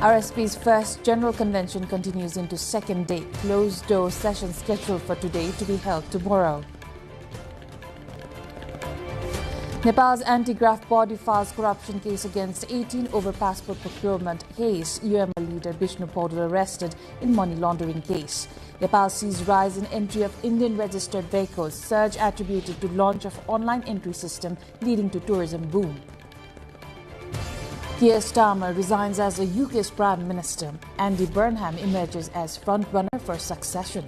RSP's first general convention continues into second day. Closed-door session scheduled for today to be held tomorrow. Nepal's anti-graft body files corruption case against 18 over passport procurement case. UML leader Vishnu Paudel arrested in money laundering case. Nepal sees rise in entry of Indian registered vehicles. Surge attributed to launch of online entry system leading to tourism boom. Keir Starmer resigns as the UK's Prime Minister. Andy Burnham emerges as frontrunner for succession.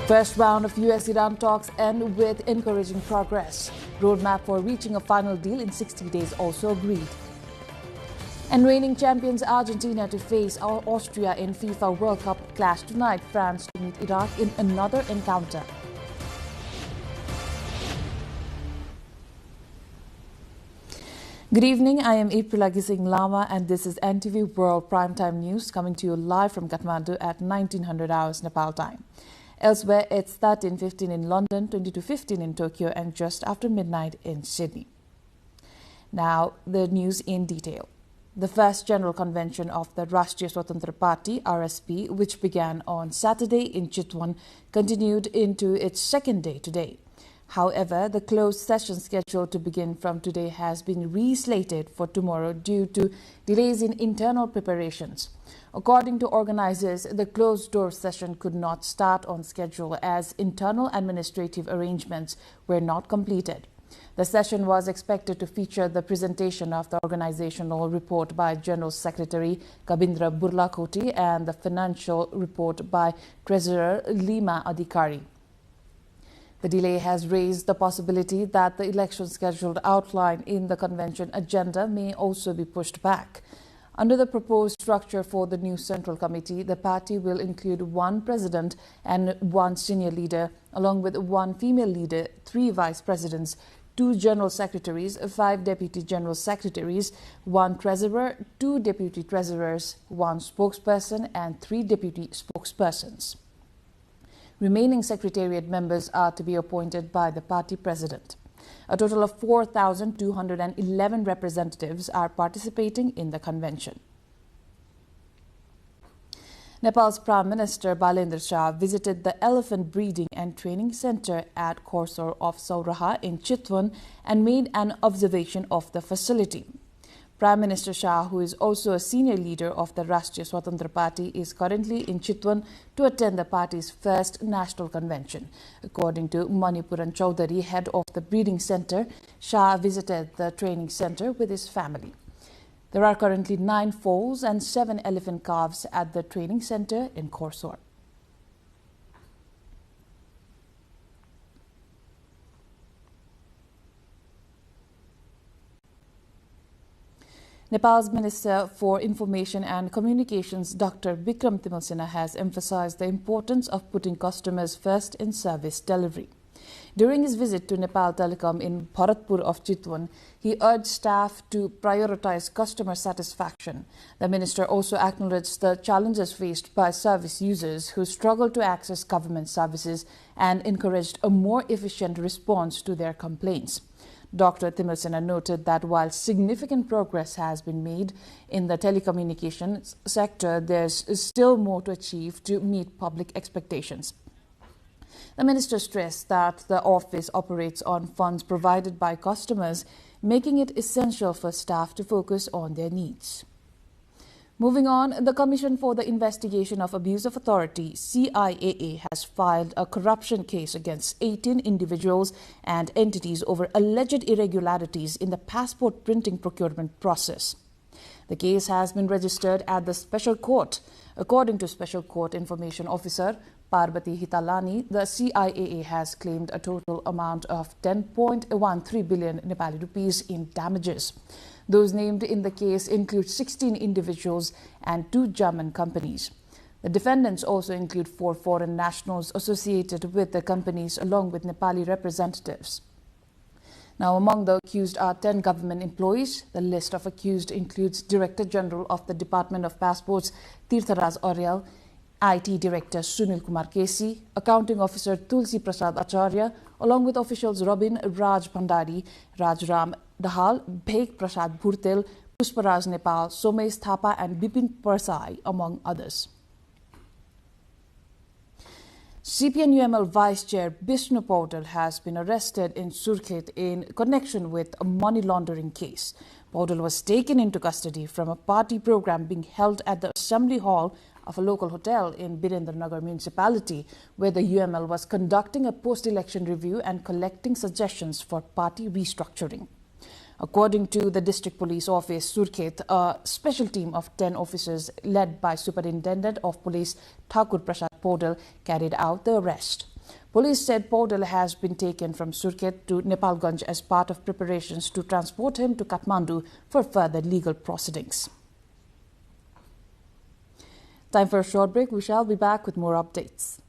First round of US-Iran talks end with encouraging progress. Roadmap for reaching a final deal in 60 days also agreed. And reigning champions Argentina to face Austria in FIFA World Cup clash tonight. France to meet Iraq in another encounter. Good evening, I am Aprila Singh Lama and this is NTV World Primetime News coming to you live from Kathmandu at 1900 hours Nepal time. Elsewhere, it's 13:15 in London, 22:15 in Tokyo and just after midnight in Sydney. Now, the news in detail. The first general convention of the Rashtriya Swatantra Party, RSP, which began on Saturday in Chitwan, continued into its second day today. However, the closed session scheduled to begin from today has been reslated for tomorrow due to delays in internal preparations. According to organizers, the closed-door session could not start on schedule as internal administrative arrangements were not completed. The session was expected to feature the presentation of the organizational report by General Secretary Kabindra Burlakoti and the financial report by Treasurer Lima Adhikari. The delay has raised the possibility that the election scheduled outlined in the convention agenda may also be pushed back. Under the proposed structure for the new Central Committee, the party will include one president and one senior leader, along with one female leader, 3 vice presidents, 2 general secretaries, 5 deputy general secretaries, 1 treasurer, 2 deputy treasurers, 1 spokesperson and 3 deputy spokespersons. Remaining secretariat members are to be appointed by the party president. A total of 4,211 representatives are participating in the convention. Nepal's Prime Minister Balendra Shah visited the Elephant Breeding and Training Center at Korsor of Sauraha in Chitwan and made an observation of the facility. Prime Minister Shah, who is also a senior leader of the Rashtriya Swatantra Party, is currently in Chitwan to attend the party's first national convention. According to Manipuran Chaudhary, head of the breeding center, Shah visited the training center with his family. There are currently 9 foals and 7 elephant calves at the training center in Korsor. Nepal's Minister for Information and Communications, Dr. Bikram Timilsena, has emphasized the importance of putting customers first in service delivery. During his visit to Nepal Telecom in Bharatpur of Chitwan, he urged staff to prioritize customer satisfaction. The minister also acknowledged the challenges faced by service users who struggle to access government services and encouraged a more efficient response to their complaints. Dr. Timilsena noted that while significant progress has been made in the telecommunications sector, there's still more to achieve to meet public expectations. The minister stressed that the office operates on funds provided by customers, making it essential for staff to focus on their needs. Moving on, the Commission for the Investigation of Abuse of Authority, CIAA, has filed a corruption case against 18 individuals and entities over alleged irregularities in the passport printing procurement process. The case has been registered at the Special Court. According to Special Court Information Officer Parvati Hitalani, the CIAA has claimed a total amount of 10.13 billion Nepali rupees in damages. Those named in the case include 16 individuals and 2 German companies. The defendants also include 4 foreign nationals associated with the companies along with Nepali representatives. Now, among the accused are 10 government employees. The list of accused includes Director General of the Department of Passports, Tirtharaj Aryal, IT Director Sunil Kumar Kesi, Accounting Officer Tulsi Prasad Acharya, along with officials Robin Raj Bhandari, Rajram Dahal, Bhek Prasad Bhurtel, Pushparaj Nepal, Somesh Thapa and Bipin Persai, among others. CPN-UML Vice Chair Bishnu Paudel has been arrested in Surkhet in connection with a money laundering case. Paudel was taken into custody from a party program being held at the Assembly Hall of a local hotel in Birendranagar municipality, where the UML was conducting a post-election review and collecting suggestions for party restructuring. According to the District Police Office, Surkhet, a special team of 10 officers led by Superintendent of Police Thakur Prasad Paudel carried out the arrest. Police said Paudel has been taken from Surkhet to Nepalganj as part of preparations to transport him to Kathmandu for further legal proceedings. Time for a short break. We shall be back with more updates.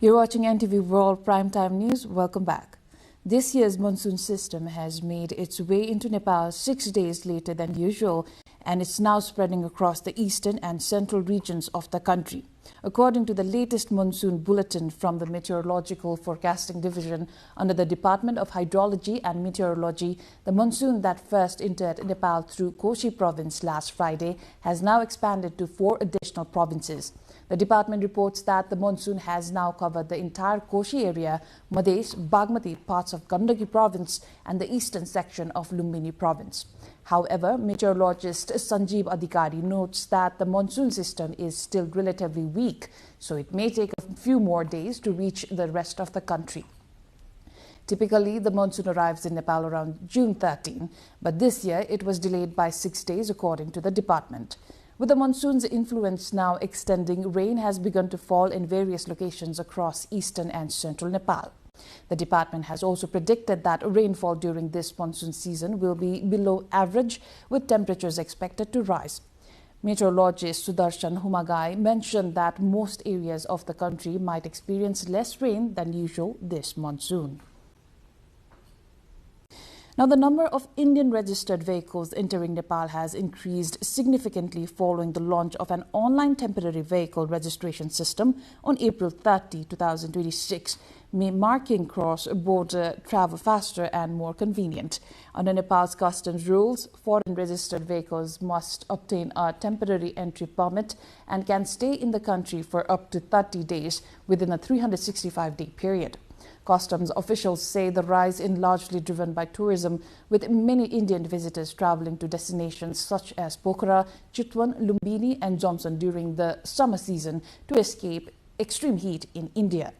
You're watching NTV World Primetime News. Welcome back. This year's monsoon system has made its way into Nepal 6 days later than usual, and it's now spreading across the eastern and central regions of the country. According to the latest monsoon bulletin from the Meteorological Forecasting Division under the Department of Hydrology and Meteorology, the monsoon that first entered Nepal through Koshi province last Friday has now expanded to 4 additional provinces. The department reports that the monsoon has now covered the entire Koshi area, Madhesh, Bagmati, parts of Gandaki province and the eastern section of Lumbini province. However, meteorologist Sanjeev Adhikari notes that the monsoon system is still relatively weak, so it may take a few more days to reach the rest of the country. Typically, the monsoon arrives in Nepal around June 13, but this year it was delayed by 6 days according to the department. With the monsoon's influence now extending, rain has begun to fall in various locations across eastern and central Nepal. The department has also predicted that rainfall during this monsoon season will be below average, with temperatures expected to rise. Meteorologist Sudarshan Humagai mentioned that most areas of the country might experience less rain than usual this monsoon. Now, the number of Indian registered vehicles entering Nepal has increased significantly following the launch of an online temporary vehicle registration system on April 30, 2026, making cross-border travel faster and more convenient. Under Nepal's customs rules, foreign registered vehicles must obtain a temporary entry permit and can stay in the country for up to 30 days within a 365-day period. Customs officials say the rise is largely driven by tourism, with many Indian visitors traveling to destinations such as Pokhara, Chitwan, Lumbini and Jomsom during the summer season to escape extreme heat in India.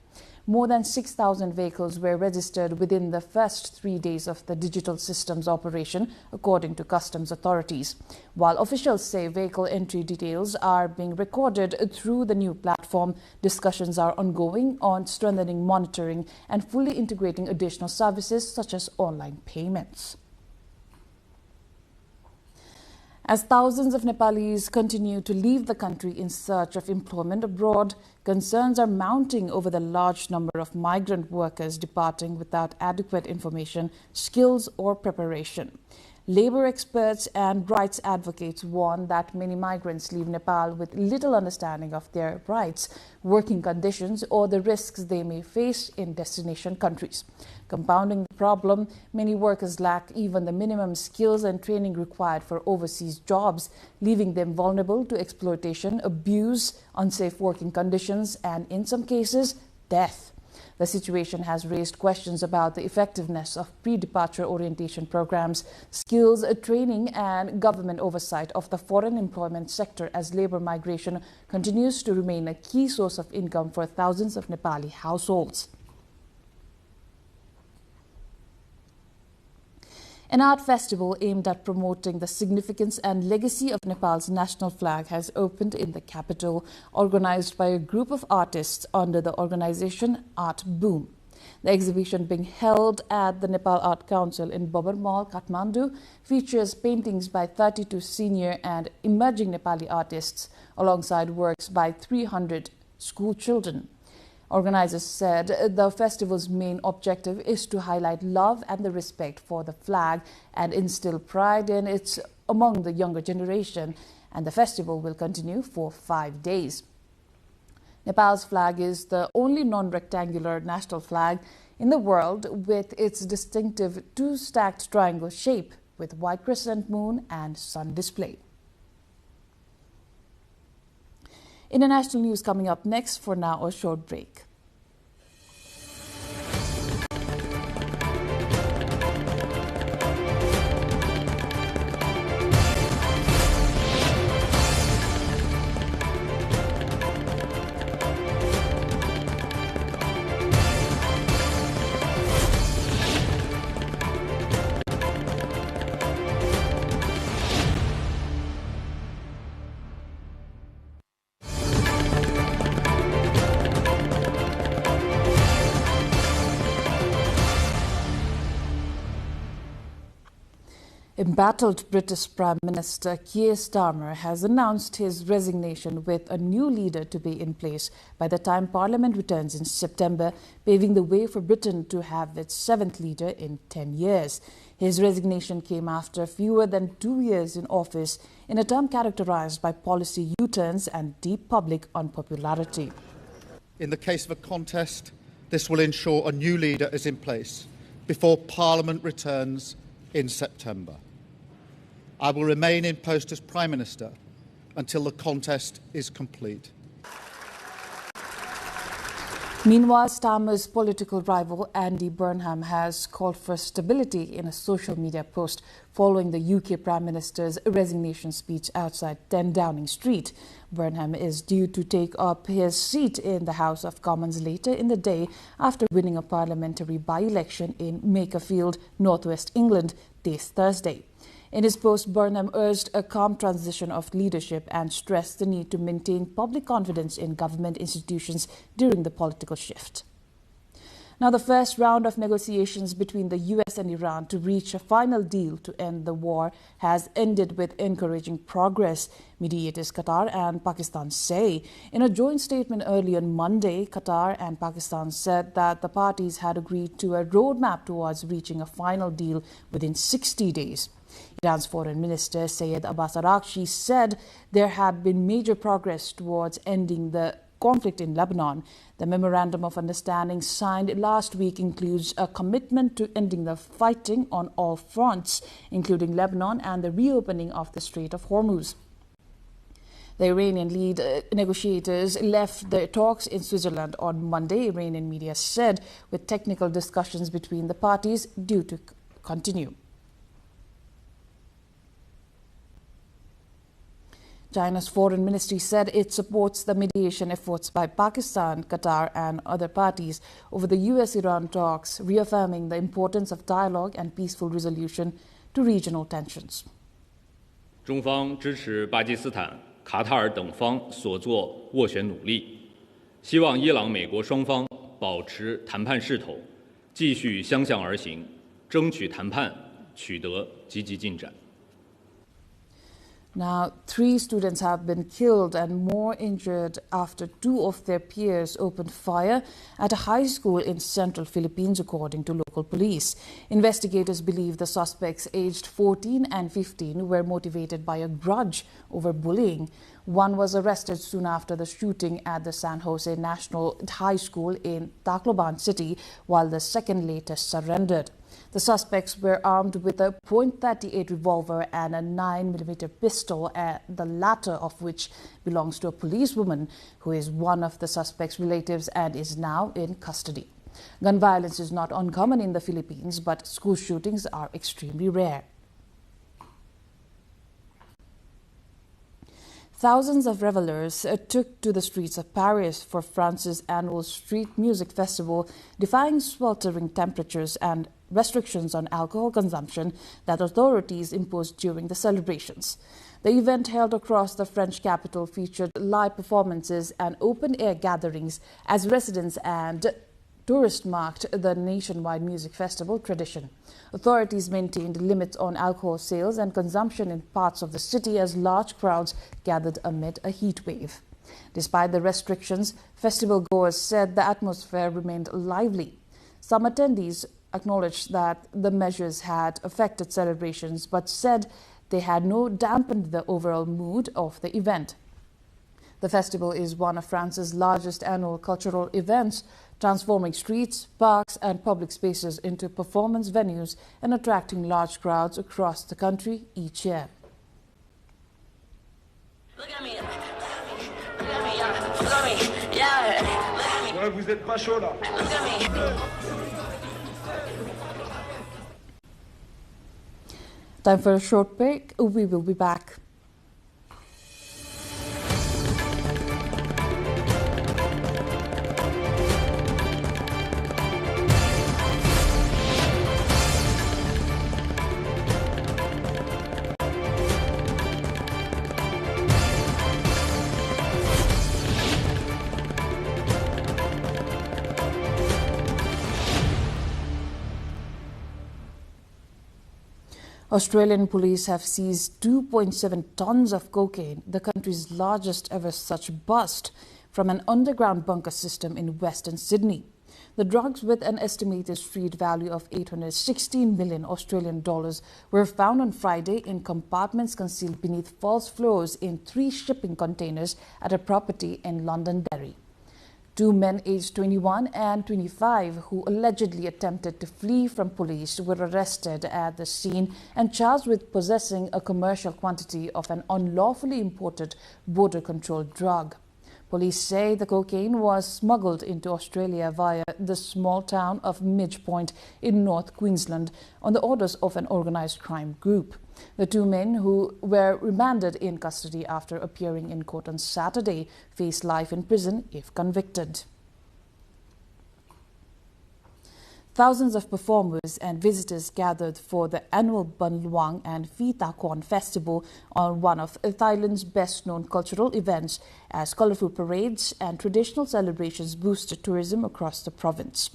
More than 6,000 vehicles were registered within the first 3 days of the digital system's operation, according to customs authorities. While officials say vehicle entry details are being recorded through the new platform, discussions are ongoing on strengthening monitoring and fully integrating additional services such as online payments. As thousands of Nepalese continue to leave the country in search of employment abroad, concerns are mounting over the large number of migrant workers departing without adequate information, skills or preparation. Labour experts and rights advocates warn that many migrants leave Nepal with little understanding of their rights, working conditions or the risks they may face in destination countries. Compounding the problem, many workers lack even the minimum skills and training required for overseas jobs, leaving them vulnerable to exploitation, abuse, unsafe working conditions and, in some cases, death. The situation has raised questions about the effectiveness of pre-departure orientation programs, skills training and government oversight of the foreign employment sector as labor migration continues to remain a key source of income for thousands of Nepali households. An art festival aimed at promoting the significance and legacy of Nepal's national flag has opened in the capital, organized by a group of artists under the organization Art Boom. The exhibition, being held at the Nepal Art Council in Babar Mall, Kathmandu, features paintings by 32 senior and emerging Nepali artists alongside works by 300 school children. Organizers said the festival's main objective is to highlight love and the respect for the flag and instill pride in it among the younger generation, and the festival will continue for 5 days. Nepal's flag is the only non-rectangular national flag in the world with its distinctive two-stacked triangle shape with white crescent moon and sun display. International news coming up next. For now, a short break. Embattled British Prime Minister Keir Starmer has announced his resignation with a new leader to be in place by the time Parliament returns in September, paving the way for Britain to have its seventh leader in 10 years. His resignation came after fewer than 2 years in office, in a term characterized by policy U-turns and deep public unpopularity. In the case of a contest, this will ensure a new leader is in place before Parliament returns in September. I will remain in post as Prime Minister until the contest is complete. Meanwhile, Starmer's political rival Andy Burnham has called for stability in a social media post following the UK Prime Minister's resignation speech outside 10 Downing Street. Burnham is due to take up his seat in the House of Commons later in the day after winning a parliamentary by-election in Makerfield, northwest England, this Thursday. In his post, Burnham urged a calm transition of leadership and stressed the need to maintain public confidence in government institutions during the political shift. Now, the first round of negotiations between the US and Iran to reach a final deal to end the war has ended with encouraging progress, mediators Qatar and Pakistan say. In a joint statement early on Monday, Qatar and Pakistan said that the parties had agreed to a roadmap towards reaching a final deal within 60 days. Iran's Foreign Minister Sayed Abbas Araghchi said there had been major progress towards ending the conflict in Lebanon. The Memorandum of Understanding signed last week includes a commitment to ending the fighting on all fronts, including Lebanon and the reopening of the Strait of Hormuz. The Iranian lead negotiators left the talks in Switzerland on Monday, Iranian media said, with technical discussions between the parties due to continue. China's foreign ministry said it supports the mediation efforts by Pakistan, Qatar and other parties over the US-Iran talks, reaffirming the importance of dialogue and peaceful resolution to regional tensions. 中方支持巴基斯坦、卡塔尔等方所作斡旋努力，希望伊朗、美国双方保持谈判势头，继续相向而行，争取谈判取得积极进展。 Now, 3 students have been killed and more injured after 2 of their peers opened fire at a high school in central Philippines, according to local police. Investigators believe the suspects, aged 14 and 15, were motivated by a grudge over bullying. One was arrested soon after the shooting at the San Jose National High School in Tacloban City, while the second later surrendered. The suspects were armed with a .38 revolver and a 9mm pistol, the latter of which belongs to a policewoman who is one of the suspect's relatives and is now in custody. Gun violence is not uncommon in the Philippines, but school shootings are extremely rare. Thousands of revelers took to the streets of Paris for France's annual street music festival, defying sweltering temperatures and restrictions on alcohol consumption that authorities imposed during the celebrations. The event, held across the French capital, featured live performances and open-air gatherings as residents and tourists marked the nationwide music festival tradition. Authorities maintained limits on alcohol sales and consumption in parts of the city as large crowds gathered amid a heat wave. Despite the restrictions, festival goers said the atmosphere remained lively. Some attendees acknowledged that the measures had affected celebrations, but said they had not dampened the overall mood of the event. The festival is one of France's largest annual cultural events, transforming streets, parks and public spaces into performance venues and attracting large crowds across the country each year. Look at me. Look at me. Look at me. Yeah. Ouais, vous êtes pas chaud là. Look at me. Time for a short break. We will be back. Australian police have seized 2.7 tons of cocaine, the country's largest ever such bust, from an underground bunker system in Western Sydney. The drugs, with an estimated street value of 816 million Australian dollars, were found on Friday in compartments concealed beneath false floors in 3 shipping containers at a property in Londonderry. 2 men aged 21 and 25 who allegedly attempted to flee from police were arrested at the scene and charged with possessing a commercial quantity of an unlawfully imported border-controlled drug. Police say the cocaine was smuggled into Australia via the small town of Midge Point in North Queensland on the orders of an organised crime group. The 2 men, who were remanded in custody after appearing in court on Saturday, face life in prison if convicted. Thousands of performers and visitors gathered for the annual Bun Luang and Phi Ta Khon festival, on one of Thailand's best-known cultural events, as colourful parades and traditional celebrations boosted tourism across the province.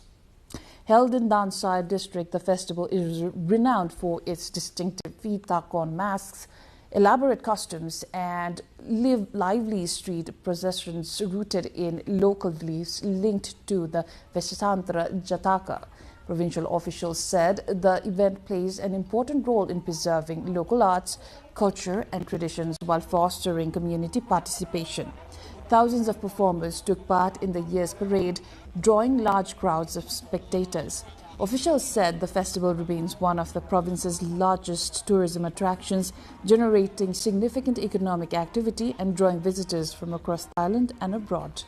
Held in Dan Sai district, the festival is renowned for its distinctive Phi Ta Khon masks, elaborate costumes and lively street processions rooted in local beliefs linked to the Vesantra Jataka. Provincial officials said the event plays an important role in preserving local arts, culture and traditions while fostering community participation. Thousands of performers took part in the year's parade, drawing large crowds of spectators. Officials said the festival remains one of the province's largest tourism attractions, generating significant economic activity and drawing visitors from across Thailand and abroad.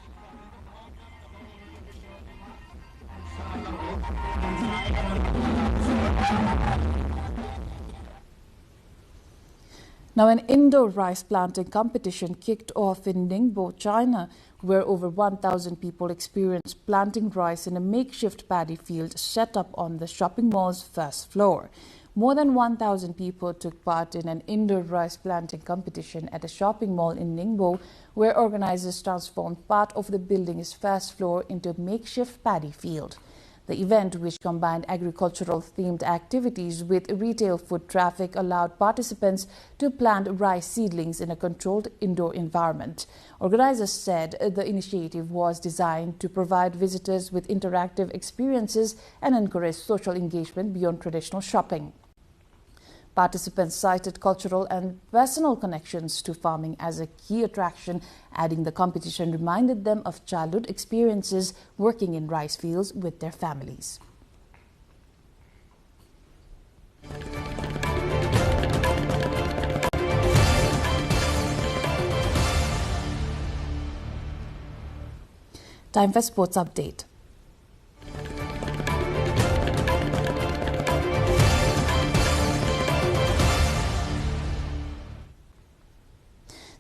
Now, an indoor rice planting competition kicked off in Ningbo, China, where over 1,000 people experienced planting rice in a makeshift paddy field set up on the shopping mall's first floor. More than 1,000 people took part in an indoor rice planting competition at a shopping mall in Ningbo, where organizers transformed part of the building's first floor into a makeshift paddy field. The event, which combined agricultural-themed activities with retail foot traffic, allowed participants to plant rice seedlings in a controlled indoor environment. Organizers said the initiative was designed to provide visitors with interactive experiences and encourage social engagement beyond traditional shopping. Participants cited cultural and personal connections to farming as a key attraction, adding the competition reminded them of childhood experiences working in rice fields with their families. Time for sports update.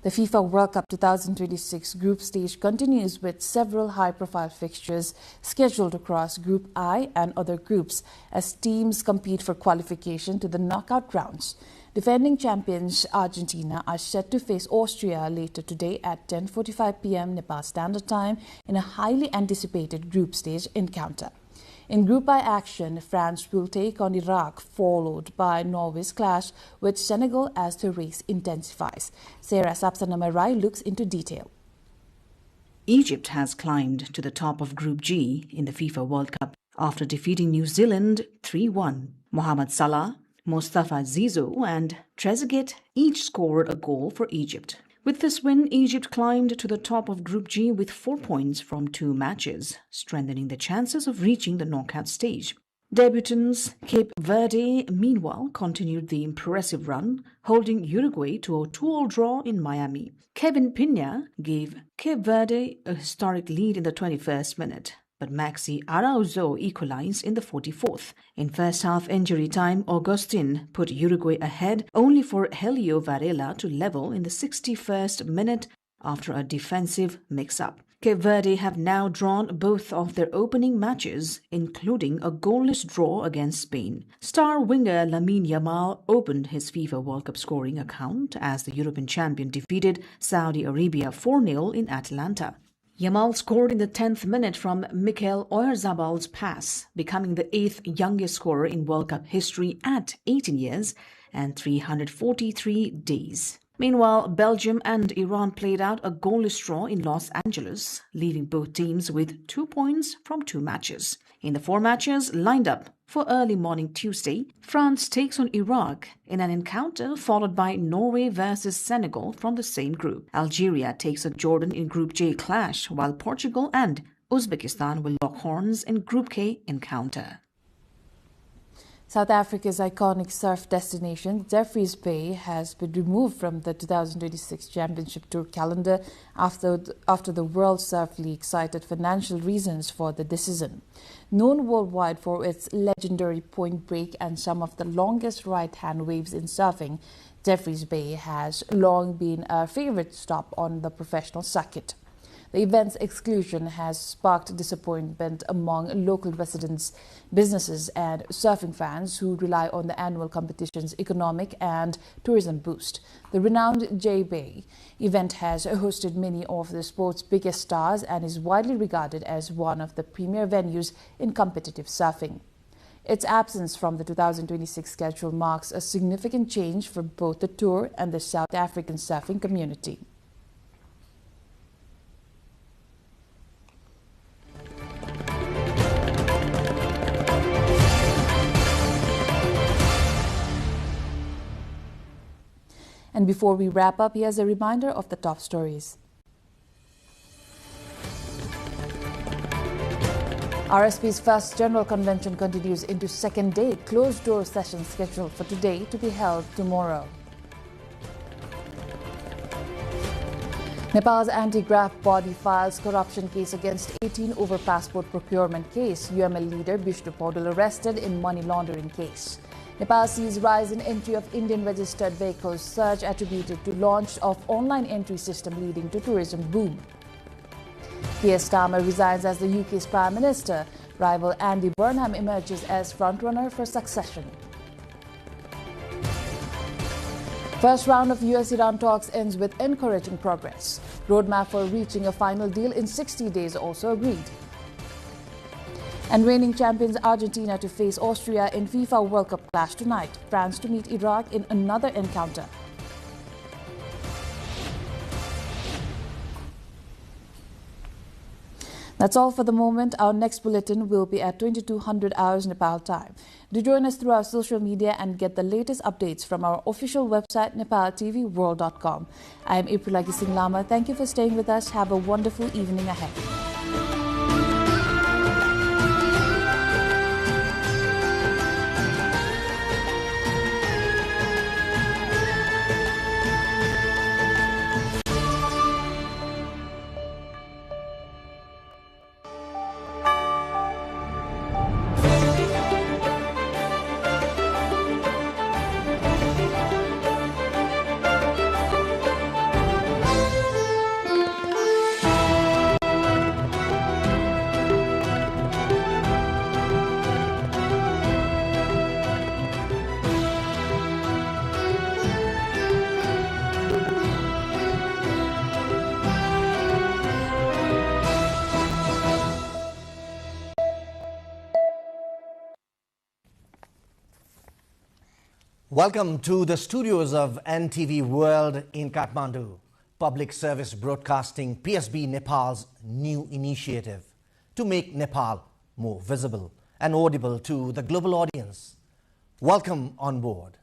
The FIFA World Cup 2026 group stage continues with several high-profile fixtures scheduled across Group I and other groups as teams compete for qualification to the knockout rounds. Defending champions Argentina are set to face Austria later today at 10:45 p.m. Nepal Standard Time in a highly anticipated group stage encounter. In Group I action, France will take on Iraq, followed by Norway's clash with Senegal as the race intensifies. Sarah Sapsanamarai looks into detail. Egypt has climbed to the top of Group G in the FIFA World Cup after defeating New Zealand 3-1. Mohamed Salah, Mostafa Zizou and Trezeguet each scored a goal for Egypt. With this win, Egypt climbed to the top of Group G with 4 points from 2 matches, strengthening the chances of reaching the knockout stage. Debutants Cape Verde, meanwhile, continued the impressive run, holding Uruguay to a 2-2 draw in Miami. Kevin Pina gave Cape Verde a historic lead in the 21st minute, but Maxi Araujo equalized in the 44th. In first-half injury time, Augustin put Uruguay ahead, only for Helio Varela to level in the 61st minute after a defensive mix-up. Cape Verde have now drawn both of their opening matches, including a goalless draw against Spain. Star winger Lamine Yamal opened his FIFA World Cup scoring account as the European champion defeated Saudi Arabia 4-0 in Atlanta. Yamal scored in the 10th minute from Mikel Oyarzabal's pass, becoming the 8th youngest scorer in World Cup history at 18 years and 343 days. Meanwhile, Belgium and Iran played out a goalless draw in Los Angeles, leaving both teams with 2 points from 2 matches. In the 4 matches lined up for early morning Tuesday, France takes on Iraq in an encounter followed by Norway versus Senegal from the same group. Algeria takes on Jordan in Group J clash, while Portugal and Uzbekistan will lock horns in Group K encounter. South Africa's iconic surf destination, Jeffreys Bay, has been removed from the 2026 Championship Tour calendar after the World Surf League cited financial reasons for the decision. Known worldwide for its legendary point break and some of the longest right-hand waves in surfing, Jeffreys Bay has long been a favorite stop on the professional circuit. The event's exclusion has sparked disappointment among local residents, businesses and surfing fans who rely on the annual competition's economic and tourism boost. The renowned J Bay event has hosted many of the sport's biggest stars and is widely regarded as one of the premier venues in competitive surfing. Its absence from the 2026 schedule marks a significant change for both the tour and the South African surfing community. And before we wrap up, here's a reminder of the top stories. RSP's first general convention continues into second day, closed-door session scheduled for today to be held tomorrow. Nepal's anti-graft body files corruption case against 18 over passport procurement case. UML leader Bishnu Paudel arrested in money laundering case. Nepal sees rise in entry of Indian registered vehicles, surge attributed to launch of online entry system leading to tourism boom. Keir Starmer resigns as the UK's Prime Minister. Rival Andy Burnham emerges as frontrunner for succession. First round of US-Iran talks ends with encouraging progress. Roadmap for reaching a final deal in 60 days also agreed. And reigning champions Argentina to face Austria in FIFA World Cup clash tonight. France to meet Iraq in another encounter. That's all for the moment. Our next bulletin will be at 2200 hours Nepal time. Do join us through our social media and get the latest updates from our official website nepaltelevision.com. I am April Singh Lama. Thank you for staying with us. Have a wonderful evening ahead. Welcome to the studios of NTV World in Kathmandu, Public Service Broadcasting PSB Nepal's new initiative to make Nepal more visible and audible to the global audience. Welcome on board.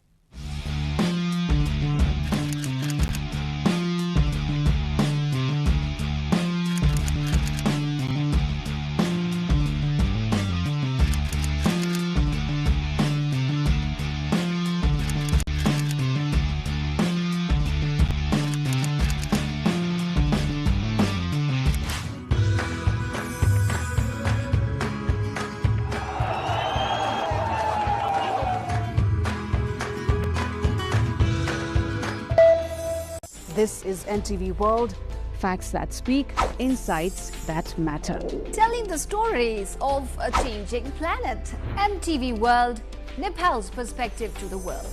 This is NTV World, facts that speak, insights that matter. Telling the stories of a changing planet. NTV World, Nepal's perspective to the world.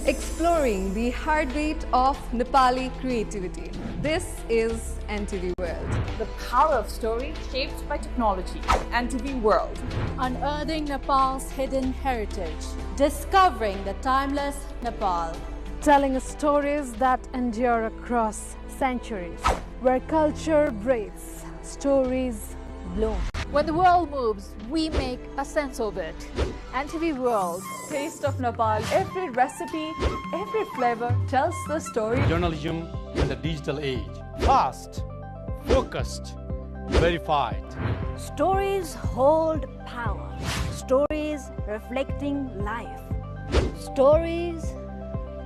Exploring the heartbeat of Nepali creativity. This is NTV World. The power of story shaped by technology. NTV World. Unearthing Nepal's hidden heritage. Discovering the timeless Nepal. Telling stories that endure across centuries. Where culture breathes, stories bloom. When the world moves, we make a sense of it. NTV World. Taste of Nepal. Every recipe, every flavor tells the story. Journalism in the digital age. Fast, focused, verified. Stories hold power. Stories reflecting life. Stories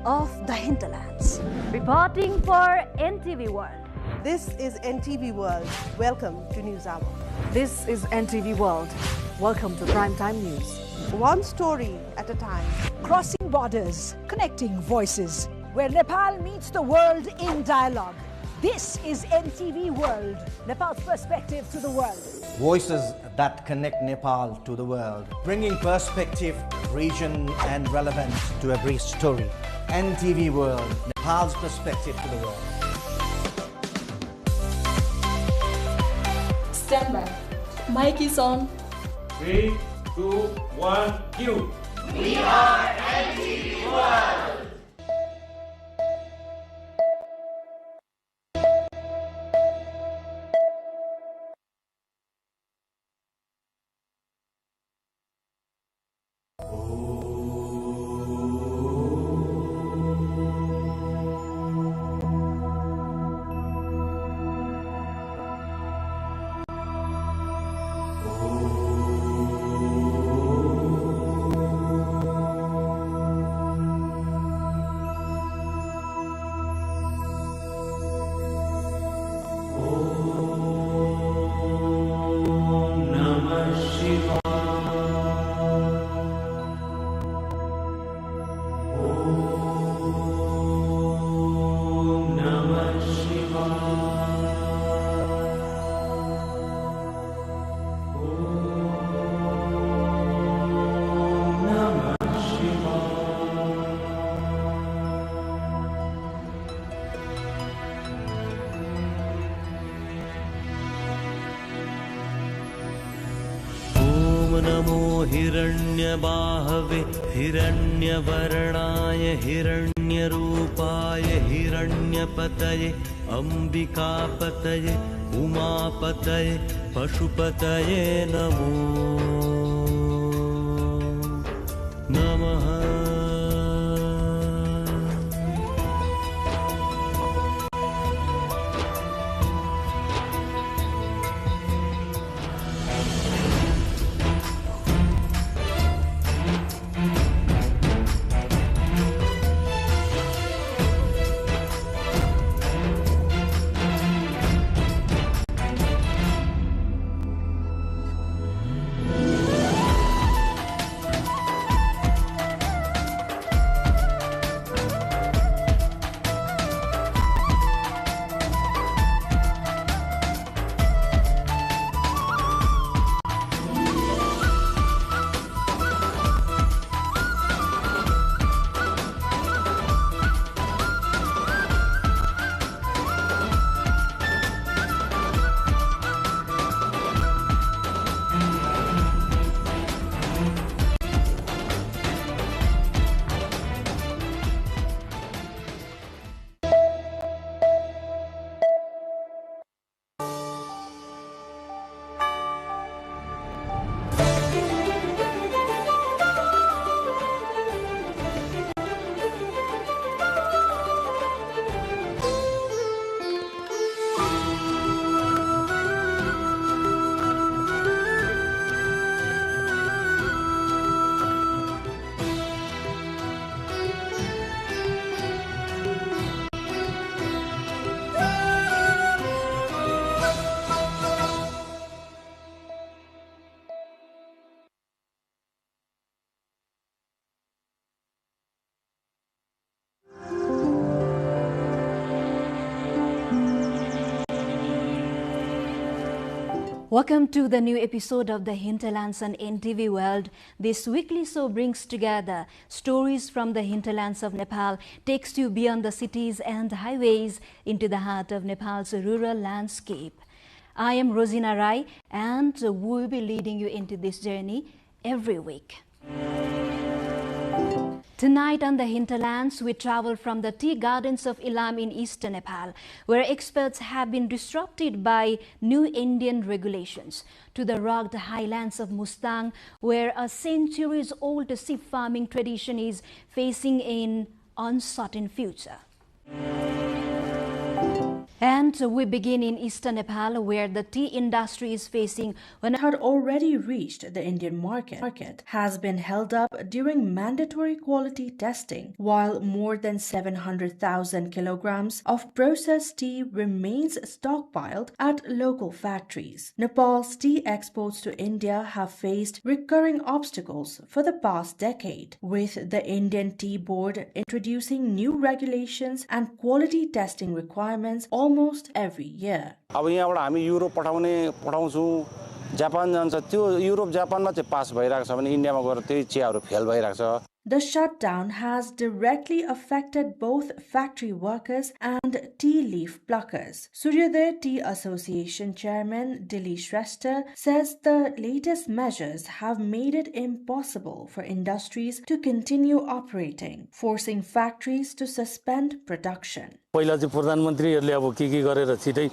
of the hinterlands. Reporting for NTV World. This is NTV World. Welcome to News Hour. This is NTV World. Welcome to Primetime News. One story at a time. Crossing borders, connecting voices. Where Nepal meets the world in dialogue. This is NTV World, Nepal's perspective to the world. Voices that connect Nepal to the world, bringing perspective, region and relevance to every story. NTV World, Nepal's perspective to the world. Stand by. Mic is on. 3, 2, 1, cue. We are NTV World. हिरण्यबाहवे हिरण्यवर्णाय हिरण्यरूपाय हिरण्यपतये अम्बिकापतये उमापतये पशुपतये नमो नमः Welcome to the new episode of the Hinterlands on NTV World. This weekly show brings together stories from the hinterlands of Nepal, takes you beyond the cities and highways into the heart of Nepal's rural landscape. I am Rosina Rai and we'll be leading you into this journey every week. Tonight on the hinterlands, we travel from the tea gardens of Ilam in eastern Nepal, where experts have been disrupted by new Indian regulations, to the rugged highlands of Mustang, where a centuries-old sheep farming tradition is facing an uncertain future. And we begin in eastern Nepal, where the tea industry is facing when it had already reached the Indian market has been held up during mandatory quality testing, while more than 700,000 kilograms of processed tea remains stockpiled at local factories. Nepal's tea exports to India have faced recurring obstacles for the past decade, with the Indian Tea Board introducing new regulations and quality testing requirements almost every year. अब यहाँबाट हामी Europe पठाउँछौं Japan जान्छ त्यो Europe जापानमा चाहिँ पास भइराको छ भने इन्डियामा गएर त्यही चियाहरु फेल भइराको छ. The shutdown has directly affected both factory workers and tea leaf pluckers. Suryodaya Tea Association Chairman Dilli Shrestha says the latest measures have made it impossible for industries to continue operating, forcing factories to suspend production. पहिला चाहिँ प्रधानमन्त्रीहरुले अब के गरेर छिटै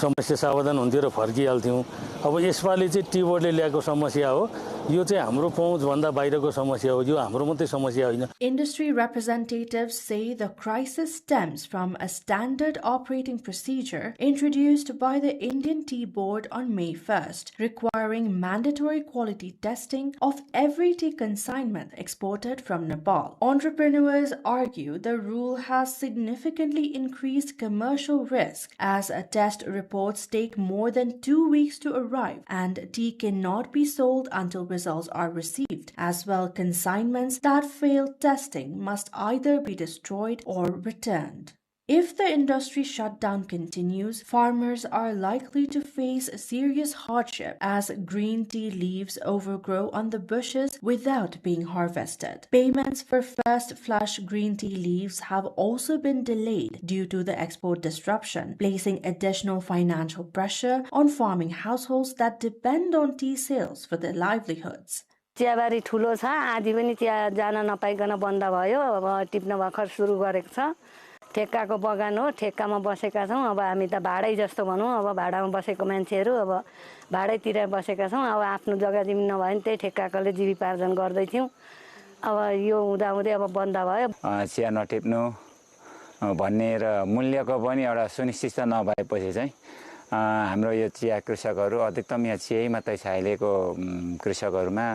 समस्या समाधान हुन्थ्यो र फर्किहाल्थ्यौं. अब यसपालि चाहिँ टी बोर्डले ल्याएको समस्या हो. यो चाहिँ हाम्रो पहुँच भन्दा बाहिरको समस्या हो. यो हाम्रो मात्रै समस्या होइन. Industry representatives say the crisis stems from a standard operating procedure introduced by the Indian Tea Board on May 1st, requiring mandatory quality testing of every tea consignment exported from Nepal. Entrepreneurs argue the rule has significantly increased commercial risk, as test reports take more than 2 weeks to arrive and tea cannot be sold until results are received. As well, consignments that fail testing must either be destroyed or returned. If the industry shutdown continues, farmers are likely to face serious hardship as green tea leaves overgrow on the bushes without being harvested. Payments for first flush green tea leaves have also been delayed due to the export disruption, placing additional financial pressure on farming households that depend on tea sales for their livelihoods. चियाबारी ठुलो छ, आदि पनि chia जान नपाइकन बन्द भयो. अब टिप्न भर्खर सुरु गरेको छ. ठेक्काको बगान हो, ठेक्कामा बसेका छौं. अब हामी त भाडै जस्तो भनौं. अब भाडामा बसेको मान्छेहरु अब भाडैतिर बसेका छौं. अब आफ्नो जग्गा जमिन नभए नि त्यही ठेक्काकोले जीविकोपार्जन गर्दै थियौं. अब यो हुँदाहुँदै अब बन्द भयो. चिया नटिप्नु भन्ने र मूल्यको पनि एउटा सुनिश्चितता नभएपछि चाहिँ हाम्रो यो चिया कृषकहरु अधिकतम यहाँ चिया मात्रै छ अहिलेको कृषकहरुमा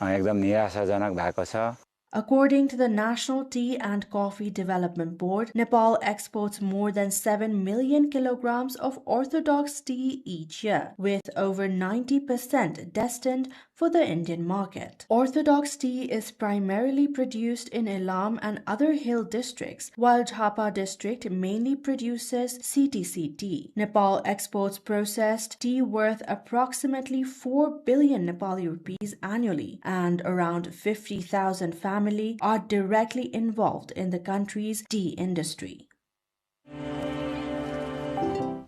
एकदम निराशाजनक भएको छ. According to the National Tea and Coffee Development Board, Nepal exports more than 7 million kilograms of orthodox tea each year, with over 90% destined for the Indian market. Orthodox tea is primarily produced in Ilam and other hill districts, while Jhapa district mainly produces CTC tea. Nepal exports processed tea worth approximately 4 billion Nepali rupees annually, and around 50,000 families are directly involved in the country's tea industry.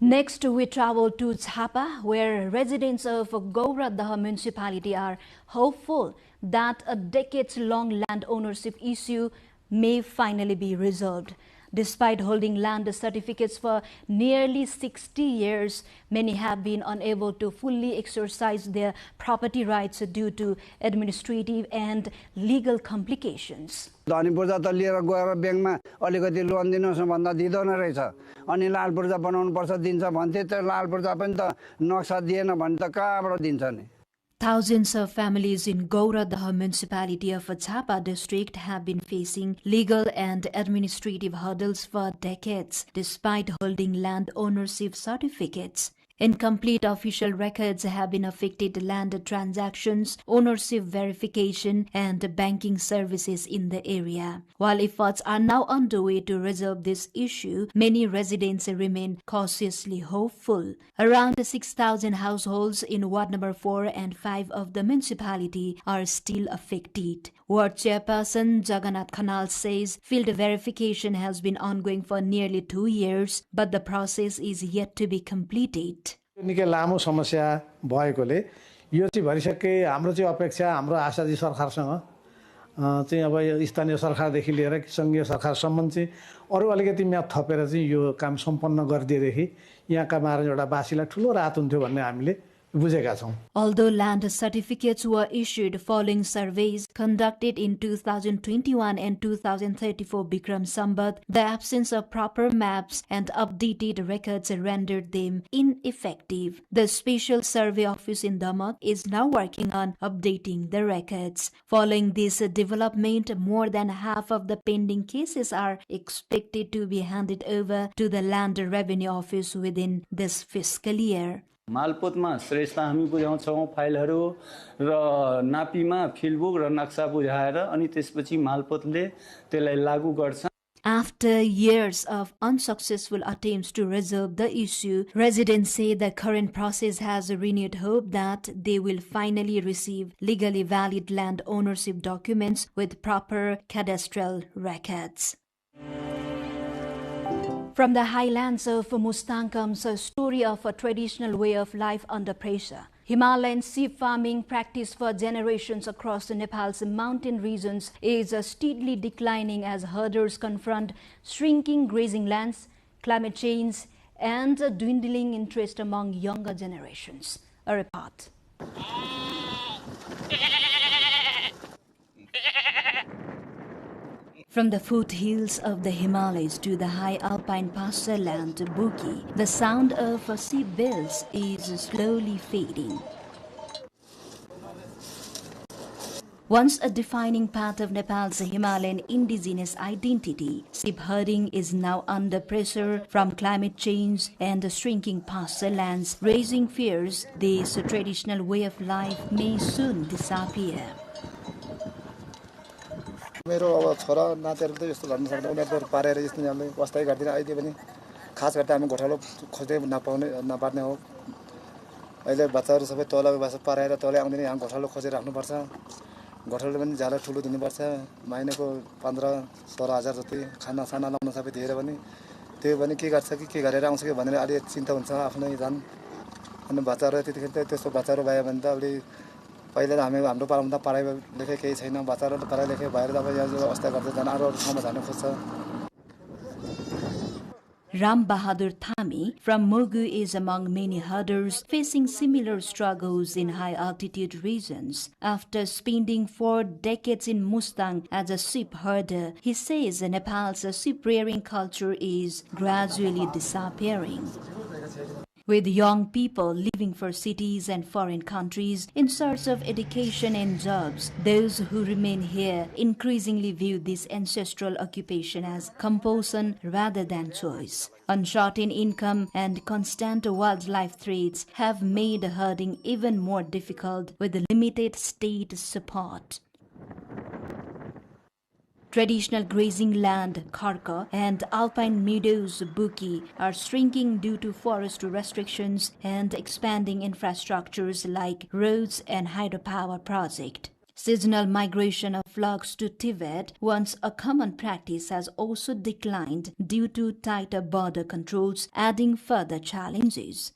Next, we travel to Jhapa, where residents of Gauradha municipality are hopeful that a decades-long land ownership issue may finally be resolved. Despite holding land certificates for nearly 60 years, many have been unable to fully exercise their property rights due to administrative and legal complications. धनी पूर्जा त लिएर गएर बैंकमा अलिकति loan दिनुस् भन्दा दिदैन रहेछ. अनि लाल पूर्जा बनाउनु पर्छ दिन्छ भन्थे, त्यो लाल पूर्जा पनि त नक्सा दिएन भने त कहाँबाट दिन्छ नि. Thousands of families in Gauradha municipality of Jhapa district have been facing legal and administrative hurdles for decades, despite holding land ownership certificates. Incomplete official records have been affected land transactions, ownership verification, and banking services in the area. While efforts are now underway to resolve this issue, many residents remain cautiously hopeful. Around 6,000 households in Ward number 4 and 5 of the municipality are still affected. Ward Chairperson Jagannath Khanal says field verification has been ongoing for nearly 2 years, but the process is yet to be completed. निकै लामो समस्या भएकोले यो चाहिँ भरिसके हाम्रो चाहिँ अपेक्षा हाम्रो आशा चाहिँ सरकारसँग चाहिँ अब स्थानीय सरकारदेखि लिएर संघीय सरकारसम्म चाहिँ अरु अलिकति म्याद थपेर चाहिँ यो काम सम्पन्न गरिदिएदेखि यहाँका एउटा वासीलाई ठुलो राहत हुन्थ्यो भन्ने हामीले बुझेका छौं. Although land certificates were issued following surveys conducted in 2021 and 2034 Bikram Sambat, the absence of proper maps and updated records rendered them ineffective. The Special Survey Office in Damak is now working on updating the records. Following this development, more than half of the pending cases are expected to be handed over to the Land Revenue Office within this fiscal year. मालपोतमा श्रेष्ठता हामी बुझाउँछौं फाइलहरू र नापीमा फिल्डबुक र नक्सा बुझाएर अनि त्यसपछि मालपोतले त्यसलाई लागू गर्छ. After years of unsuccessful attempts to resolve the issue, residents say the current process has renewed hope that they will finally receive legally valid land ownership documents with proper cadastral records. From the highlands of Mustang comes a story of a traditional way of life under pressure. Himalayan sheep farming, practiced for generations across Nepal's mountain regions, is steadily declining as herders confront shrinking grazing lands, climate change, and a dwindling interest among younger generations. A report. From the foothills of the Himalayas to the high alpine pasture land Buki, the sound of sheep bells is slowly fading. Once a defining part of Nepal's Himalayan indigenous identity, sheep herding is now under pressure from climate change and shrinking pasture lands, raising fears this traditional way of life may soon disappear. मेरो अब छोरा नातिहरु त यस्तो गर्न सक्दैन उनीहरु पारेर यस्तो हामीले बस्दै गर्दिन अहिले पनि खास गरी हामी घोटालो खोज्दै नपार्ने हो अहिले बच्चाहरु सबै तल बस पारेर तले आउँदैन यहाँ घोटालो खोजेर राख्नु पर्छ घोटालो पनि ज्याला ठुलो दिनु पर्छ महिनाको 15-16 हजार जति खाना साना लाउन सबै दिएर पनि त्यो पनि के गर्छ कि के गरेर आउँछ कि भनेर अलि चिन्ता हुन्छ आफ्नै जान अनि बच्चाहरु त्यतिखेर त्यस्तो बच्चाहरु भयो भने त अलि पहिले त हाम्रो पालामा त पढाइ लेखाइ केही छैन बच्चाहरु त पढाइ लेखाइ भएर अब यहाँ जो अवस्था गर्दै जान अरु ठाउँमा जान खोज्छ. Ram Bahadur Thami from Mugu is among many herders facing similar struggles in high-altitude regions. After spending 4 decades in Mustang as a sheep herder, he says Nepal's sheep-rearing culture is gradually disappearing. With young people leaving for cities and foreign countries in search of education and jobs, those who remain here increasingly view this ancestral occupation as compulsion rather than choice. Uncertain income and constant wildlife threats have made herding even more difficult with limited state support. Traditional grazing land, Kharka, and alpine meadows, Buki, are shrinking due to forest restrictions and expanding infrastructures like roads and hydropower project. Seasonal migration of flocks to Tibet, once a common practice, has also declined due to tighter border controls, adding further challenges.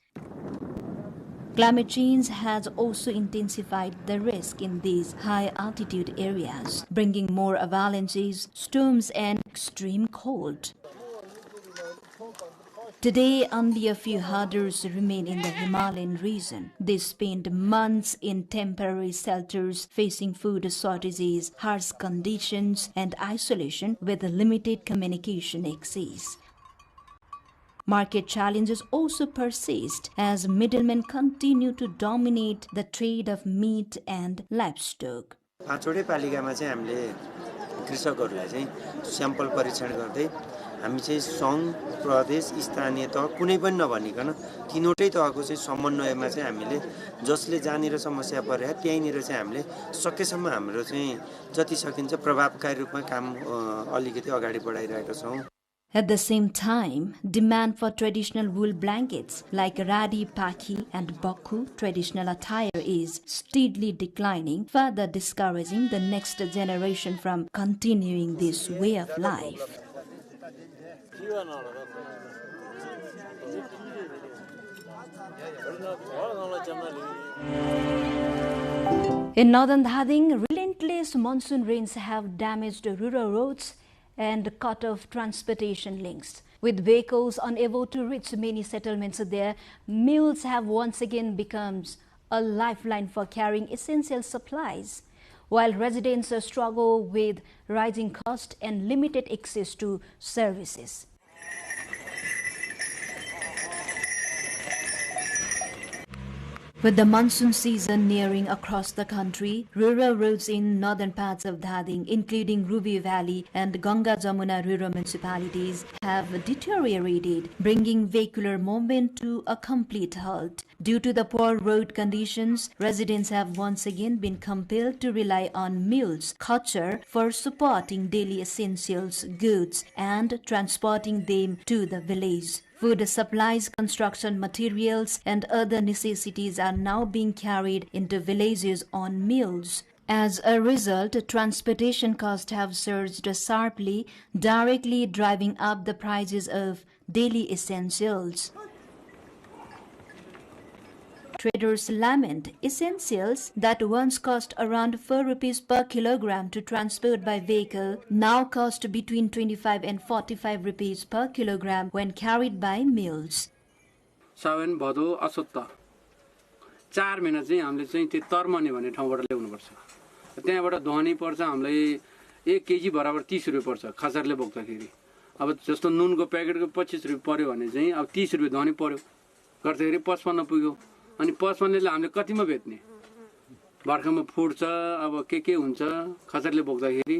Climate change has also intensified the risk in these high-altitude areas, bringing more avalanches, storms, and extreme cold. Today, only a few herders remain in the Himalayan region. They spend months in temporary shelters, facing food shortages, harsh conditions, and isolation with limited communication access. Market challenges also persist as middlemen continue to dominate the trade of meat and livestock. पाँचवटै पालिकामा चाहिँ हामीले कृषकहरूलाई चाहिँ sample परीक्षण गर्दै हामी चाहिँ सङ्घ प्रदेश स्थानीय तह कुनै पनि नभनिकन तीनवटै तहको चाहिँ समन्वयमा चाहिँ हामीले जसले जहाँनिर समस्या परेको त्यहीँनिर चाहिँ हामीले सकेसम्म हाम्रो चाहिँ जति सकिन्छ प्रभावकारी रूपमा काम अलिकति अगाडि बढाइरहेका छौँ। At the same time, demand for traditional wool blankets like radi, pakhi and bakhu traditional attire is steadily declining, further discouraging the next generation from continuing this way of life. In northern Dhading, relentless monsoon rains have damaged rural roads and cut off transportation links. With vehicles unable to reach many settlements there, mules have once again become a lifeline for carrying essential supplies, while residents struggle with rising costs and limited access to services. With the monsoon season nearing across the country, rural roads in northern parts of Dhading, including Ruby Valley and Ganga Jamuna rural municipalities, have deteriorated, bringing vehicular movement to a complete halt. Due to the poor road conditions, residents have once again been compelled to rely on mules, kachar, for supporting daily essentials, goods, and transporting them to the village. Food supplies, construction materials, and other necessities are now being carried into villages on mules. As a result, transportation costs have surged sharply, directly driving up the prices of daily essentials. Traders lament essentials that once cost around 4 rupees per kilogram to transport by vehicle now cost between 25 and 45 rupees per kilogram when carried by mules. सावन भदौ असोत्त 4 महिना चाहिँ हामीले चाहिँ त्यो तर्मने भन्ने ठाउँबाट ल्याउनु पर्छ। त्यहाँबाट धनी पर्छ हामीलाई 1 केजी बराबर 30 रुपैयाँ पर्छ खचरले बोक्दाखेरि। अब जस्तो नुनको प्याकेटको 25 रुपैयाँ पर्यो भने चाहिँ अब 30 रुपैयाँ धनी पर्यो गर्दाखेरि 55 पुग्यो। अनि 55ले हामीले कतिमा बेच्ने? बर्खामा फुट्छ अब के हुन्छ खचरले बोक्दाखेरि।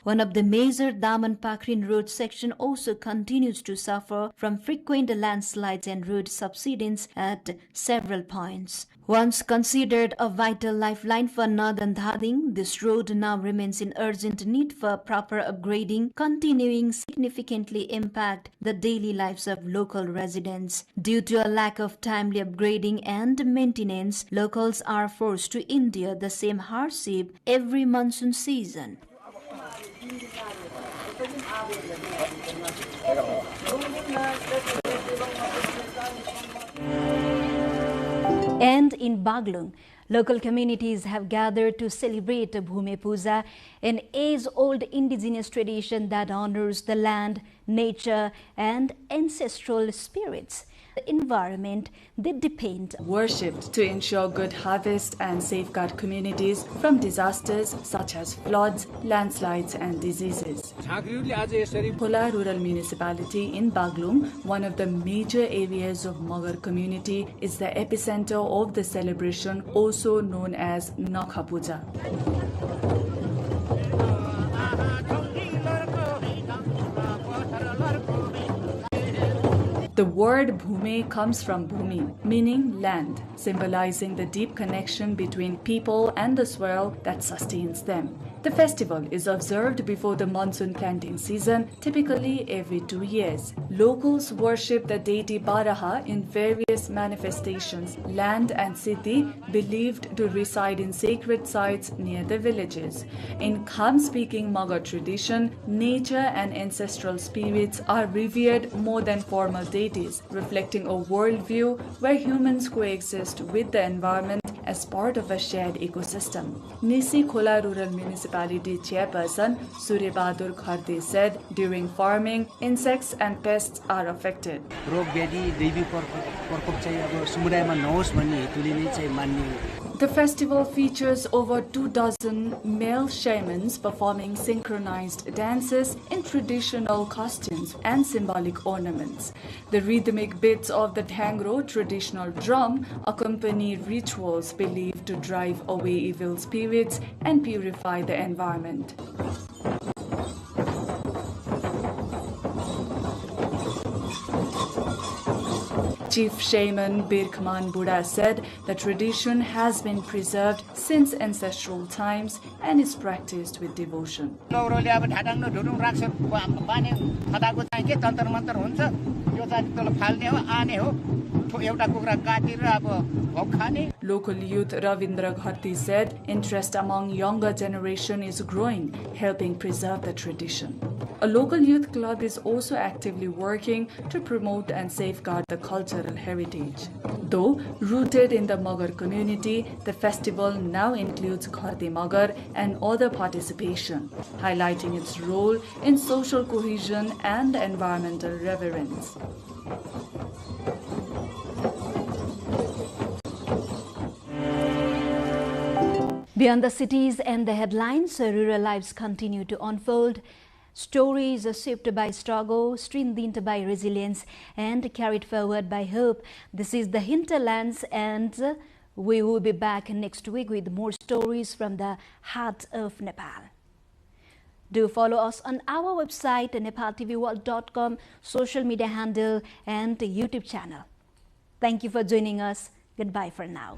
One of the major Daman-Pakrin road section also continues to suffer from frequent landslides and road subsidence at several points. Once considered a vital lifeline for northern Dhading, this road now remains in urgent need for proper upgrading, continuing significantly impact the daily lives of local residents. Due to a lack of timely upgrading and maintenance, locals are forced to endure the same hardship every monsoon season. And in Baglung, local communities have gathered to celebrate Bhume Puja, an age-old indigenous tradition that honors the land, nature, and ancestral spirits. The environment they depend worshipped to ensure good harvest and safeguard communities from disasters such as floods, landslides, and diseases. Khola Rural Municipality in Baglung, one of the major areas of Magar community, is the epicenter of the celebration, also known as Nakha Puja. The word Bhume comes from Bhumi, meaning land, symbolizing the deep connection between people and the soil that sustains them. The festival is observed before the monsoon planting season, typically every 2 years. Locals worship the deity Baraha in various manifestations, land and city believed to reside in sacred sites near the villages. In Kham-speaking Magar tradition, nature and ancestral spirits are revered more than formal deities, reflecting a worldview where humans coexist with the environment as part of a shared ecosystem. Nisi Khola Rural Municipality chairperson Surya Bahadur Kharde said, during farming, insects and pests are affected. The festival features over 24 male shamans performing synchronized dances in traditional costumes and symbolic ornaments. The rhythmic beats of the Dhangro traditional drum accompany rituals believed to drive away evil spirits and purify the environment. Chief Shaman Birkman Buddha said the tradition has been preserved since ancestral times and is practiced with devotion. Local youth Ravindra Ghatti said interest among younger generation is growing, helping preserve the tradition. A local youth club is also actively working to promote and safeguard the cultural heritage. Though rooted in the Magar community, the festival now includes Gharti Magar and other participation, highlighting its role in social cohesion and environmental reverence. Beyond the cities and the headlines, rural lives continue to unfold. Stories are shaped by struggle, strengthened by resilience, and carried forward by hope. This is the Hinterlands, and we will be back next week with more stories from the heart of Nepal. Do follow us on our website, nepaltelevision.com, social media handle, and YouTube channel. Thank you for joining us. Goodbye for now.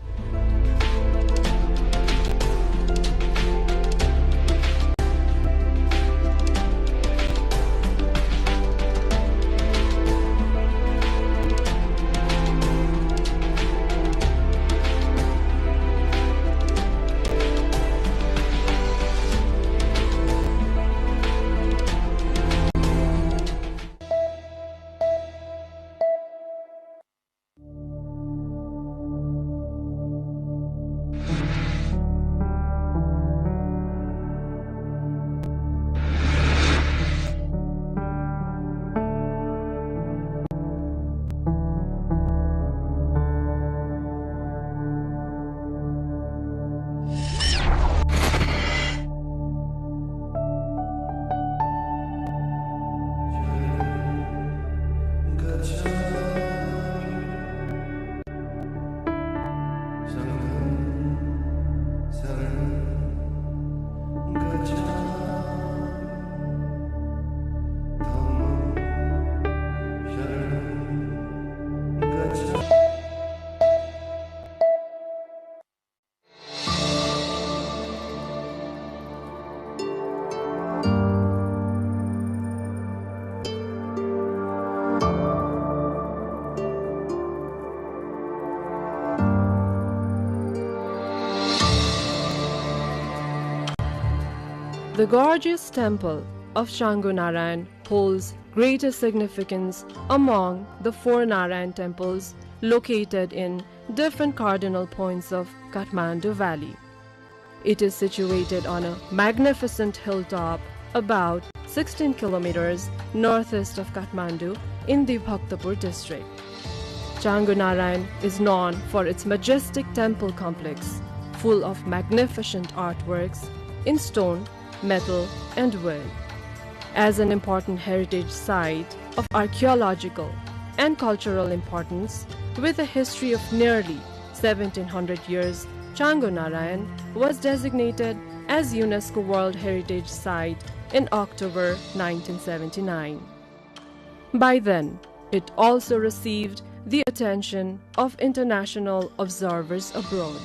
The gorgeous temple of Changu Narayan holds greater significance among the 4 Narayan temples located in different cardinal points of Kathmandu Valley. It is situated on a magnificent hilltop about 16 kilometers northeast of Kathmandu in the Bhaktapur district. Changu Narayan is known for its majestic temple complex, full of magnificent artworks in stone, metal, and wood. As an important heritage site of archaeological and cultural importance, with a history of nearly 1700 years, Changu Narayan was designated as UNESCO World Heritage Site in October 1979. By then, it also received the attention of international observers abroad.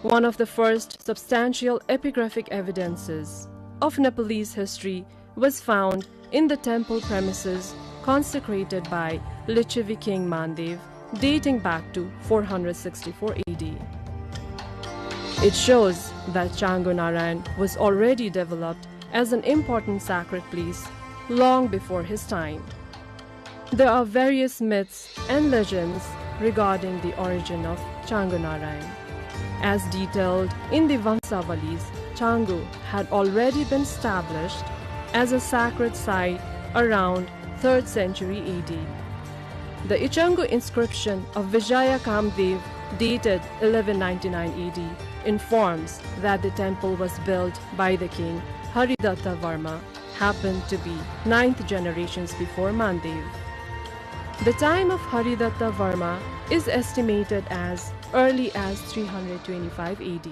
One of the first substantial epigraphic evidences of Nepalese history was found in the temple premises consecrated by Lichavi King Mandev, dating back to 464 AD. It shows that Changu Narayan was already developed as an important sacred place long before his time. There are various myths and legends regarding the origin of Changu Narayan. As detailed in the Vansavalis, Changu had already been established as a sacred site around 3rd century AD. The Ichangu inscription of Vijaya Kamdev, dated 1199 AD, informs that the temple was built by the king Haridatta Varma, happened to be 9th generations before Mandev. The time of Haridatta Varma is estimated as early as 325 AD.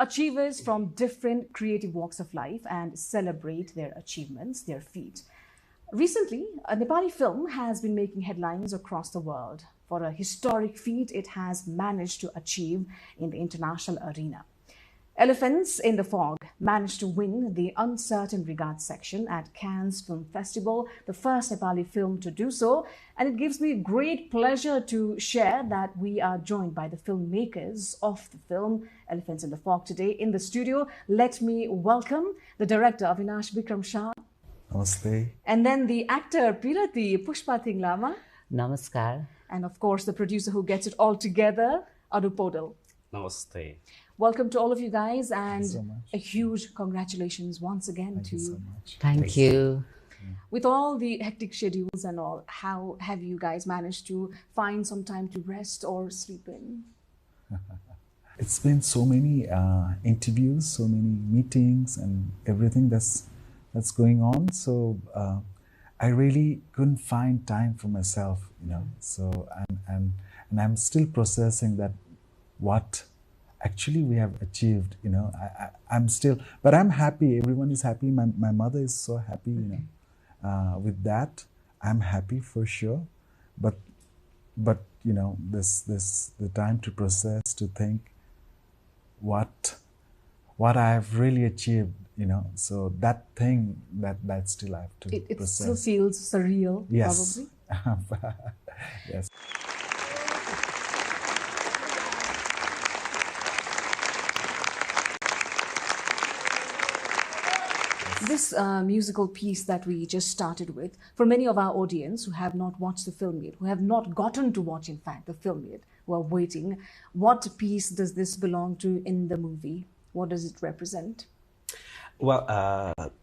achievers from different creative walks of life and celebrate their achievements, their feat. Recently, a Nepali film has been making headlines across the world for a historic feat it has managed to achieve in the international arena. Elephants in the Fog managed to win the Uncertain Regards section at Cannes Film Festival, the first Nepali film to do so. And it gives me great pleasure to share that we are joined by the filmmakers of the film Elephants in the Fog today in the studio. Let me welcome the director Avinash Bikram Shah. Namaste. And then the actor Pirati Pushpathing Lama. Namaskar. And of course, the producer who gets it all together, Adu Podal. Namaste. Welcome to all of you guys, and a huge congratulations once again to you. So much. Thank you. With all the hectic schedules and all, how have you guys managed to find some time to rest or sleep in? It's been so many interviews, so many meetings, and everything that's going on. So I really couldn't find time for myself, you know. So and I'm still processing that what actually we have achieved, you know. I'm still, but I'm happy. Everyone is happy. My mother is so happy, you know. With that, I'm happy for sure. But you know, this the time to process, to think what I've really achieved, you know. So that thing that still I have to it process. Still feels surreal, yes. probably. Yes. This musical piece that we just started with, for many of our audience who have not watched the film yet, who have not gotten to watch, in fact, the film yet, who are waiting, what piece does this belong to in the movie? What does it represent? Well,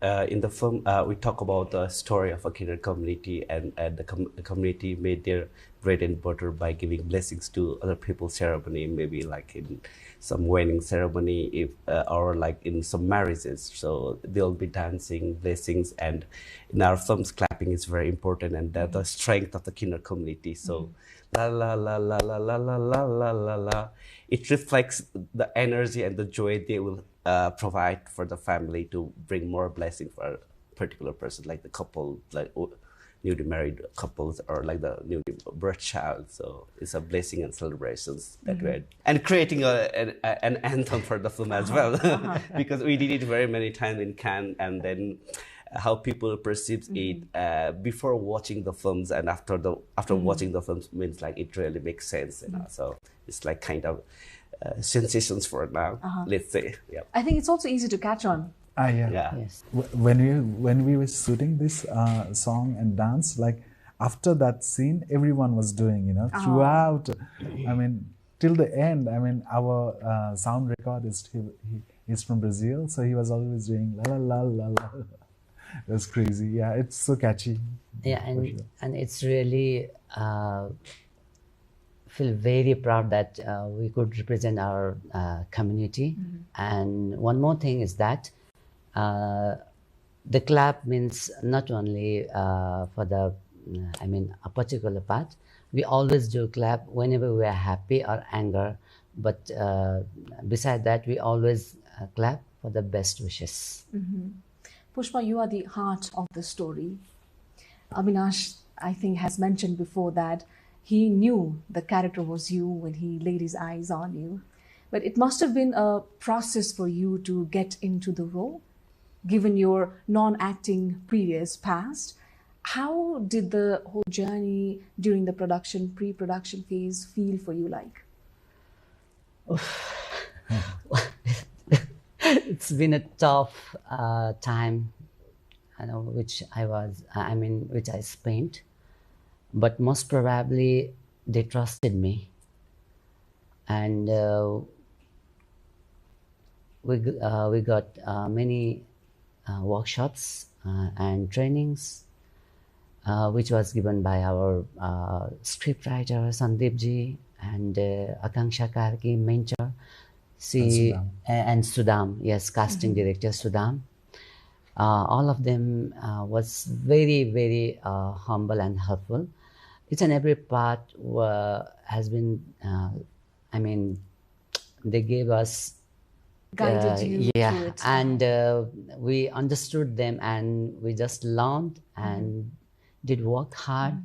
in the film, we talk about the story of a Kinner community, and the community made their bread and butter by giving blessings to other people's ceremony, maybe like in some wedding ceremony, or like in some marriages. So they'll be dancing, blessings, and in our films, clapping is very important, and the strength of the Kinner community. So la la la la la la la la la la la. It reflects the energy and the joy they will provide for the family to bring more blessing for a particular person, like the couple, like newly married couples, or like the newly birth child. So it's a blessing and celebrations that way, and creating an anthem for the film as well, because we did it very many times in Cannes, and then how people perceive it before watching the films and after watching the films means like it really makes sense, you know. So it's like kind of sensations for now, let's say. Yeah. I think it's also easy to catch on. Yeah. Yes. When we were shooting this song and dance, like after that scene, everyone was doing, you know, throughout. I mean, till the end. I mean, our sound recordist, he's from Brazil, so he was always doing la la la la la. That's crazy. Yeah, it's so catchy. Yeah, and it's really feel very proud that we could represent our community. And one more thing is that the clap means not only for the, I mean, a particular part. We always do clap whenever we are happy or anger, but beside that, we always clap for the best wishes. Pushpa, you are the heart of the story. Avinash, I think, has mentioned before that he knew the character was you when he laid his eyes on you. But it must have been a process for you to get into the role, given your non-acting previous past. How did the whole journey during the production, pre-production phase feel for you like? It's been a tough time, I know, which I spent, but most probably they trusted me, and we got many workshops and trainings, which was given by our scriptwriter Sandeepji and Akanksha Karki, mentor. And Sudam, yes, casting director Sudam. All of them was very, very humble and helpful. Each and every part has been, they gave us guided you yeah, through it. and we understood them, and we just learned and did work hard,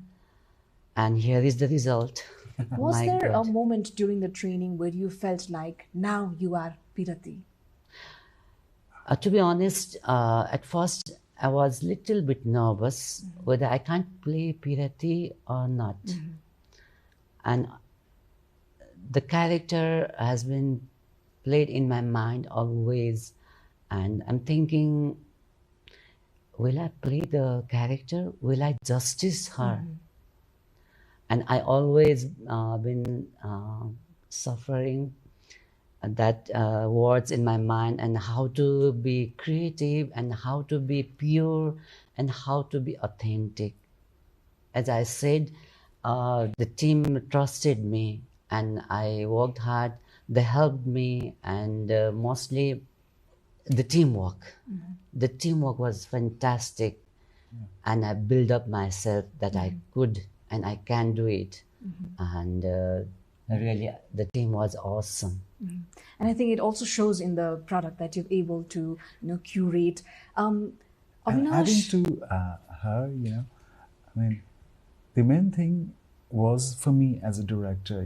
and here is the result. Was My there a God. moment during the training where you felt like now you are Pirati? To be honest, at first I was little bit nervous whether I can't play Pirati or not. And the character has been played in my mind always, and I'm thinking, will I play the character? Will I justice her? And I always been suffering that words in my mind, and how to be creative, and how to be pure, and how to be authentic. As I said, the team trusted me, and I worked hard. They helped me, and mostly the teamwork. The teamwork was fantastic, and I built up myself that I could and I can do it. And really, the team was awesome. And I think it also shows in the product that you're able to, curate. And Avinash, adding to her, I mean, the main thing was for me as a director,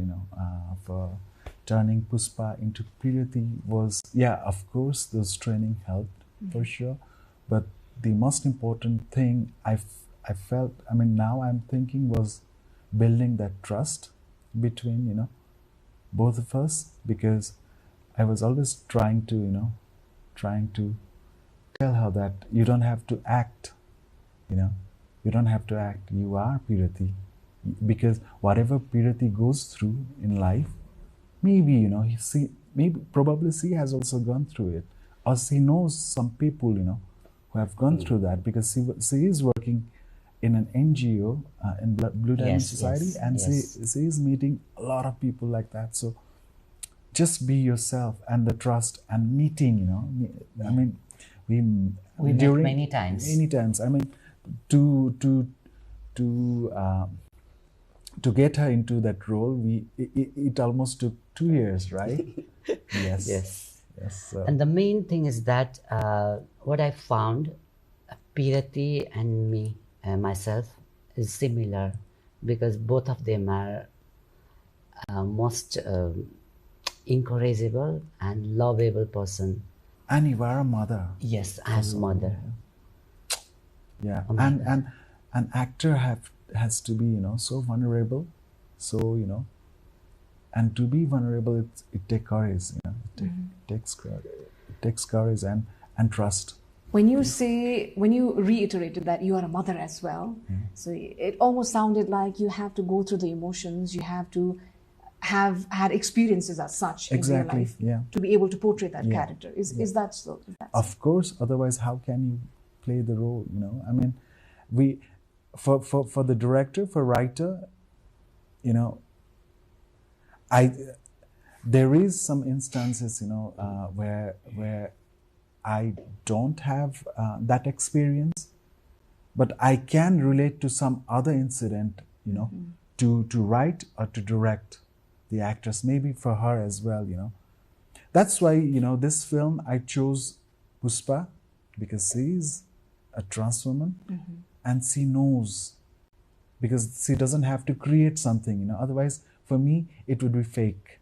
for turning Puspa into Pirati was, of course, those training helped for sure. But the most important thing I felt, now I'm thinking, was building that trust between, both of us, because I was always trying to tell her that you don't have to act, you don't have to act, you are Pirati. Because whatever Pirati goes through in life, maybe, probably she has also gone through it, or she knows some people, who have gone through that, because she is working in an NGO, in Blue Diamond Society, and she is meeting a lot of people like that. So just be yourself, and the trust and meeting, we met many times. Many times. To get her into that role, it almost took 2 years, right? Yes. And the main thing is that what I found, Pirati and me, myself, is similar, because both of them are most encourageable and lovable person. And you are a mother. Yes, I'm a mother. Yeah, and an actor has to be, so vulnerable, so, and to be vulnerable, it takes courage, it takes courage and trust. when you reiterated that you are a mother as well, so it almost sounded like you have to go through the emotions, you have to have had experiences as such in your life to be able to portray that character. Is that so? Of course, otherwise how can you play the role, we for the director, for writer, there is some instances, where I don't have that experience, but I can relate to some other incident, to write or to direct the actress, maybe for her as well, That's why, this film, I chose Puspa, because she is a trans woman, and she knows, because she doesn't have to create something, otherwise for me it would be fake,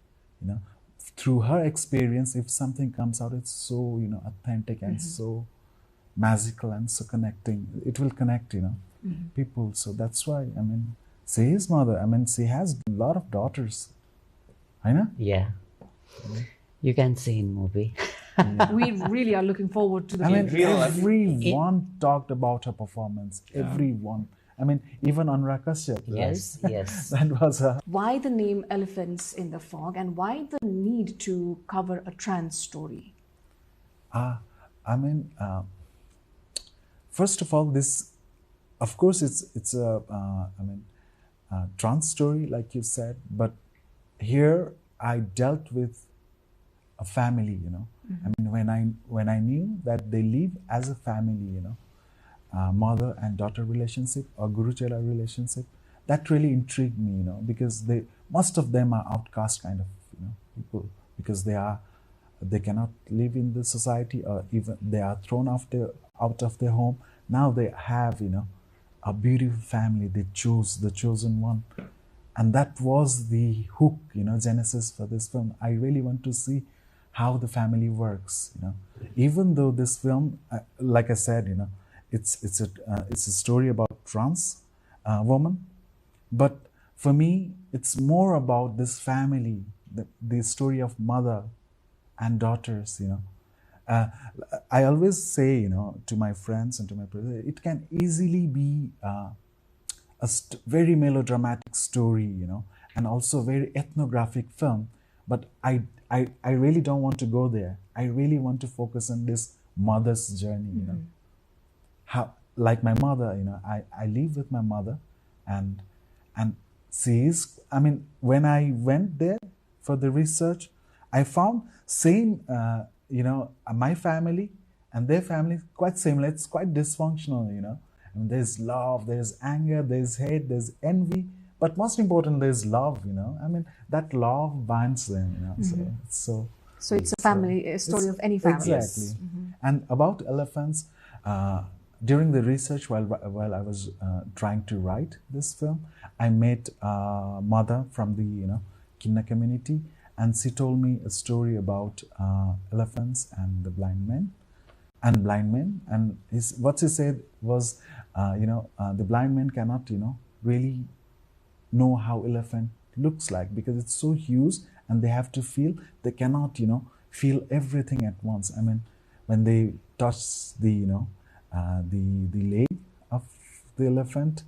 through her experience, if something comes out, it's so authentic and so magical and so connecting, it will connect people. So that's why, she is mother, she has a lot of daughters, I know. You can see in movie. We really are looking forward to the everyone talked about her performance. Everyone. Even Anurag Kashyap, right? Yes. That was her. Why the name Elephants in the Fog, and why the need to cover a trans story? First of all, this, of course, it's a trans story, like you said, but here I dealt with a family, when I knew that they live as a family, mother and daughter relationship or Guru Chela relationship, that really intrigued me, because most of them are outcast kind of people, because they are they cannot live in the society, or even they are thrown out of their home. Now they have, a beautiful family. They choose the chosen one. And that was the hook, genesis for this film. I really want to see how the family works, Even though this film, like I said, it's a story about trans woman, but for me, it's more about this family, the story of mother and daughters, I always say, to my friends and to my brothers, it can easily be a very melodramatic story, and also very ethnographic film. But I really don't want to go there. I really want to focus on this mother's journey, How, like my mother, I live with my mother, and she is, when I went there for the research, I found same, my family and their family quite similar. It's quite dysfunctional, there's love, there's anger, there's hate, there's envy, but most important, there's love, that love binds them, so it's a family, a story of any family. Exactly. And about elephants, during the research, while I was trying to write this film, I met a mother from the Kinna community, and she told me a story about elephants and the blind men. And what she said was, the blind men cannot, really know how elephant looks like, because it's so huge and they have to feel. They cannot, feel everything at once. When they touch the, the leg of the elephant,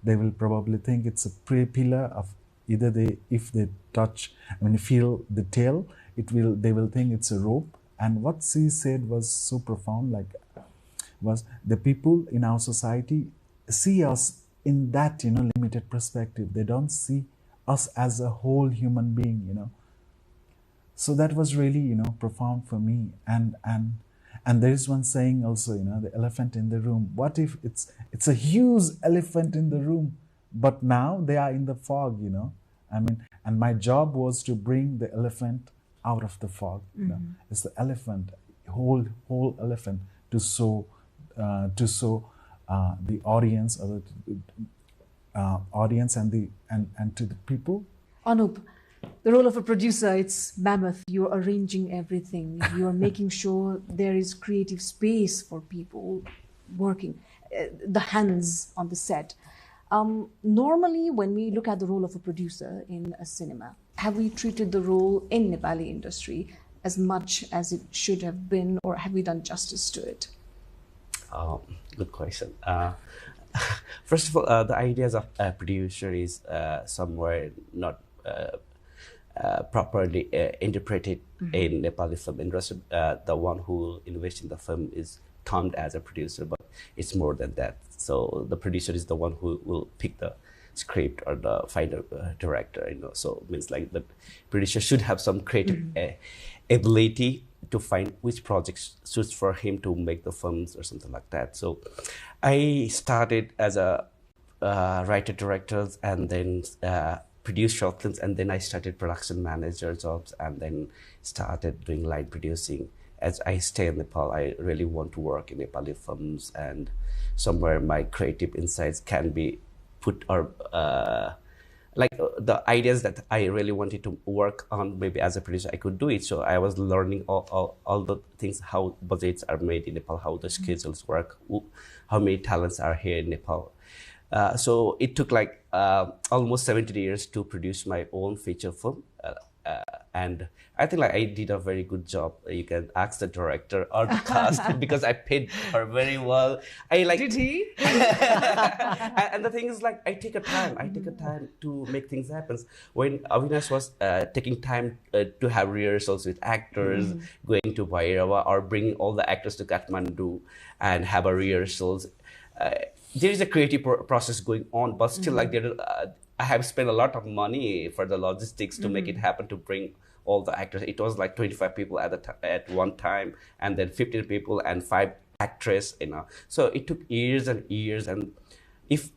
they will probably think it's a pillar of either if they touch, feel the tail, they will think it's a rope. And what she said was so profound, was the people in our society see us in that, limited perspective. They don't see us as a whole human being, So that was really, profound for me. And there is one saying also, the elephant in the room. What if it's a huge elephant in the room, but now they are in the fog, and my job was to bring the elephant out of the fog. It's the elephant, whole elephant, to show the audience, or the audience and to the people. Anup, the role of a producer, it's mammoth. You're arranging everything. You're making sure there is creative space for people working, the hands on the set. Normally, when we look at the role of a producer in a cinema, have we treated the role in Nepali industry as much as it should have been, or have we done justice to it? Good question. First of all, the ideas of a producer is somewhere not properly interpreted in Nepali film industry. The one who invests in the film is termed as a producer, but it's more than that. So the producer is the one who will pick the script or the final director, So it means like the producer should have some creative ability to find which project suits for him to make the films or something like that. So I started as a writer-director, and then produced short films, and then I started production manager jobs, and then started doing line producing. As I stay in Nepal, I really want to work in Nepali films, and somewhere my creative insights can be put, or the ideas that I really wanted to work on, maybe as a producer, I could do it. So I was learning all the things, how budgets are made in Nepal, how the schedules work, how many talents are here in Nepal. So it took almost 17 years to produce my own feature film. And I think I did a very good job. You can ask the director or the cast, because I paid her very well. Did he? And the thing is, I take a time to make things happen. When Avinash was taking time to have rehearsals with actors, going to Bhairava, or bringing all the actors to Kathmandu and have a rehearsals, there is a creative process going on, but still I have spent a lot of money for the logistics to make it happen, to bring all the actors. It was 25 people at one time, and then 15 people and 5 actresses, So it took years and years. And if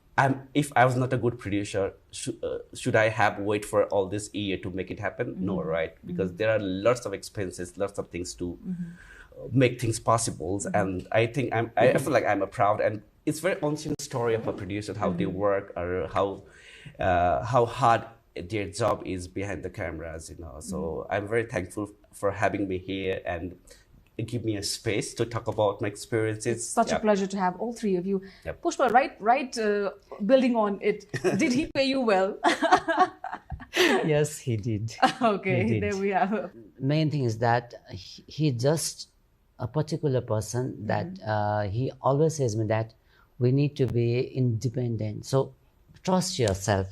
if I was not a good producer, should I have wait for all this year to make it happen? No, right? Because there are lots of expenses, lots of things to make things possible. And I think I feel like I'm a proud, and it's very unseen story of a producer, how they work, or how hard their job is behind the cameras, you know. So I'm very thankful for having me here and give me a space to talk about my experiences. It's such a pleasure to have all three of you. Pushpa, building on it, did he pay you well? Yes, he did. Okay, he did. There we have. Main thing is that he just a particular person that he always says me that we need to be independent. So trust yourself,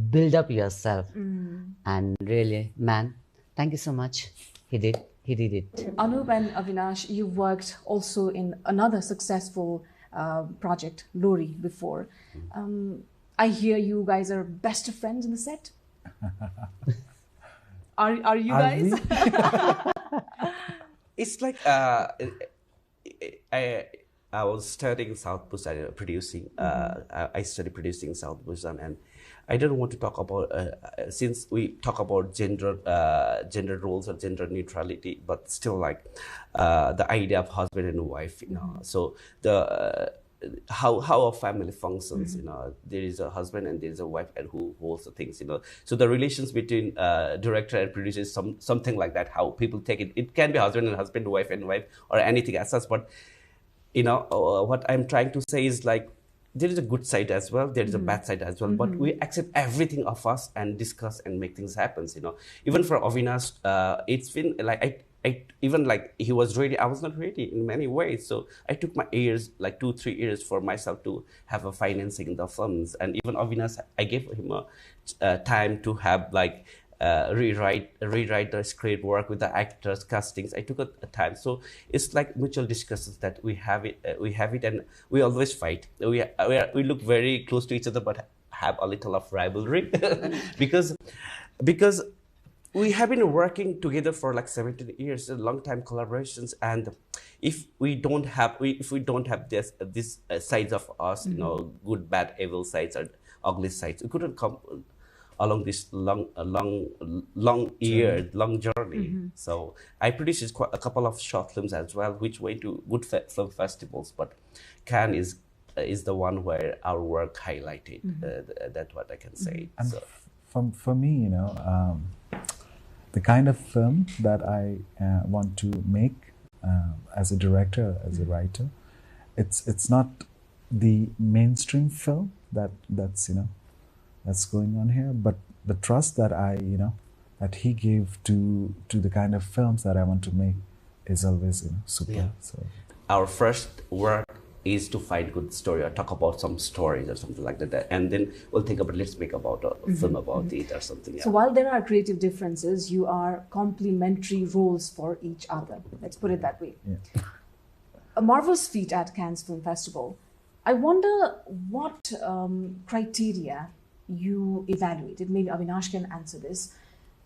build up yourself, and really, man, thank you so much. He did it. Anup and Avinash, you worked also in another successful project, Lori, before. I hear you guys are best of friends in the set. Are you guys? It's like I was studying South Busan, producing. I studied producing South Busan, and I don't want to talk about since we talk about gender roles or gender neutrality, but still like the idea of husband and wife, you know. So the how a family functions, you know, there is a husband and there is a wife, and who holds the things, you know. So the relations between director and producer is something like that. How people take it. It can be husband and husband, wife and wife, or anything as such. But you know, what I'm trying to say is like, there is a good side as well, there is a bad side as well, but we accept everything of us and discuss and make things happen, you know. Even for Avinash, it's been like, I even like he was ready, I was not ready in many ways. So I took my years, like 2-3 years for myself to have a financing in the films. And even Avinash, I gave him a time to have like rewrite the script, work with the actors, castings. I took a time. So it's like mutual discussions that we have it, and we always fight. We look very close to each other, but have a little of rivalry because we have been working together for like 17 years, a long time collaborations. And if we don't have this sides of us, you know, good, bad, evil sides or ugly sides, we couldn't come along this long journey. So I produced a couple of short films as well, which went to good film festivals. But Cannes is the one where our work highlighted. That's what I can say. And so. For me, you know, the kind of film that I want to make as a director, as a writer, it's not the mainstream film that's you know, that's going on here, but the trust that that he gave to the kind of films that I want to make is always, you know, super. Yeah. So our first work is to find good story or talk about some stories or something like that, and then we'll think about, let's make about a film about it or something. So while there are creative differences, you are complementary roles for each other. Let's put it that way. Yeah. A marvelous feat at Cannes Film Festival. I wonder what criteria you evaluated. Maybe Avinash can answer this.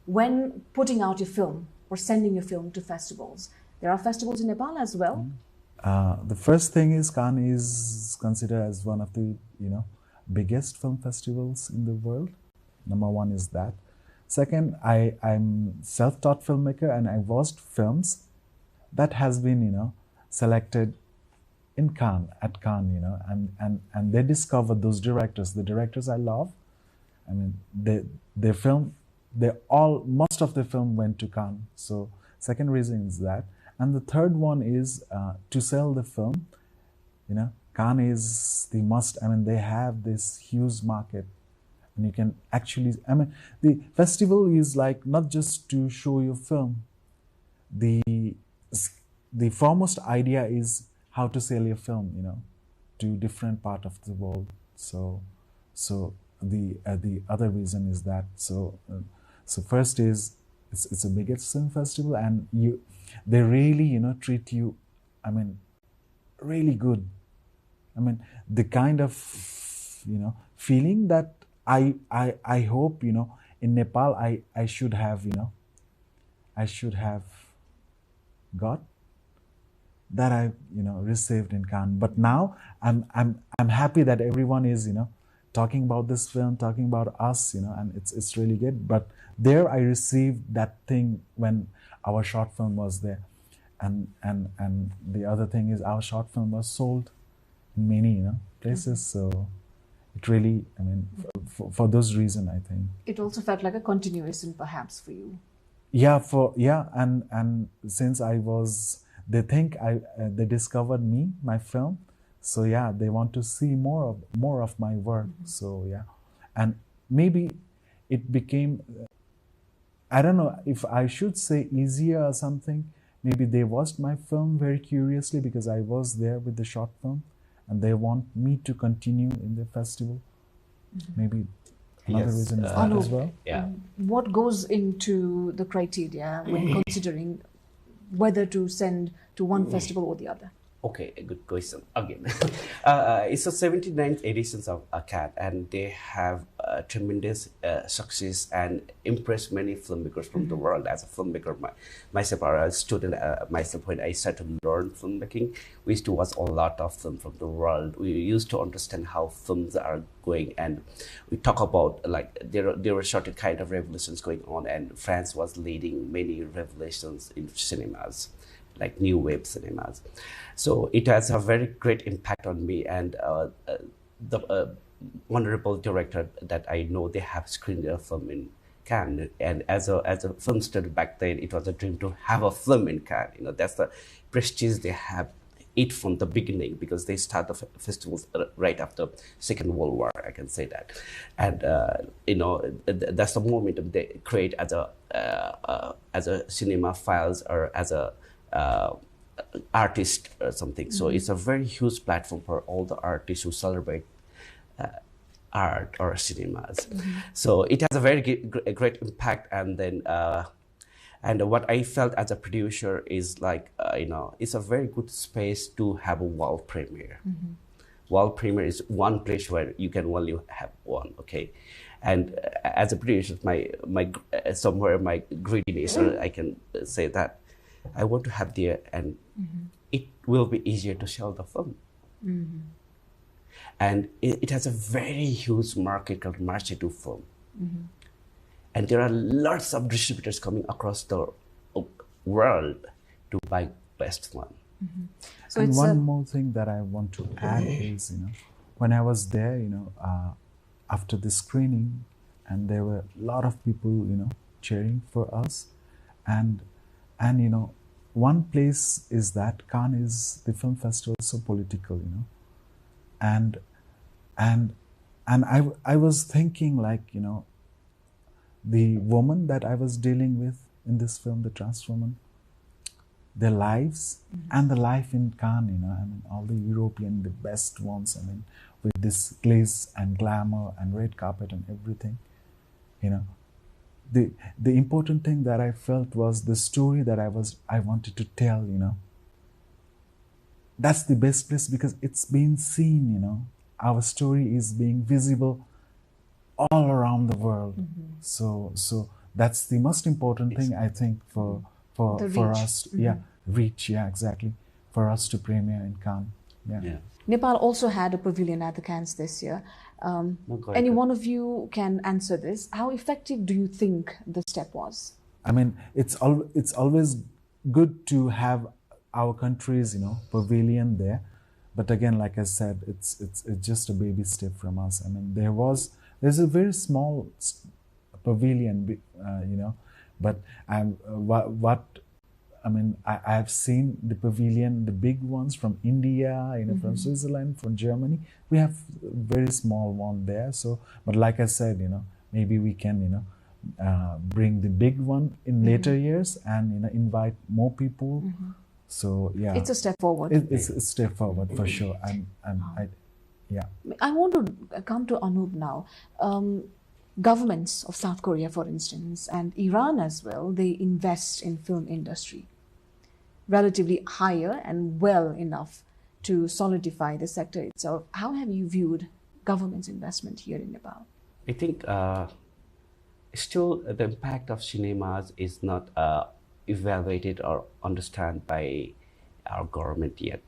When putting out your film or sending your film to festivals, there are festivals in Nepal as well. The first thing is Cannes is considered as one of the, you know, biggest film festivals in the world. Number one is that. Second, I'm self-taught filmmaker, and I watched films that has been, you know, selected in Cannes, at Cannes, you know, and they discovered those directors, the directors I love. I mean, most of the film went to Cannes. So second reason is that. And the third one is to sell the film. You know, Cannes is the must. I mean, they have this huge market, and you can actually, I mean, the festival is like not just to show your film. The foremost idea is how to sell your film, you know, to different part of the world. So the other reason is that. So first is it's a biggest film festival, and they really, you know, treat you, I mean, really good. I mean, the kind of, you know, feeling that I hope, you know, in Nepal I should have, you know, I should have got, that I, you know, received in Cannes. But now I'm happy that everyone is, you know, talking about this film, talking about us, and it's really good. But there I received that thing when our short film was there. And the other thing is our short film was sold in many, places. So it really, for those reasons, I think. It also felt like a continuation perhaps for you. Yeah, and since I was, they think they discovered me, my film. So yeah, they want to see more of my work. So yeah, and maybe it became, I don't know if I should say easier or something. Maybe they watched my film very curiously because I was there with the short film, and they want me to continue in the festival. Maybe another reason is that as well. Yeah. What goes into the criteria when considering whether to send to one festival or the other? Okay, a good question again. It's the 79th editions of CAT, and they have tremendous success and impressed many filmmakers from the world. As a filmmaker myself, or a student myself, when I started to learn filmmaking, we used to watch a lot of film from the world. We used to understand how films are going, and we talk about like there were certain kind of revolutions going on, and France was leading many revolutions in cinemas, like new wave cinemas. So it has a very great impact on me, and the wonderful director that I know, they have screened their film in Cannes. And as a film student back then, it was a dream to have a film in Cannes. That's the prestige they have it from the beginning, because they start the festivals right after Second World War, I can say that. And that's the momentum they create as a cinema files or as a artist or something. So it's a very huge platform for all the artists who celebrate art or cinemas. So it has a very great impact. And then and what I felt as a producer is like it's a very good space to have a world premiere. World premiere is one place where you can only have one. Okay. And as a producer, my somewhere my greediness, or I can say that I want to have there, and it will be easier to sell the film. And it has a very huge market called marché to film. And there are lots of distributors coming across the world to buy best one. So and one more thing that I want to add is, when I was there, after the screening, and there were a lot of people, cheering for us, and one place is that Cannes is the film festival, so political, and I was thinking, like, the woman that I was dealing with in this film, the trans woman, their lives and the life in Cannes, all the European, the best ones, with this glaze and glamour and red carpet and everything, The important thing that I felt was the story that I wanted to tell, That's the best place because it's being seen, Our story is being visible all around the world. So that's the most important thing, I think, for us. Reach, exactly. For us to premiere in Cannes. Yeah. Nepal also had a pavilion at the Cannes this year. Any one of you can answer this. How effective do you think the step was? It's always good to have our country's pavilion there, but again, like I said, it's just a baby step from us. There's a very small pavilion, but I have seen the pavilion, the big ones from India, from Switzerland, from Germany. We have a very small one there. So, but like I said, maybe we can, bring the big one in later years and invite more people. So yeah, it's a step forward. It's a step forward for sure. I want to come to Anup now. Governments of South Korea, for instance, and Iran as well, they invest in film industry relatively higher and well enough to solidify the sector itself. How have you viewed government's investment here in Nepal? I think still the impact of cinemas is not evaluated or understood by our government yet.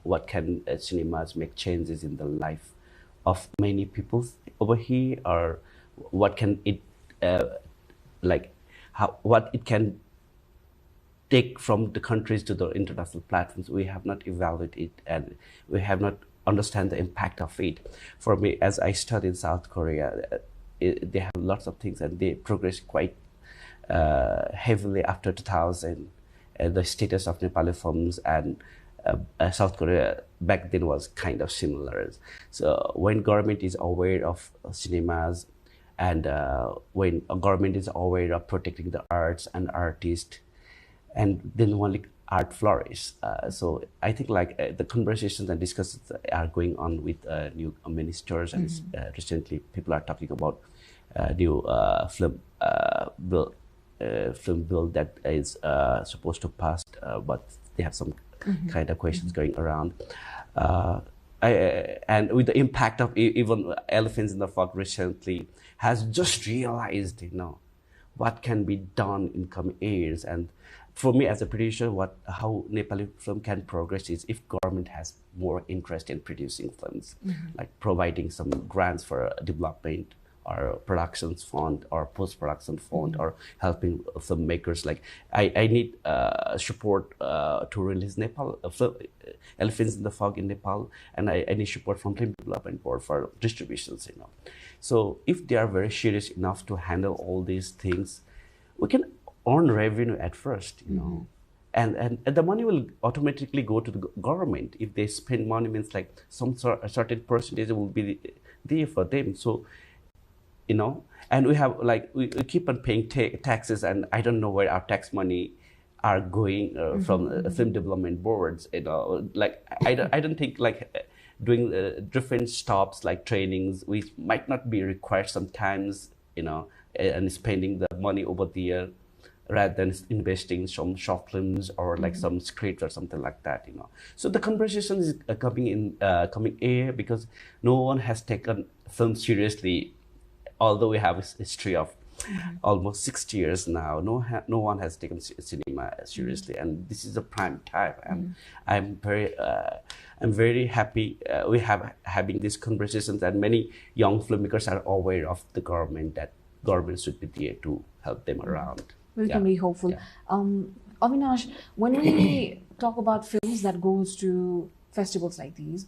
What can cinemas make changes in the life of many people over here, or what can it what it can take from the countries to the international platforms. We have not evaluated it, and we have not understand the impact of it. For me, as I studied in South Korea, they have lots of things, and they progress quite heavily after 2000. The status of Nepali films and South Korea back then was kind of similar. So when government is aware of cinemas, and when a government is aware of protecting the arts and artists, and then only art flourish. So I think the conversations and discussions are going on with new ministers, and recently people are talking about new film bill that is supposed to pass, but they have some kind of questions going around. And with the impact of even Elephants in the Fog recently has just realized, what can be done in coming years. And for me as a producer, how Nepali film can progress is if government has more interest in producing films, like providing some grants for development, or productions fund, or post-production fund, or helping filmmakers. Like I need support to release Nepal Elephants in the Fog in Nepal, and I need support from Film Development Board for distributions. So if they are very serious enough to handle all these things, we can earn revenue at first, and the money will automatically go to the government. If they spend money, means like some certain percentage will be there for them. So, and we have we keep on paying taxes, and I don't know where our tax money are going from film development boards. I don't think doing different stops like trainings, which might not be required sometimes, and spending the money over there, rather than investing in some short films or some scripts or something like that, So the conversation is coming here because no one has taken film seriously, although we have a history of almost 60 years now. No one has taken cinema seriously, and this is a prime time. And I'm very happy we have having these conversations, and many young filmmakers are aware of the government, that government should be there to help them around. We can be hopeful. Avinash, when we talk about films that goes to festivals like these,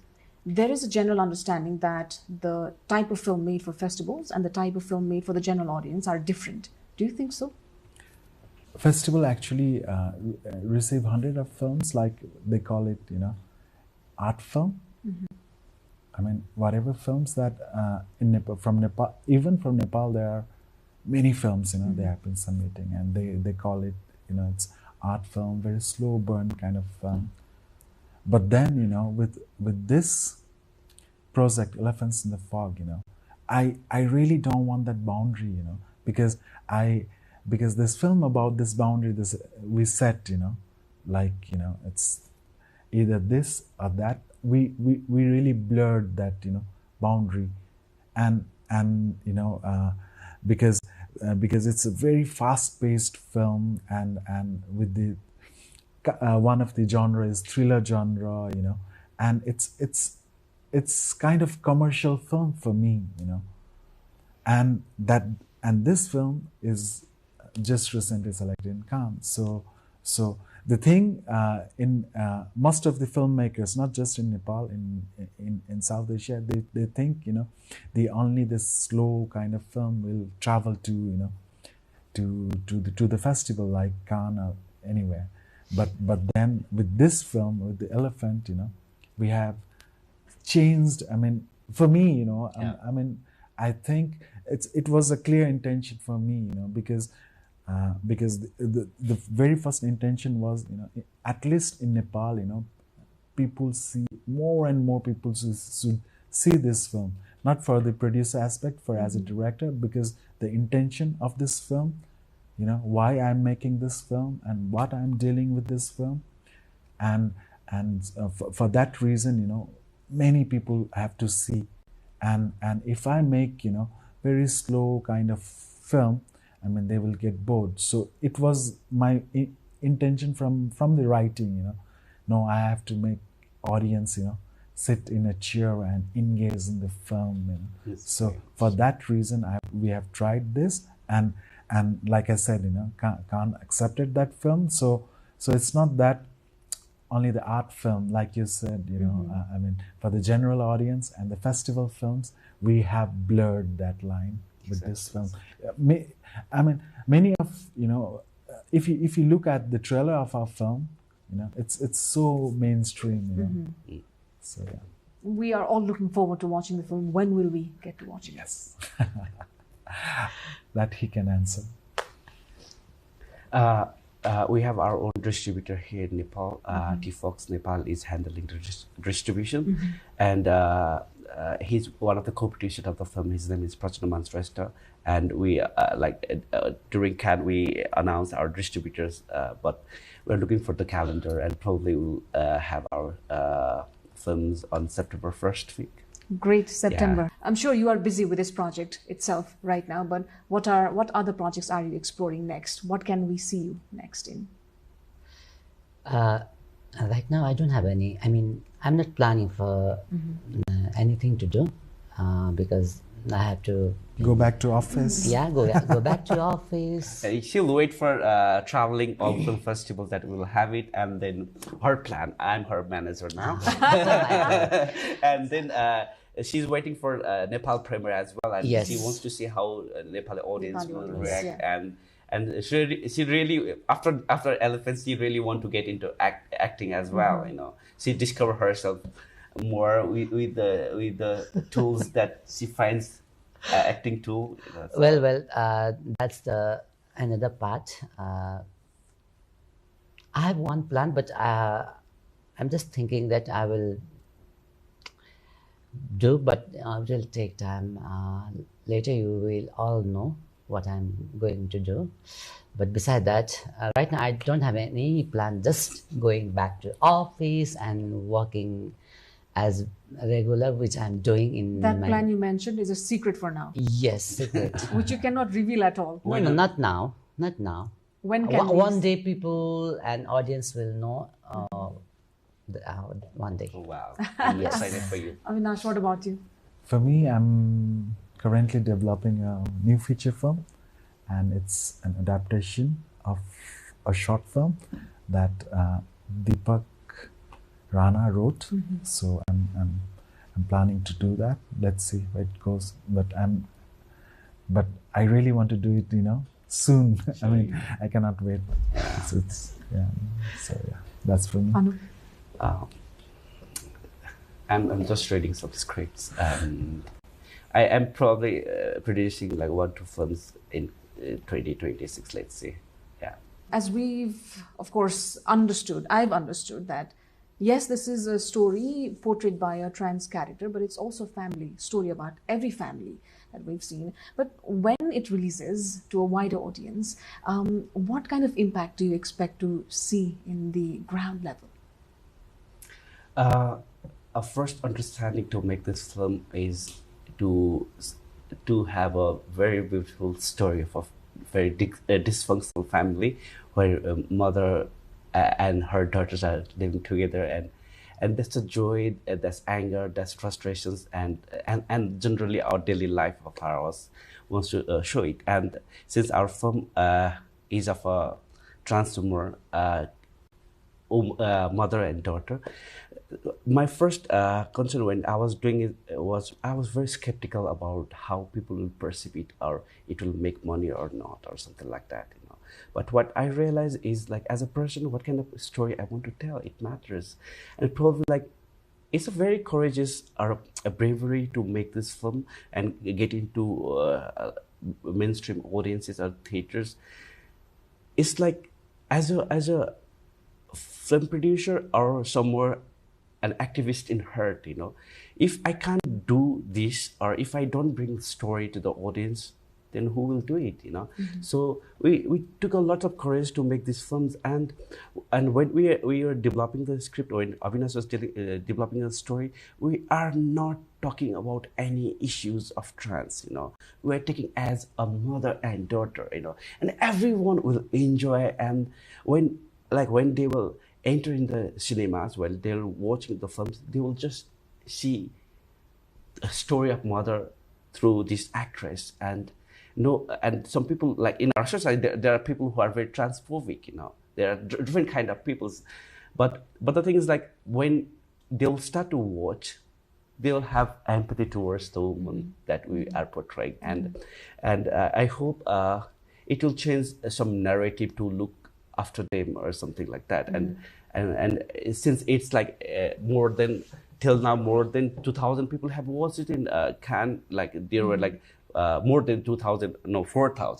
there is a general understanding that the type of film made for festivals and the type of film made for the general audience are different. Do you think so? Festival actually receive hundreds of films, like they call it, art film. I mean, whatever films that in Nepal, even from Nepal, there are many films, they have been submitting, and they call it, it's art film, very slow burn kind of film. But then, with this project, Elephants in the Fog, I really don't want that boundary, because this film about this boundary, we set, it's either this or that. We really blurred that, boundary, and because it's a very fast-paced film, and with the one of the genre is thriller genre, and it's kind of commercial film for me, and this film is just recently selected in Cannes. So the thing in most of the filmmakers, not just in Nepal, in South Asia, they think this slow kind of film will travel to the festival like Cannes or anywhere. But then with this film, with the elephant, we have changed. I mean, for me, I think it was a clear intention for me, because the very first intention was, at least in Nepal, people see, more and more people should see this film, not for the producer aspect, for as a director, because the intention of this film, why I'm making this film and what I'm dealing with this film, and for that reason, many people have to see, and if I make very slow kind of film, I mean, they will get bored. So it was my intention from the writing, no, I have to make audience, sit in a chair and engage in the film. So for that reason, we have tried this, and like I said, Khan accepted that film. So it's not that only the art film, like you said, I mean, for the general audience and the festival films, we have blurred that line with this film. I mean, many of, if you look at the trailer of our film, it's so mainstream, So yeah. We are all looking forward to watching the film. When will we get to watch it? Yes. That he can answer. We have our own distributor here in Nepal. T-Fox Nepal is handling the distribution, and he's one of the co-producers of the film. His name is Prachnaman Shrestha, and we during Cannes we announced our distributors, but we're looking for the calendar, and probably we'll have our films on September 1st week. Great, September. Yeah. I'm sure you are busy with this project itself right now, but what other projects are you exploring next? What can we see you next in? Right now, I don't have any. I mean, I'm not planning for anything to do because I have to go back to office. Yeah, go back to office. She'll wait for traveling all film festivals that we'll have it, and then her plan. I'm her manager now, and then she's waiting for Nepal premiere as well, and she wants to see how Nepali audience will react, and she really after Elephants, she really want to get into acting as well. She discover herself more with the tools that she finds acting tool. So. Well, that's the another part. I have one plan, but I'm just thinking that I will do, but it will take time. Later, you will all know what I'm going to do. But beside that, right now I don't have any plan. Just going back to office and working as regular, which I'm doing in that plan you mentioned is a secret for now. Yes, secret. Which you cannot reveal at all. No, not now. Not now. When can one day people and audience will know one day. Oh, wow. I'm excited for you. Avinash, what about you? For me, I'm currently developing a new feature film, and it's an adaptation of a short film that Deepak Rana wrote. So I'm planning to do that. Let's see where it goes. But I really want to do it, soon. I mean, I cannot wait. So that's for me. Anu? I'm just reading some scripts, and I am probably producing like 1-2 films in 2026. Let's see. Yeah. As we've of course I've understood that. Yes, this is a story portrayed by a trans character, but it's also a family story about every family that we've seen. But when it releases to a wider audience, what kind of impact do you expect to see in the ground level? A first understanding to make this film is to have a very beautiful story of a very dysfunctional family where a mother and her daughters are living together, and that's a joy, that's anger, that's frustrations, and generally our daily life of ours wants to show it. And since our film is of a transgender mother and daughter, my first concern when I was doing it was I was very skeptical about how people will perceive it, or it will make money or not, or something like that. But what I realized is, like, as a person, what kind of story I want to tell, it matters. And probably, like, it's a very courageous or a bravery to make this film and get into mainstream audiences or theaters. It's like, as a film producer or somewhere an activist in heart, if I can't do this, or if I don't bring story to the audience, then who will do it, So we took a lot of courage to make these films, and when we were developing the script, or when Avinash was developing the story, we are not talking about any issues of trans, we are taking as a mother and daughter, and everyone will enjoy. And when they will enter in the cinemas, while they're watching the films, they will just see a story of mother through this actress. And and some people, like in our society, there are people who are very transphobic, there are different kind of peoples, but the thing is, like, when they'll start to watch, they'll have empathy towards the woman that we are portraying. And I hope it will change some narrative to look after them or something like that. And since it's like till now more than 2,000 people have watched it in Cannes, like there were like more than 4,000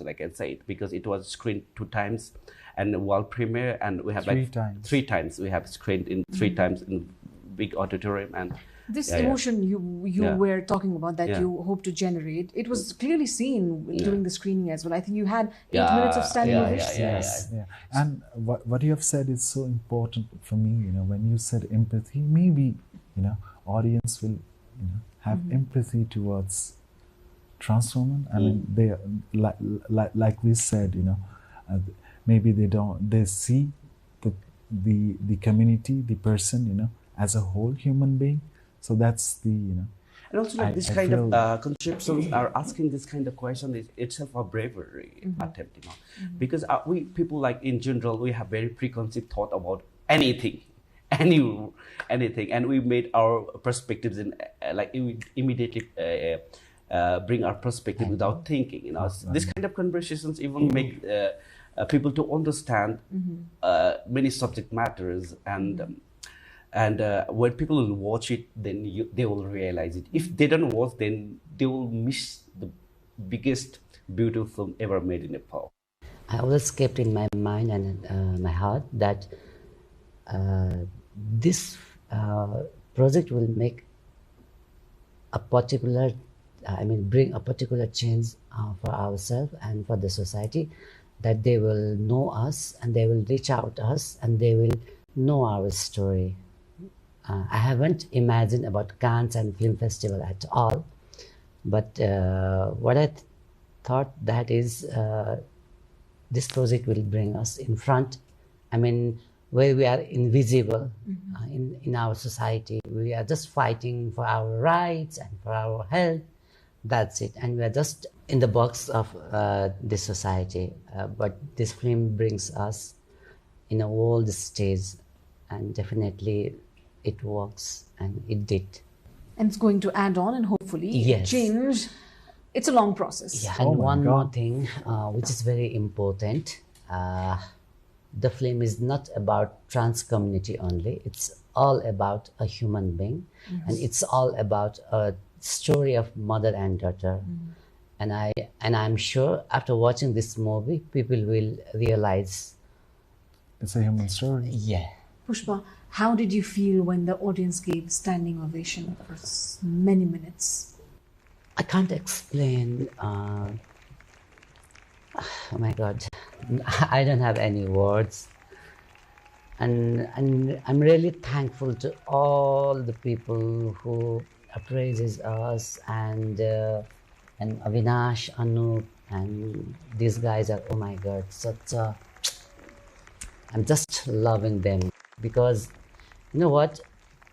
I can say it, because it was screened 2 times and world premiere, and we have 3 times we have screened in 3 times in big auditorium. And this emotion you were talking about that you hope to generate, it was clearly seen during the screening as well. I think you had 8 minutes of standing ovation. Yes. And what you have said is so important for me. When you said empathy, maybe audience will have empathy towards trans women. I mean, they like we said, maybe they see the community, the person, as a whole human being. So that's the and also, like, this kind of conceptions are asking this kind of question is itself a bravery attempt, because we people, like, in general, we have very preconceived thought about anything, and we made our perspectives in like immediately bring our perspective without thinking. This kind of conversations even make people to understand many subject matters, and when people will watch it, then they will realize it. If they don't watch, then they will miss the biggest beautiful film ever made in Nepal. I always kept in my mind and my heart that this project will make a particular, bring a particular change for ourselves and for the society, that they will know us and they will reach out to us and they will know our story. I haven't imagined about Cannes and Film Festival at all, but what I thought that is this project will bring us in front, where we are invisible in our society. We are just fighting for our rights and for our health. That's it. And we are just in the box of this society. But this film brings us in a world stage, and definitely it works, and it did. And it's going to add on and hopefully change. It's a long process. Yeah, and one more thing, which is very important. The film is not about trans community only. It's all about a human being, and it's all about a story of mother and daughter. And I'm sure after watching this movie, people will realize it's a human story. Yeah. Pushpa, how did you feel when the audience gave standing ovation for many minutes? I can't explain. Oh my God, I don't have any words. And I'm really thankful to all the people who appraises us, and Avinash, Anup, and these guys are, oh my God, I'm just loving them, because you know what?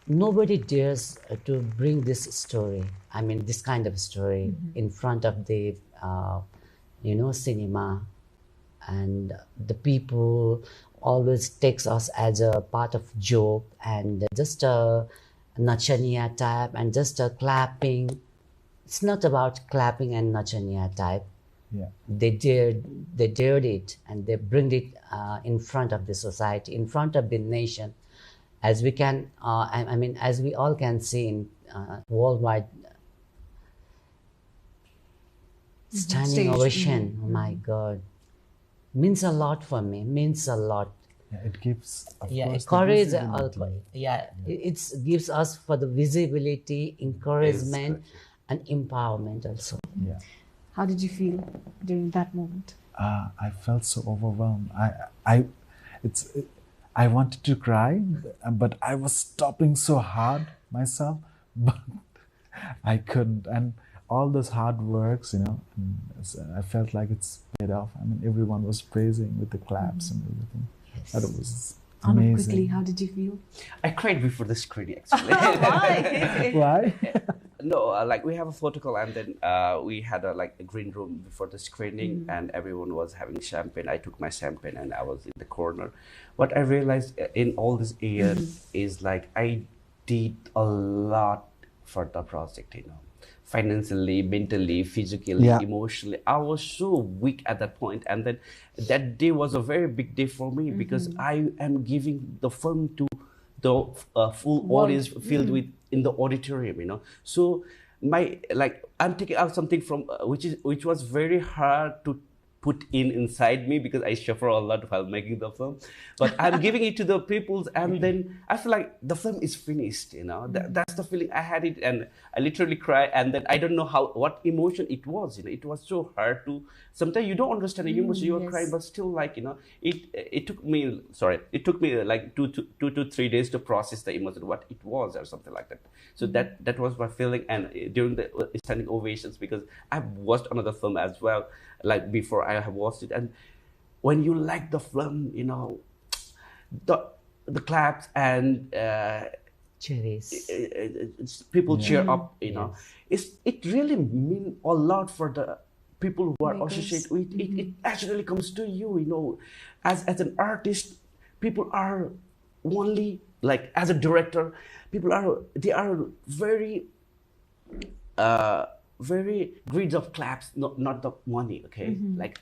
Nobody dares to bring this story, this kind of story in front of the, cinema. And the people always takes us as a part of joke, and just a nachaniya type, and just a clapping. It's not about clapping and nachaniya type. Yeah. They dared it, and they bring it in front of the society, in front of the nation, as we can. As we all can see in worldwide standing ovation. Oh my God, means a lot for me. Means a lot. Yeah, it gives. Courage. It gives us for the visibility, encouragement, and empowerment also. Yeah. How did you feel during that moment? I felt so overwhelmed. I wanted to cry, but I was stopping so hard myself, but I couldn't. And all those hard works, I felt like it's paid off. Everyone was praising with the claps and everything. Yes. That was Anup, quickly, how did you feel? I cried before the screening, actually. Why? No, like we have a protocol, and then we had a green room before the screening, and everyone was having champagne. I took my champagne and I was in the corner. What I realized in all this year is like I did a lot for the project, you know, financially, mentally, physically, emotionally. I was so weak at that point, and then that day was a very big day for me because I am giving the film to the full audience filled with in the auditorium, you know. So I'm taking out something from which was very hard to put inside me because I suffer a lot while making the film, but I'm giving it to the people, and then I feel like the film is finished, you know. That's the feeling I had it, and I literally cried, and then I don't know what emotion it was, you know. It was so hard to, sometimes you don't understand the emotion, you are crying, but still, like, you know, it took me like 2 to 3 days to process the emotion, what it was or something like that. So that was my feeling, and during the standing ovations, because I've watched another film as well, like before I have watched it, and when you like the film, you know, the claps and people cheer up, you know, it really mean a lot for the people who are associated with it. It actually comes to you, you know, as an artist, people are only like, as a director, they are very very greedy of claps, not the money, okay? Like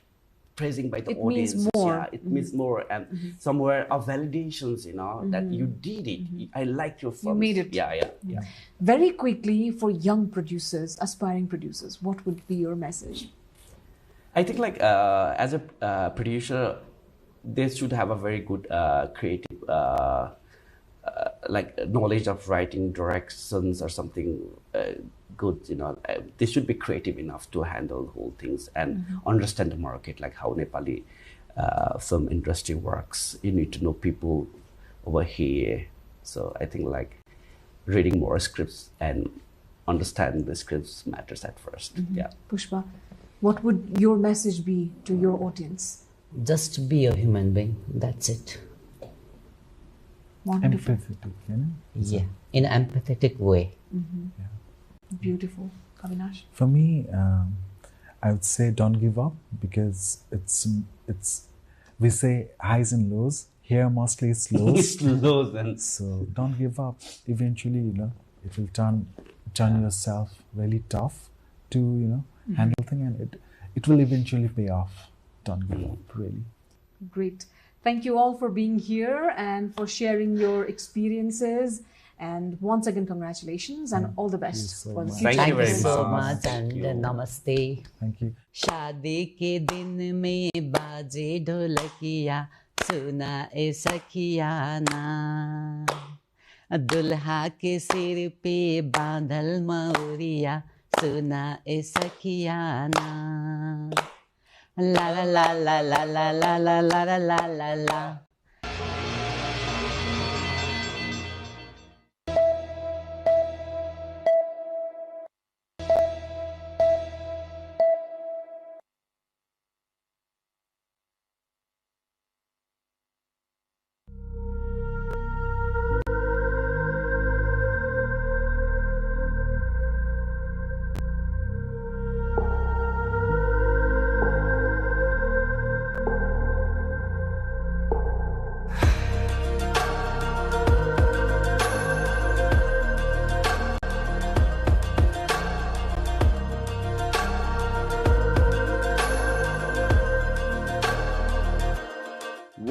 praising by the audience. Means more. Yeah, it means more, and somewhere of validations, you know, that you did it. I like your film. You made it. Yeah. Very quickly, for young producers, aspiring producers, what would be your message? I think like as a producer, they should have a very good creative like knowledge of writing, directions, or something good, you know. They should be creative enough to handle the whole things and understand the market, like how Nepali film industry works. You need to know people over here. So I think like reading more scripts and understanding the scripts matters at first. Yeah. Pushpa, what would your message be to your audience? Just be a human being. That's it. Wonderful. Empathetic, you know? Yeah, in an empathetic way. Beautiful. Avinash? For me, I would say don't give up, because we say highs and lows. Here mostly it's lows. It's lows, and so don't give up. Eventually, you know, it will turn yourself really tough to, you know, handle things, and it will eventually pay off. Don't give up, really. Great. Thank you all for being here and for sharing your experiences. And once again, congratulations and all the best for the future. Thank you very so much and namaste. Thank you. शादी के दिन में बाजे ढोलकिया सुना ए सखिया ना, दुल्हा के सिर पे बांधल मौरिया सुना ए सखिया ना, ला ला ला ला ला ला ला ला ला ला ला ला.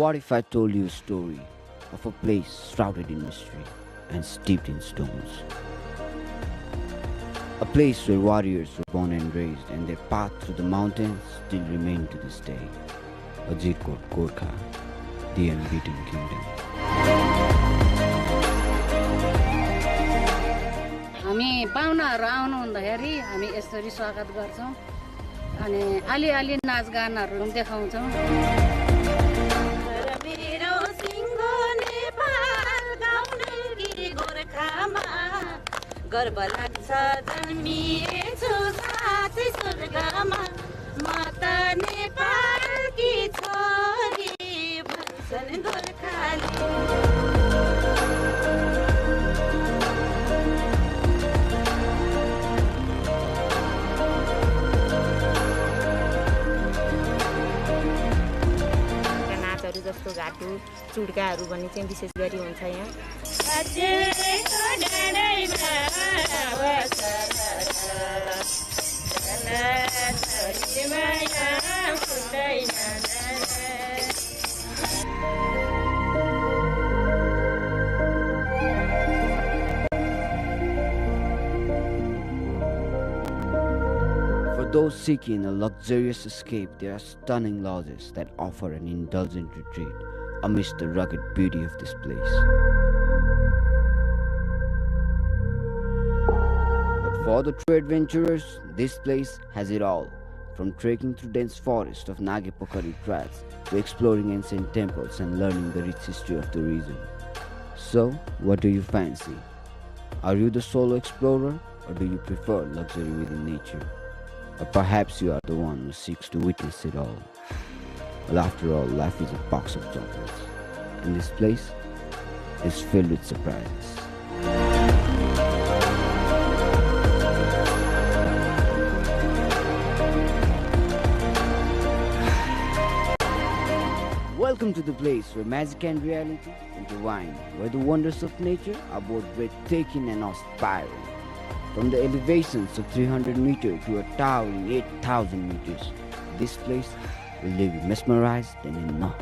What if I told you a story of a place shrouded in mystery and steeped in stones? A place where warriors were born and raised, and their path through the mountains still remain to this day. Ajirkot, Gorkha, the unbeaten kingdom. हामी पाहुनाहरू आउनु हुँदाखेरि हामी यसरी स्वागत गर्छौं अनि अलि नाचगानहरू देखाउँछौं. गर्व लाग्छ जन्मिएछु साथै स्वर्गमा, म त नेपालकी छोरी भन्छन् गोर्खाली. पिठाहरू चुड्काहरू भन्ने चाहिँ विशेष गरी हुन्छ यहाँ। For those seeking a luxurious escape, there are stunning lodges that offer an indulgent retreat amidst the rugged beauty of this place. But for the true adventurers, this place has it all, from trekking through dense forest of Nagepokari tracks to exploring ancient temples and learning the rich history of the region. So, what do you fancy? Are you the solo explorer, or do you prefer luxury within nature? Or perhaps you are the one who seeks to witness it all. Well, after all, life is a box of chocolates, and this place is filled with surprises. Welcome to the place where magic and reality intertwine, where the wonders of nature are both breathtaking and awe-inspiring. From the elevations of 300 meters to a towering 8,000 meters, this place will leave you mesmerized and in awe.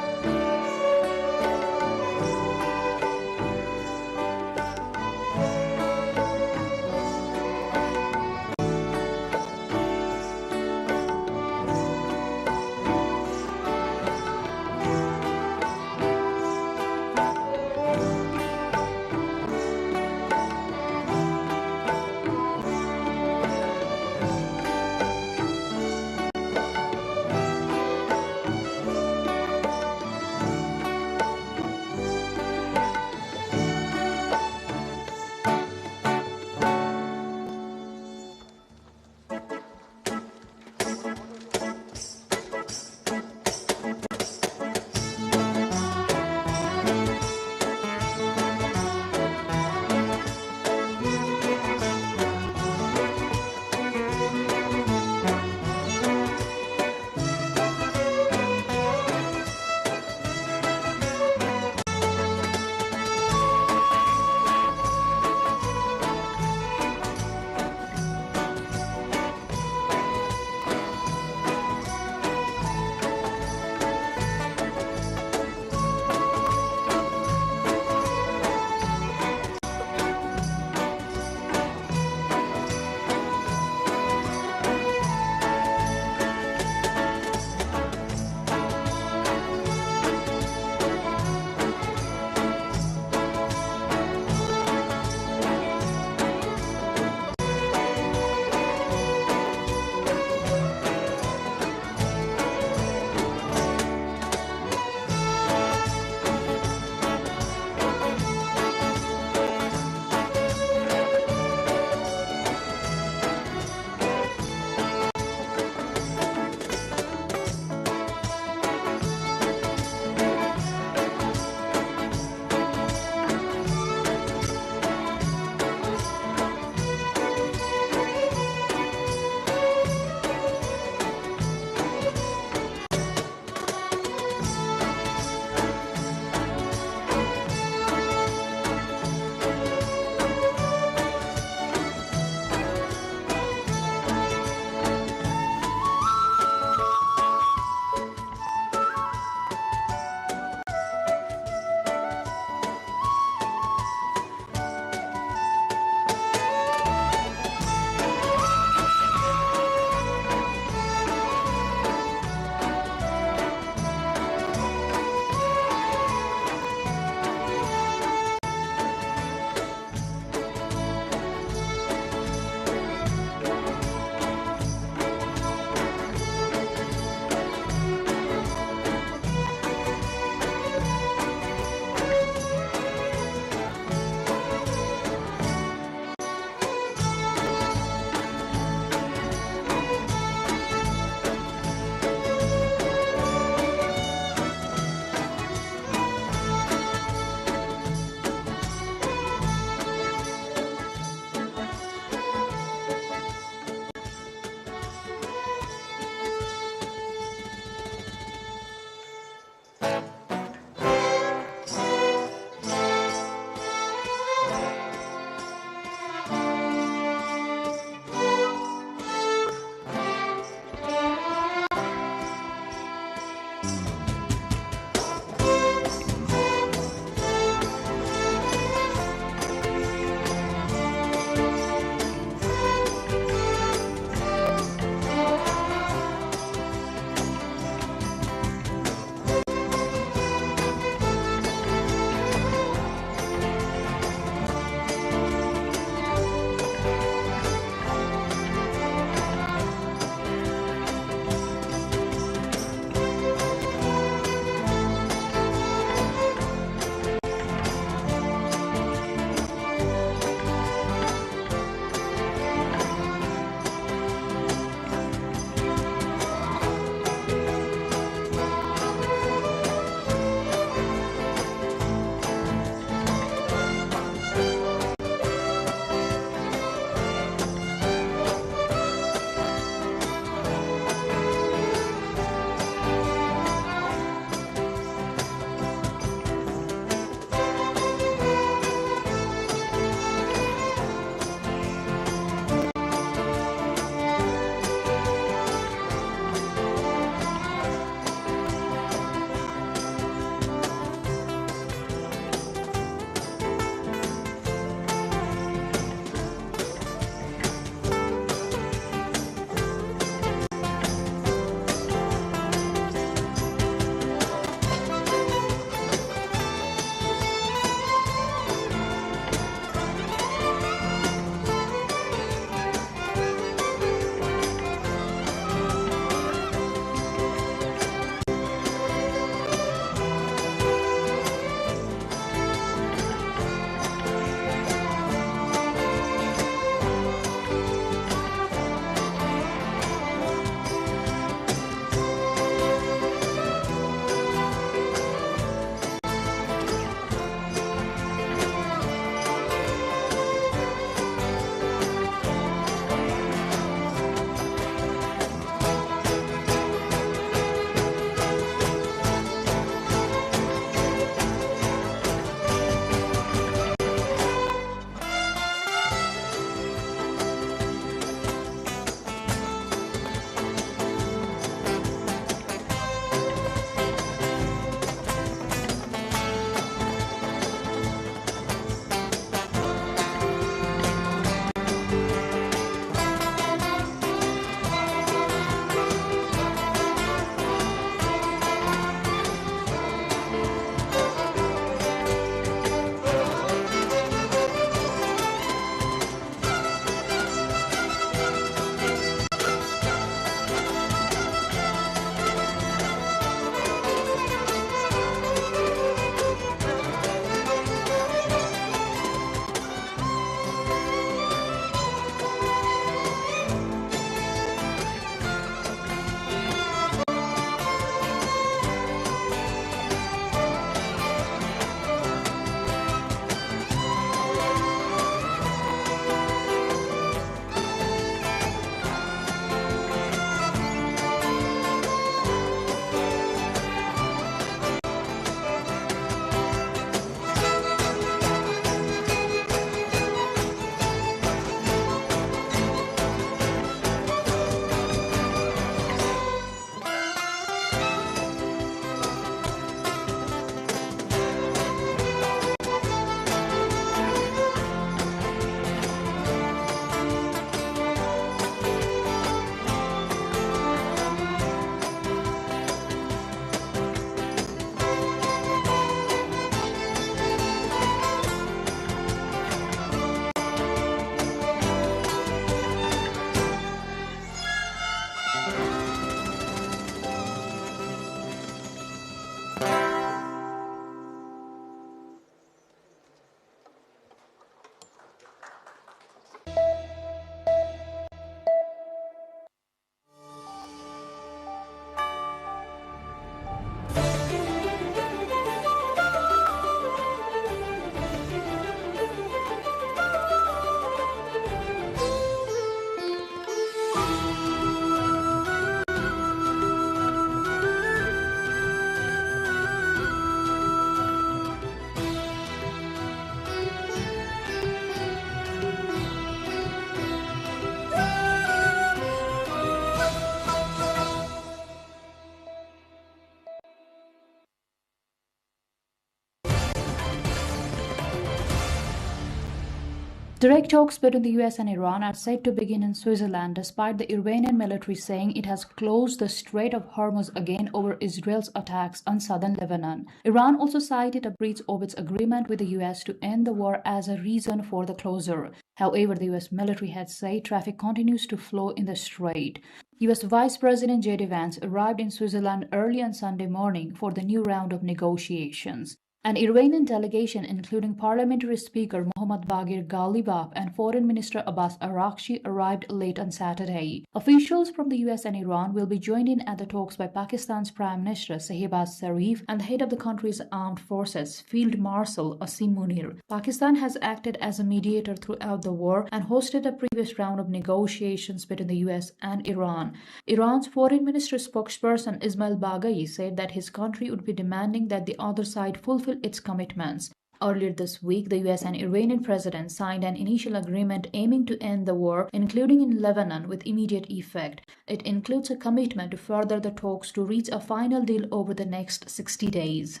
Direct talks between the US and Iran are said to begin in Switzerland, despite the Iranian military saying it has closed the Strait of Hormuz again over Israel's attacks on southern Lebanon. Iran also cited a breach of its agreement with the US to end the war as a reason for the closure. However, the US military had said traffic continues to flow in the strait. US Vice President J.D. Vance arrived in Switzerland early on Sunday morning for the new round of negotiations. An Iranian delegation, including Parliamentary Speaker Mohammad Baghir Ghalibaf and Foreign Minister Abbas Araghchi, arrived late on Saturday. Officials from the US and Iran will be joined in at the talks by Pakistan's Prime Minister Shehbaz Sharif and the head of the country's armed forces, Field Marshal Asim Munir. Pakistan has acted as a mediator throughout the war and hosted a previous round of negotiations between the US and Iran. Iran's Foreign Minister spokesperson Ismail Baghai said that his country would be demanding that the other side fulfill its commitments. Earlier this week, the US and Iranian presidents signed an initial agreement aiming to end the war, including in Lebanon, with immediate effect. It includes a commitment to further the talks to reach a final deal over the next 60 days.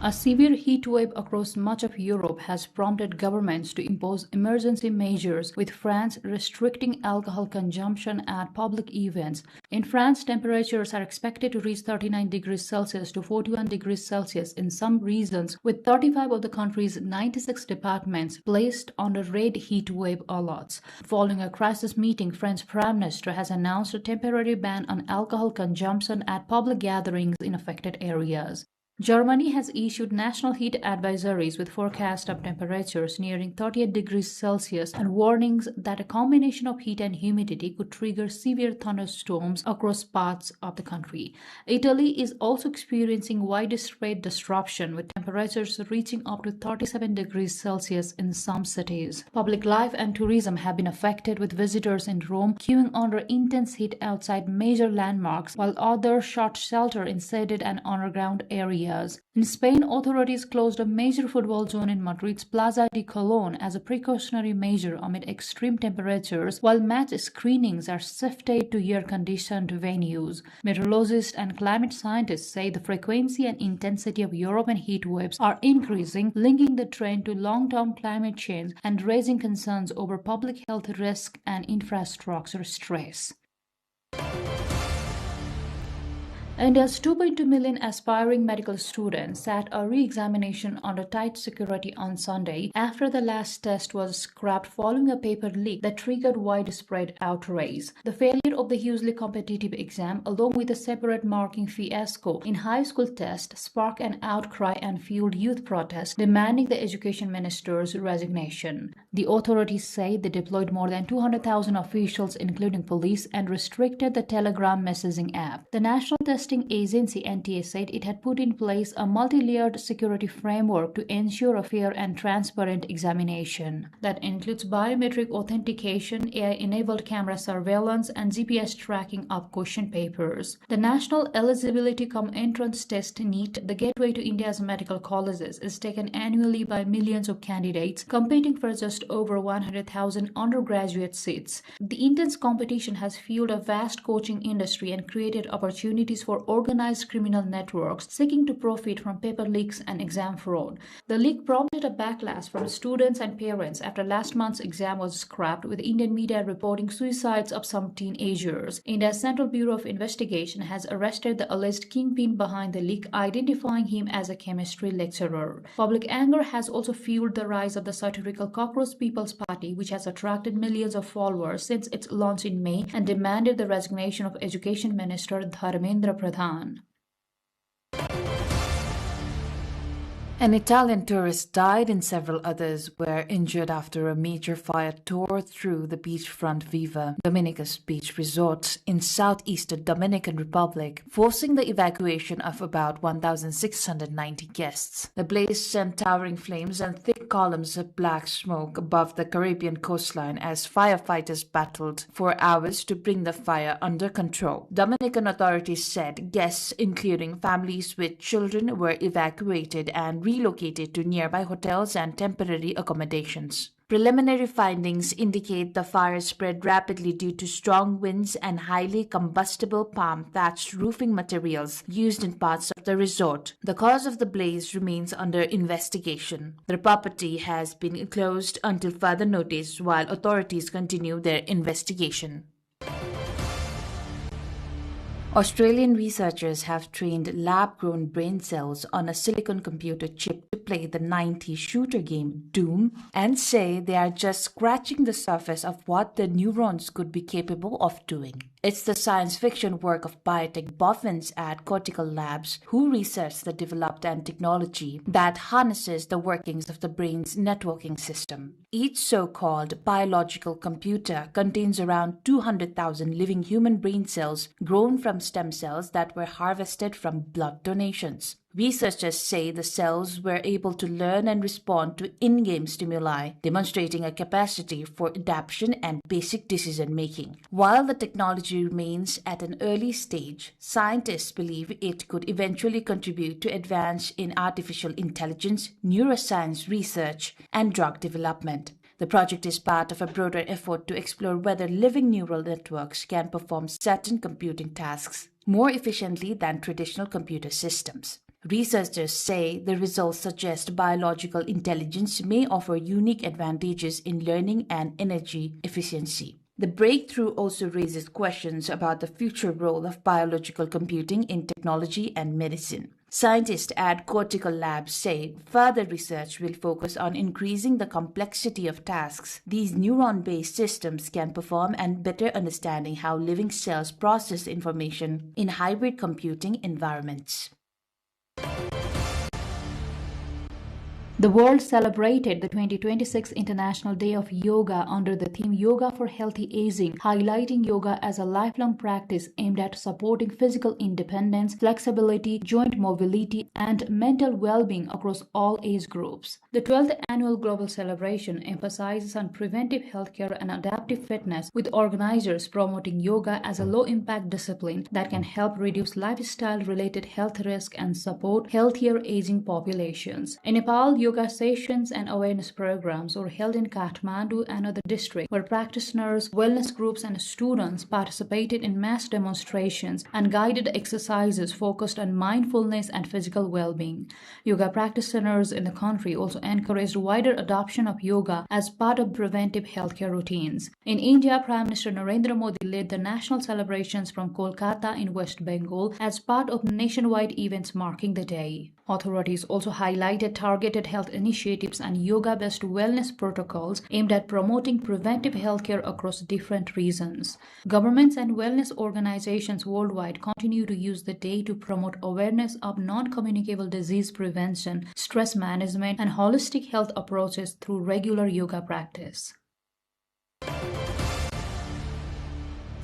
A severe heat wave across much of Europe has prompted governments to impose emergency measures, with France restricting alcohol consumption at public events. In France, temperatures are expected to reach 39 degrees Celsius to 41 degrees Celsius in some regions, with 35 of the country's 96 departments placed under red heat wave alerts. Following a crisis meeting, French Prime Minister has announced a temporary ban on alcohol consumption at public gatherings in affected areas. Germany has issued national heat advisories with forecast of temperatures nearing 38 degrees Celsius and warnings that a combination of heat and humidity could trigger severe thunderstorms across parts of the country. Italy is also experiencing widespread disruption, with temperatures reaching up to 37 degrees Celsius in some cities. Public life and tourism have been affected, with visitors in Rome queuing under intense heat outside major landmarks, while others sought shelter in shaded and underground areas. In Spain, authorities closed a major football zone in Madrid's Plaza de Colón as a precautionary measure amid extreme temperatures, while match screenings are shifted to air-conditioned venues. Meteorologists and climate scientists say the frequency and intensity of European heat waves are increasing, linking the trend to long-term climate change and raising concerns over public health risk and infrastructure stress. India's 2.2 million aspiring medical students sat a re-examination under tight security on Sunday after the last test was scrapped following a paper leak that triggered widespread outrage. The failure of the hugely competitive exam, along with a separate marking fiasco in high school tests, sparked an outcry and fueled youth protests demanding the education minister's resignation. The authorities say they deployed more than 200,000 officials, including police, and restricted the Telegram messaging app. The National Testing Agency NTA said it had put in place a multi-layered security framework to ensure a fair and transparent examination. That includes biometric authentication, AI-enabled camera surveillance, and GPS tracking of question papers. The National Eligibility Cum Entrance Test NEET, the gateway to India's medical colleges, is taken annually by millions of candidates competing for just over 100,000 undergraduate seats. The intense competition has fueled a vast coaching industry and created opportunities for organized criminal networks seeking to profit from paper leaks and exam fraud. The leak prompted a backlash from students and parents after last month's exam was scrapped, with Indian media reporting suicides of some teenagers. India's Central Bureau of Investigation has arrested the alleged kingpin behind the leak, identifying him as a chemistry lecturer. Public anger has also fueled the rise of the satirical Cockroach People's Party, which has attracted millions of followers since its launch in May and demanded the resignation of Education Minister Dharmendra Pradhan. An Italian tourist died and several others were injured after a major fire tore through the beachfront Viva Dominicus beach resort in southeastern Dominican Republic, forcing the evacuation of about 1,690 guests. The blaze sent towering flames and thick columns of black smoke above the Caribbean coastline as firefighters battled for hours to bring the fire under control. Dominican authorities said guests, including families with children, were evacuated and relocated to nearby hotels and temporary accommodations. Preliminary findings indicate the fire spread rapidly due to strong winds and highly combustible palm thatched roofing materials used in parts of the resort. The cause of the blaze remains under investigation. The property has been closed until further notice while authorities continue their investigation. Australian researchers have trained lab-grown brain cells on a silicon computer chip to play the 90s shooter game Doom and say they are just scratching the surface of what the neurons could be capable of doing. It's the science fiction work of biotech boffins at Cortical Labs who research the developed and technology that harnesses the workings of the brain's networking system. Each so-called biological computer contains around 200,000 living human brain cells grown from stem cells that were harvested from blood donations. Researchers say the cells were able to learn and respond to in-game stimuli, demonstrating a capacity for adaptation and basic decision-making. While the technology remains at an early stage, scientists believe it could eventually contribute to advance in artificial intelligence, neuroscience research, and drug development. The project is part of a broader effort to explore whether living neural networks can perform certain computing tasks more efficiently than traditional computer systems. Researchers say the results suggest biological intelligence may offer unique advantages in learning and energy efficiency. The breakthrough also raises questions about the future role of biological computing in technology and medicine. Scientists at Cortical Labs say further research will focus on increasing the complexity of tasks these neuron-based systems can perform and better understanding how living cells process information in hybrid computing environments. The world celebrated the 2026 International Day of Yoga under the theme Yoga for Healthy Aging, highlighting yoga as a lifelong practice aimed at supporting physical independence, flexibility, joint mobility, and mental well-being across all age groups. The 12th annual global celebration emphasizes on preventive healthcare and adaptive fitness, with organizers promoting yoga as a low-impact discipline that can help reduce lifestyle-related health risks and support healthier aging populations. In Nepal, yoga sessions and awareness programs were held in Kathmandu and other districts, where practitioners, wellness groups, and students participated in mass demonstrations and guided exercises focused on mindfulness and physical well-being. Yoga practitioners in the country also encouraged wider adoption of yoga as part of preventive healthcare routines. In India, Prime Minister Narendra Modi led the national celebrations from Kolkata in West Bengal as part of nationwide events marking the day. Authorities also highlighted targeted health initiatives and yoga-based wellness protocols aimed at promoting preventive healthcare across different regions. Governments and wellness organizations worldwide continue to use the day to promote awareness of non-communicable disease prevention, stress management, and holistic health approaches through regular yoga practice.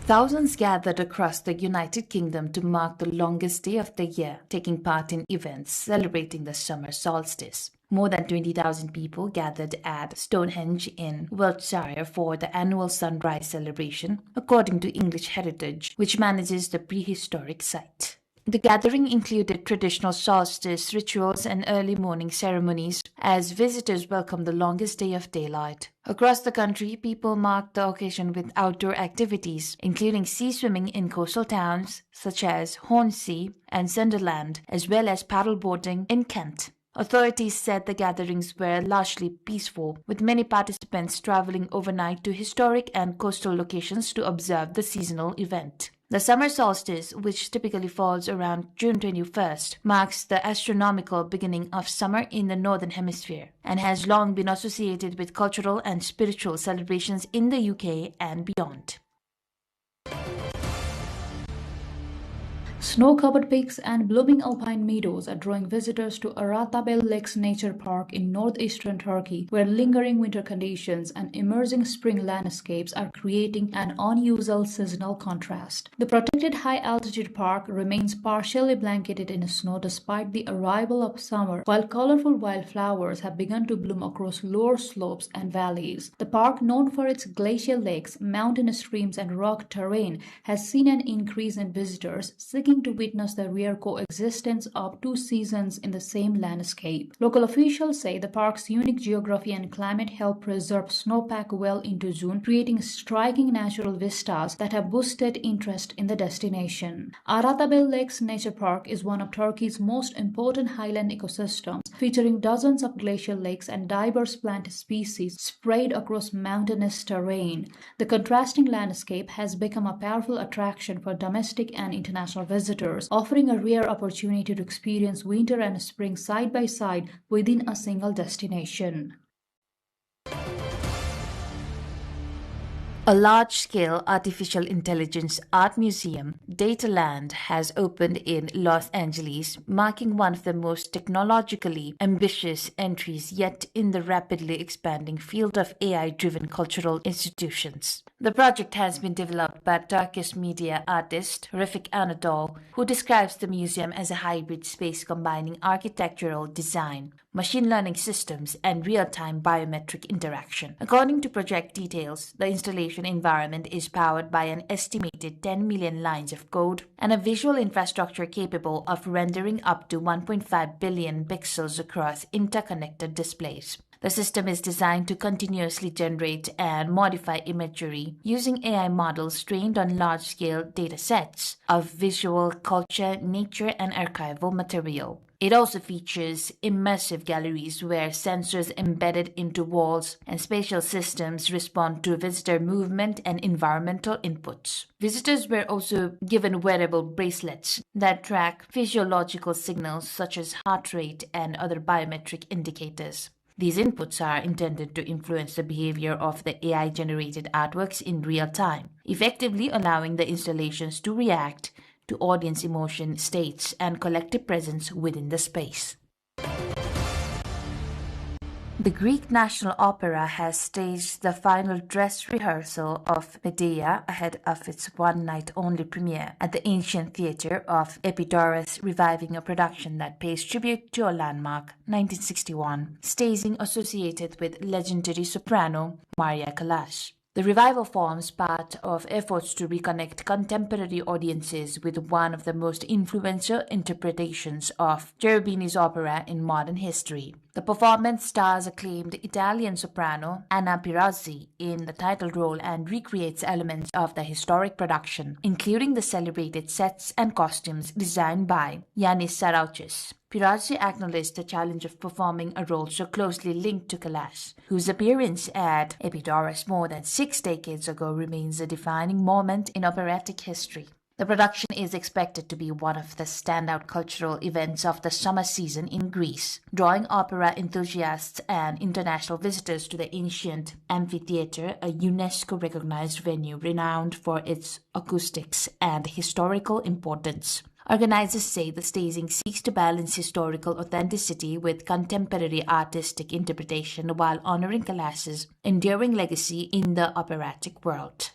Thousands gathered across the United Kingdom to mark the longest day of the year, taking part in events celebrating the summer solstice. More than 20,000 people gathered at Stonehenge in Wiltshire for the annual sunrise celebration, according to English Heritage, which manages the prehistoric site. The gathering included traditional solstice rituals and early morning ceremonies as visitors welcomed the longest day of daylight. Across the country, people marked the occasion with outdoor activities, including sea swimming in coastal towns such as Hornsea and Sunderland, as well as paddleboarding in Kent. Authorities said the gatherings were largely peaceful, with many participants traveling overnight to historic and coastal locations to observe the seasonal event. The summer solstice, which typically falls around June 21st, marks the astronomical beginning of summer in the Northern Hemisphere and has long been associated with cultural and spiritual celebrations in the UK and beyond. Snow-covered peaks and blooming alpine meadows are drawing visitors to Aratabel Lakes Nature Park in northeastern Turkey, where lingering winter conditions and emerging spring landscapes are creating an unusual seasonal contrast. The protected high-altitude park remains partially blanketed in snow despite the arrival of summer, while colorful wildflowers have begun to bloom across lower slopes and valleys. The park, known for its glacial lakes, mountain streams, and rock terrain, has seen an increase in visitors seeking breathtaking to witness the rare coexistence of two seasons in the same landscape. Local officials say the park's unique geography and climate help preserve snowpack well into June, creating striking natural vistas that have boosted interest in the destination. Aratabel Lakes Nature Park is one of Turkey's most important highland ecosystems, featuring dozens of glacial lakes and diverse plant species spread across mountainous terrain. The contrasting landscape has become a powerful attraction for domestic and international visitors, offering a rare opportunity to experience winter and spring side by side within a single destination. A large-scale artificial intelligence art museum, Dataland, has opened in Los Angeles, marking one of the most technologically ambitious entries yet in the rapidly expanding field of AI-driven cultural institutions. The project has been developed by Turkish media artist Refik Anadol, who describes the museum as a hybrid space combining architectural design, machine learning systems, and real-time biometric interaction. According to project details, the installation environment is powered by an estimated 10 million lines of code and a visual infrastructure capable of rendering up to 1.5 billion pixels across interconnected displays. The system is designed to continuously generate and modify imagery using AI models trained on large-scale datasets of visual, culture, nature, and archival material. It also features immersive galleries where sensors embedded into walls and spatial systems respond to visitor movement and environmental inputs. Visitors were also given wearable bracelets that track physiological signals such as heart rate and other biometric indicators. These inputs are intended to influence the behavior of the AI-generated artworks in real time, effectively allowing the installations to react to audience emotion, states, and collective presence within the space. The Greek National Opera has staged the final dress rehearsal of Medea ahead of its one-night-only premiere at the Ancient Theatre of Epidaurus, reviving a production that pays tribute to a landmark 1961 staging associated with legendary soprano Maria Callas. The revival forms part of efforts to reconnect contemporary audiences with one of the most influential interpretations of Cherubini's opera in modern history. The performance stars acclaimed Italian soprano Anna Pirazzi in the title role and recreates elements of the historic production, including the celebrated sets and costumes designed by Yanis Sarauches. Pirazzi acknowledged the challenge of performing a role so closely linked to Callas, whose appearance at Epidaurus more than 6 decades ago remains a defining moment in operatic history. The production is expected to be one of the standout cultural events of the summer season in Greece, drawing opera enthusiasts and international visitors to the ancient amphitheatre, a UNESCO-recognized venue renowned for its acoustics and historical importance. Organizers say the staging seeks to balance historical authenticity with contemporary artistic interpretation while honoring Callas's enduring legacy in the operatic world.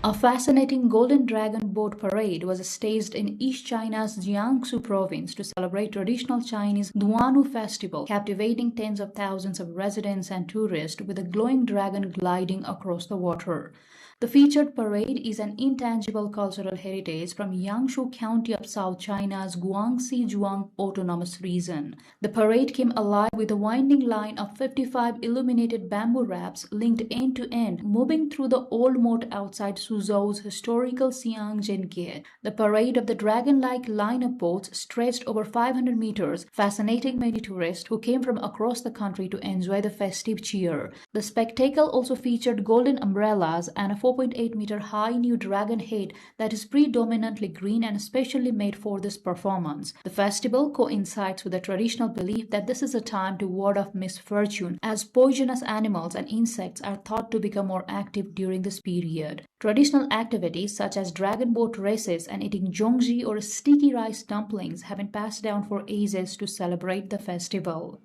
A fascinating Golden Dragon Boat Parade was staged in East China's Jiangsu province to celebrate traditional Chinese Duanu Festival, captivating tens of thousands of residents and tourists with a glowing dragon gliding across the water. The featured parade is an intangible cultural heritage from Yangshu County of South China's Guangxi Zhuang Autonomous Region. The parade came alive with a winding line of 55 illuminated bamboo rafts linked end to end, moving through the old moat outside Suzhou's historical Xiangjian Gate. The parade of the dragon-like line of boats stretched over 500 meters, fascinating many tourists who came from across the country to enjoy the festive cheer. The spectacle also featured golden umbrellas and a 4.8-meter high new dragon head that is predominantly green and specially made for this performance. The festival coincides with the traditional belief that this is a time to ward off misfortune, as poisonous animals and insects are thought to become more active during this period. Traditional activities such as dragon boat races and eating zhongji or sticky rice dumplings have been passed down for ages to celebrate the festival.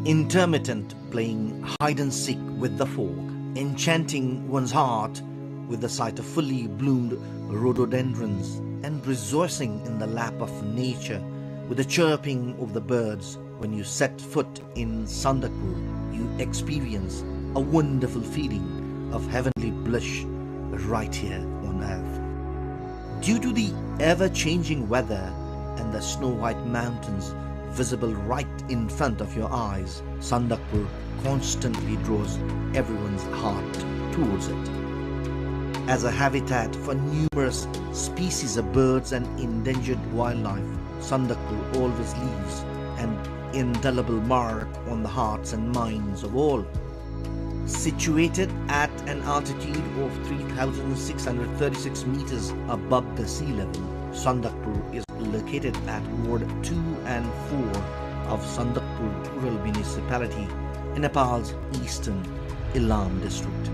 intermittent playing hide and seek with the folk, enchanting one's heart with the sight of fully bloomed rhododendrons, and rejoicing in the lap of nature with the chirping of the birds. When you set foot in Sandakpur, you experience a wonderful feeling of heavenly bliss right here on earth. Due to the ever-changing weather and the snow-white mountains visible right in front of your eyes, Sandakpur constantly draws everyone's heart towards it. As a habitat for numerous species of birds and endangered wildlife, Sandakpur always leaves an indelible mark on the hearts and minds of all. Situated at an altitude of 3,636 meters above the sea level, Sandakpur is located at Ward 2 and 4 of Sandakpur Rural Municipality in Nepal's eastern Ilam district.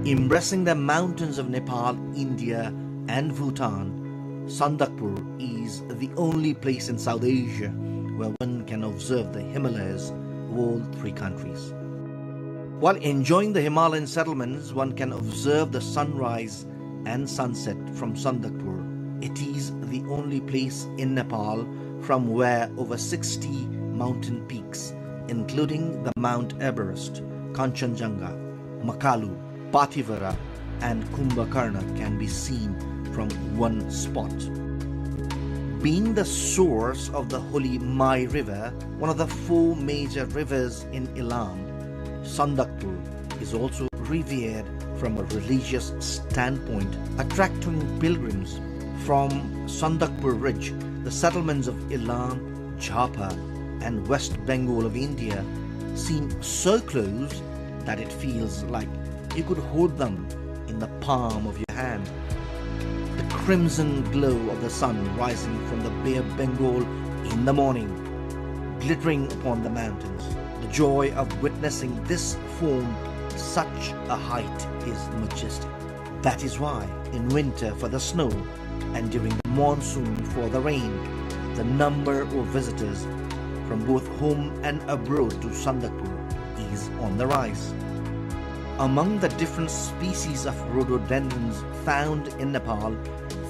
Embracing the mountains of Nepal, India and Bhutan, Sandakpur is the only place in South Asia where one can observe the Himalayas of all three countries. While enjoying the Himalayan settlements, one can observe the sunrise and sunset from Sandakpur. It is the only place in Nepal from where over 60 mountain peaks, including the Mount Everest, Kanchenjunga, Makalu, Pathivara and Kumbhakarna can be seen from one spot. Being the source of the holy Mai River, one of the 4 major rivers in Ilam, Sandakpur is also revered from a religious standpoint, attracting pilgrims from Sandakpur Ridge. The settlements of Ilam, Jhapa and West Bengal of India seem so close that it feels like you could hold them in the palm of your hand. The crimson glow of the sun rising from the Bay of Bengal in the morning, glittering upon the mountains. The joy of witnessing this form such a height is majestic. That is why in winter for the snow and during the monsoon for the rain, the number of visitors from both home and abroad to Sandakpur is on the rise. Among the different species of rhododendrons found in Nepal,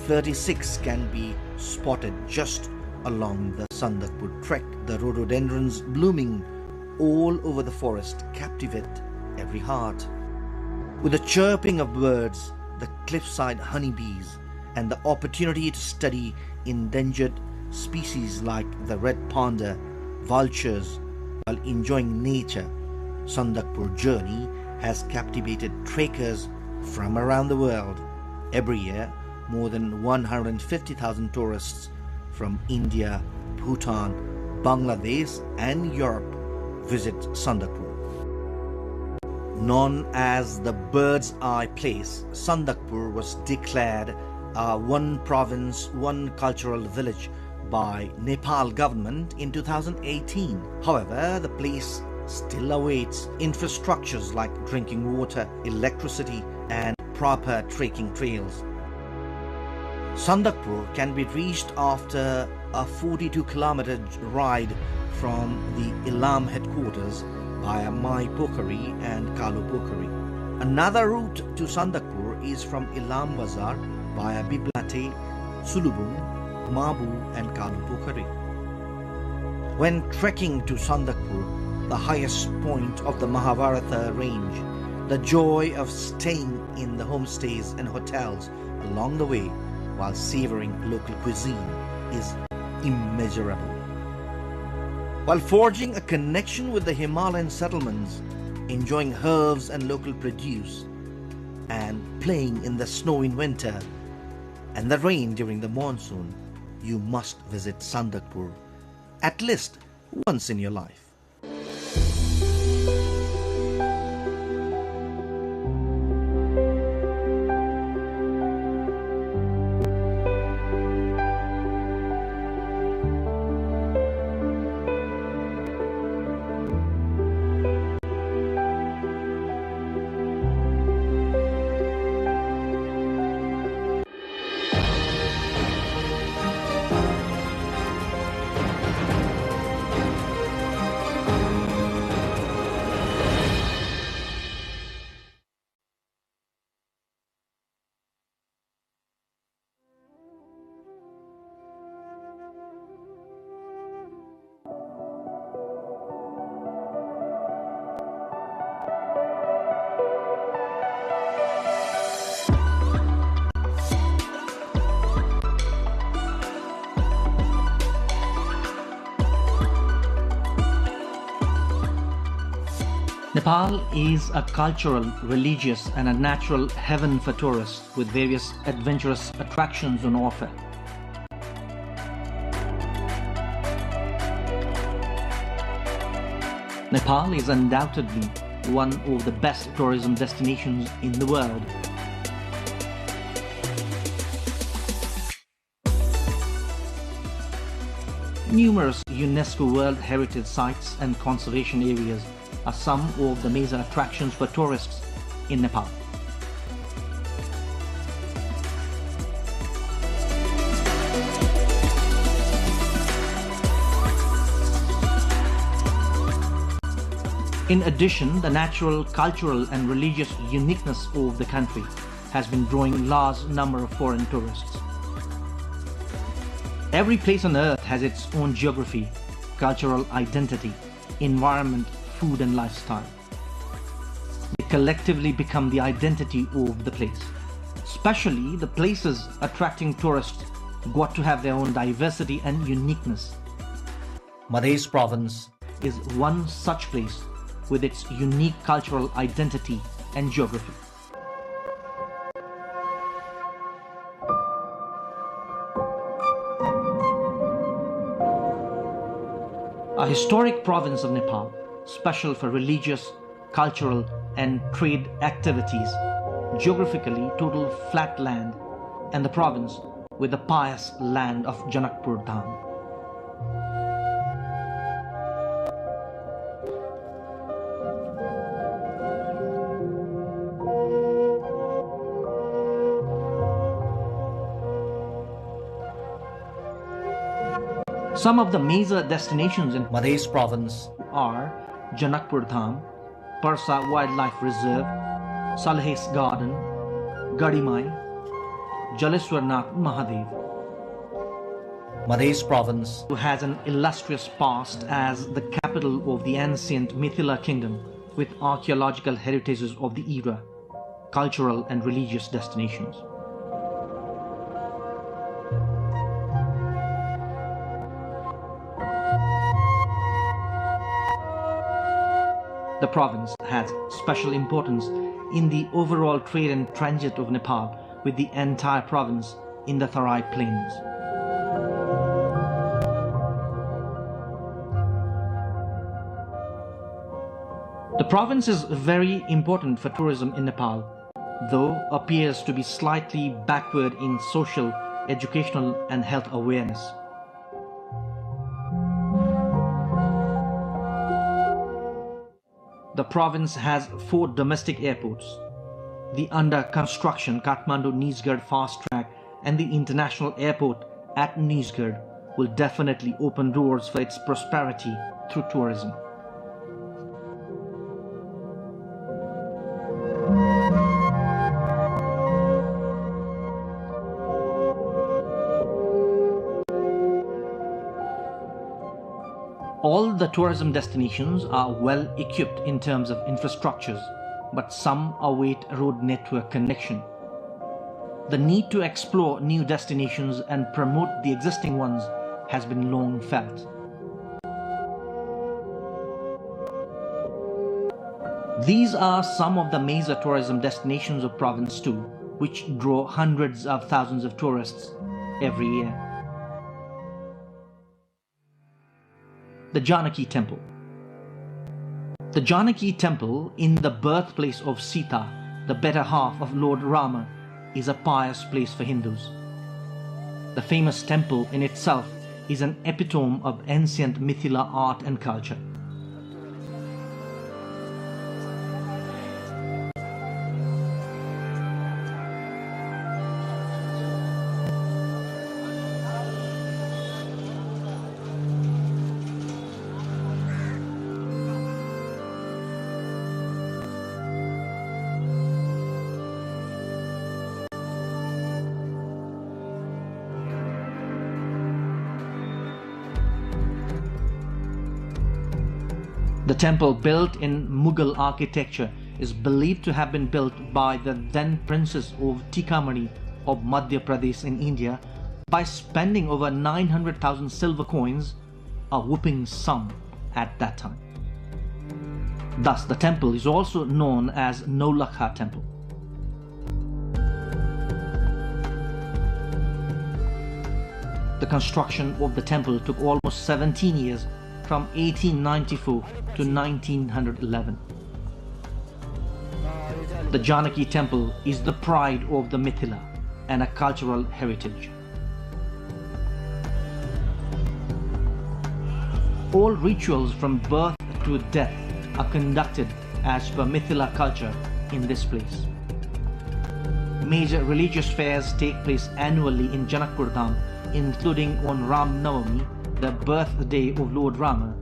36 can be spotted just along the Sandakpur trek. The rhododendrons blooming all over the forest captivate every heart. With the chirping of birds, the cliffside honeybees, and the opportunity to study endangered species like the red panda, vultures, while enjoying nature, Sandakpur journey has captivated trekkers from around the world. Every year, more than 150,000 tourists from India, Bhutan, Bangladesh and Europe visit Sandakpur. Known as the Bird's Eye Place, Sandakpur was declared a one province, one cultural village by Nepal government in 2018. However, the place still awaits infrastructures like drinking water, electricity and proper trekking trails. Sandakpur can be reached after a 42-kilometer ride from the Ilam headquarters via Mai Pokhari and Kalu Pokhari. Another route to Sandakpur is from Ilam Bazar via Biblate, Sulubung, Mabu and Kalu Pokhari. When trekking to Sandakpur, the highest point of the Mahabharata range, the joy of staying in the homestays and hotels along the way while savoring local cuisine is immeasurable. While forging a connection with the Himalayan settlements, enjoying herbs and local produce, and playing in the snow in winter and the rain during the monsoon, you must visit Sandakpur at least once in your life. Nepal is a cultural, religious and a natural heaven for tourists with various adventurous attractions on offer. Nepal is undoubtedly one of the best tourism destinations in the world. Numerous UNESCO World Heritage Sites and conservation areas are some of the major attractions for tourists in Nepal. In addition, the natural, cultural and religious uniqueness of the country has been drawing a large number of foreign tourists. Every place on earth has its own geography, cultural identity, environment, food and lifestyle. They collectively become the identity of the place. Especially the places attracting tourists got to have their own diversity and uniqueness. Madhya Province is one such place with its unique cultural identity and geography. A historic province of Nepal, special for religious, cultural and trade activities, geographically total flat land, and the province with the pious land of Janakpur Dham. Some of the major destinations in Madhya Province are Janakpur Dham, Parsa Wildlife Reserve, Salhes Garden, Gadimai, Jaleswarnath Mahadev. Madhya Province, who has an illustrious past as the capital of the ancient Mithila kingdom with archaeological heritages of the era, cultural and religious destinations. The province has special importance in the overall trade and transit of Nepal with the entire province in the Tarai Plains. The province is very important for tourism in Nepal, though appears to be slightly backward in social, educational and health awareness. The province has 4 domestic airports. The under construction Kathmandu-Nizhgard fast track and the international airport at Nizhgard will definitely open doors for its prosperity through tourism. All the tourism destinations are well equipped in terms of infrastructures, but some await road network connection. The need to explore new destinations and promote the existing ones has been long felt. These are some of the major tourism destinations of province 2, which draw hundreds of thousands of tourists every year. The Janaki Temple. The Janaki Temple, in the birthplace of Sita, the better half of Lord Rama, is a pious place for Hindus. The famous temple in itself is an epitome of ancient Mithila art and culture. The temple, built in Mughal architecture, is believed to have been built by the then Princess of Tikamani of Madhya Pradesh in India by spending over 900,000 silver coins, a whopping sum at that time. Thus, the temple is also known as Naulakha Temple. The construction of the temple took almost 17 years, from 1894 to 1911. The Janaki Temple is the pride of the Mithila and a cultural heritage. All rituals from birth to death are conducted as per Mithila culture in this place. Major religious fairs take place annually in Janakpur Dham, including on Ram Navami, the birthday of Lord Rama,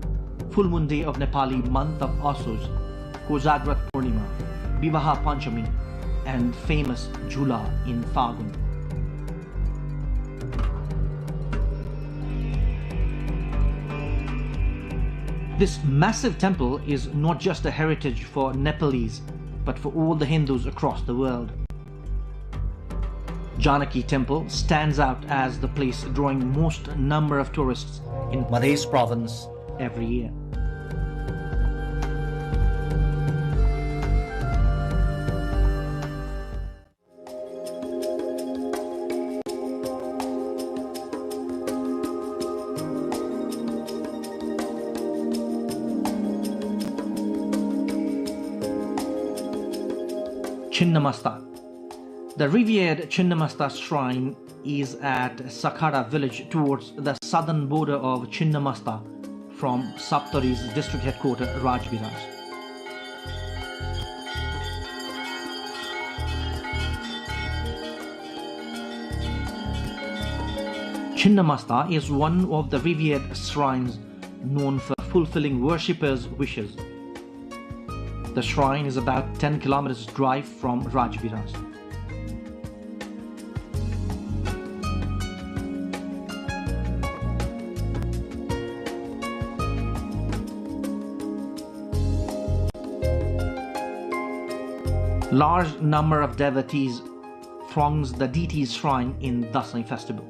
full moon day of Nepali month of Asuz, Kozagrat Purnima, Vivaha Panchami, and famous Jhula in Fagun. This massive temple is not just a heritage for Nepalese, but for all the Hindus across the world. Janaki Temple stands out as the place drawing most number of tourists in Madhya province every year. Chinnamasta. The revered Chinnamasta shrine is at Sakhara village towards the southern border of Chinnamasta from Saptari's district headquarters Rajviras. Chinnamasta is one of the revered shrines known for fulfilling worshippers' wishes. The shrine is about 10 kilometers drive from Rajviras. Large number of devotees throngs the deity's shrine in Dasai festival.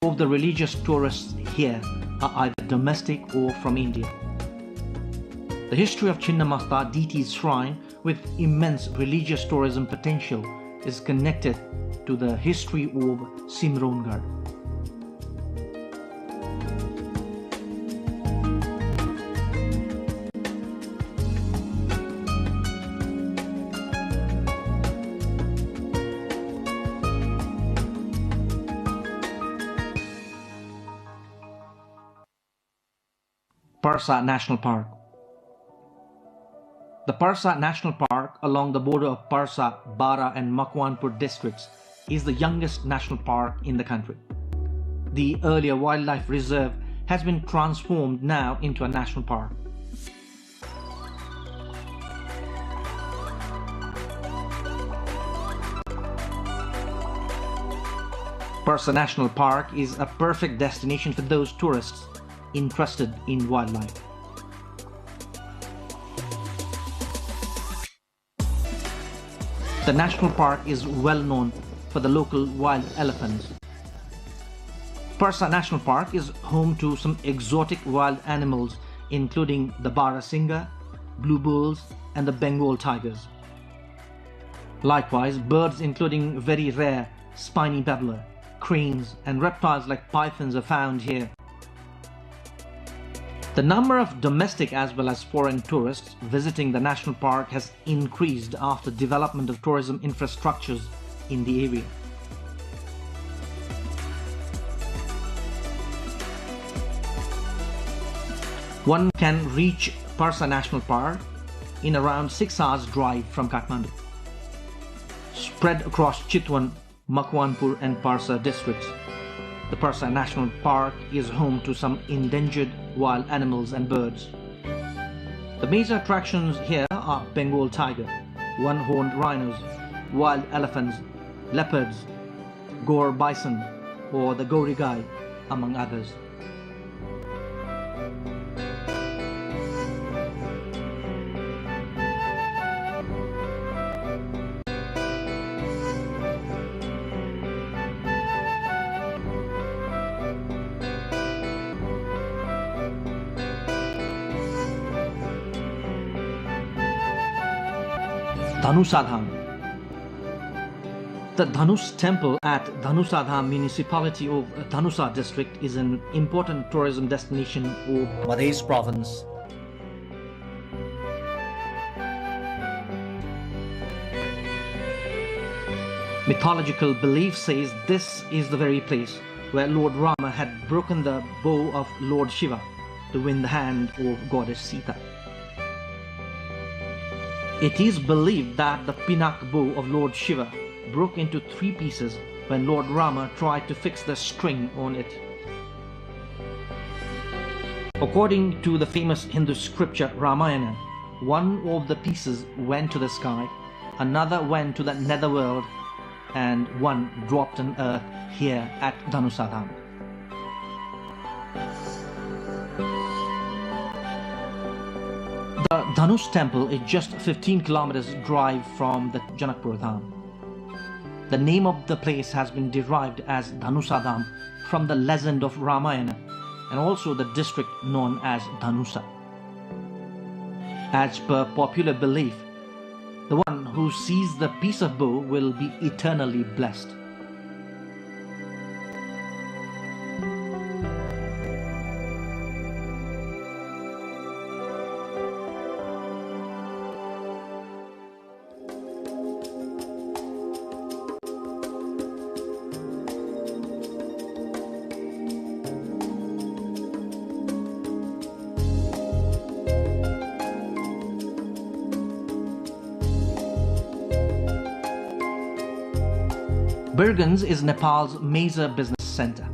Of the religious tourists here are either domestic or from India. The history of Chinnamasta deity's shrine, with immense religious tourism potential, is connected to the history of Simrongarh. Parsa National Park. The Parsa National Park along the border of Parsa, Bara and Makwanpur districts is the youngest national park in the country. The earlier wildlife reserve has been transformed now into a national park. Parsa National Park is a perfect destination for those tourists interested in wildlife. The national park is well known for the local wild elephants. Parsa National Park is home to some exotic wild animals including the Barasingha, blue bulls and the Bengal tigers. Likewise, birds including very rare spiny babbler, cranes and reptiles like pythons are found here. The number of domestic as well as foreign tourists visiting the national park has increased after development of tourism infrastructures in the area. One can reach Parsa National Park in around 6 hours drive from Kathmandu. Spread across Chitwan, Makwanpur and Parsa districts, the Parsa National Park is home to some endangered wild animals and birds. The major attractions here are Bengal tiger, one-horned rhinos, wild elephants, leopards, Gor bison or the Gorigai, among others. Dhanusadham. The Dhanush temple at Dhanusadham municipality of Dhanusa district is an important tourism destination of Madhya province. Mythological belief says this is the very place where Lord Rama had broken the bow of Lord Shiva to win the hand of goddess Sita. It is believed that the Pinak bow of Lord Shiva broke into 3 pieces when Lord Rama tried to fix the string on it. According to the famous Hindu scripture Ramayana, one of the pieces went to the sky, another went to the netherworld, and one dropped on earth here at Dhanusadham. The Dhanush temple is just 15 kilometers drive from the Janakpur Dham. The name of the place has been derived as Dhanusadham from the legend of Ramayana and also the district known as Dhanusa. As per popular belief, the one who sees the piece of bow will be eternally blessed. Birgunj is Nepal's major business center.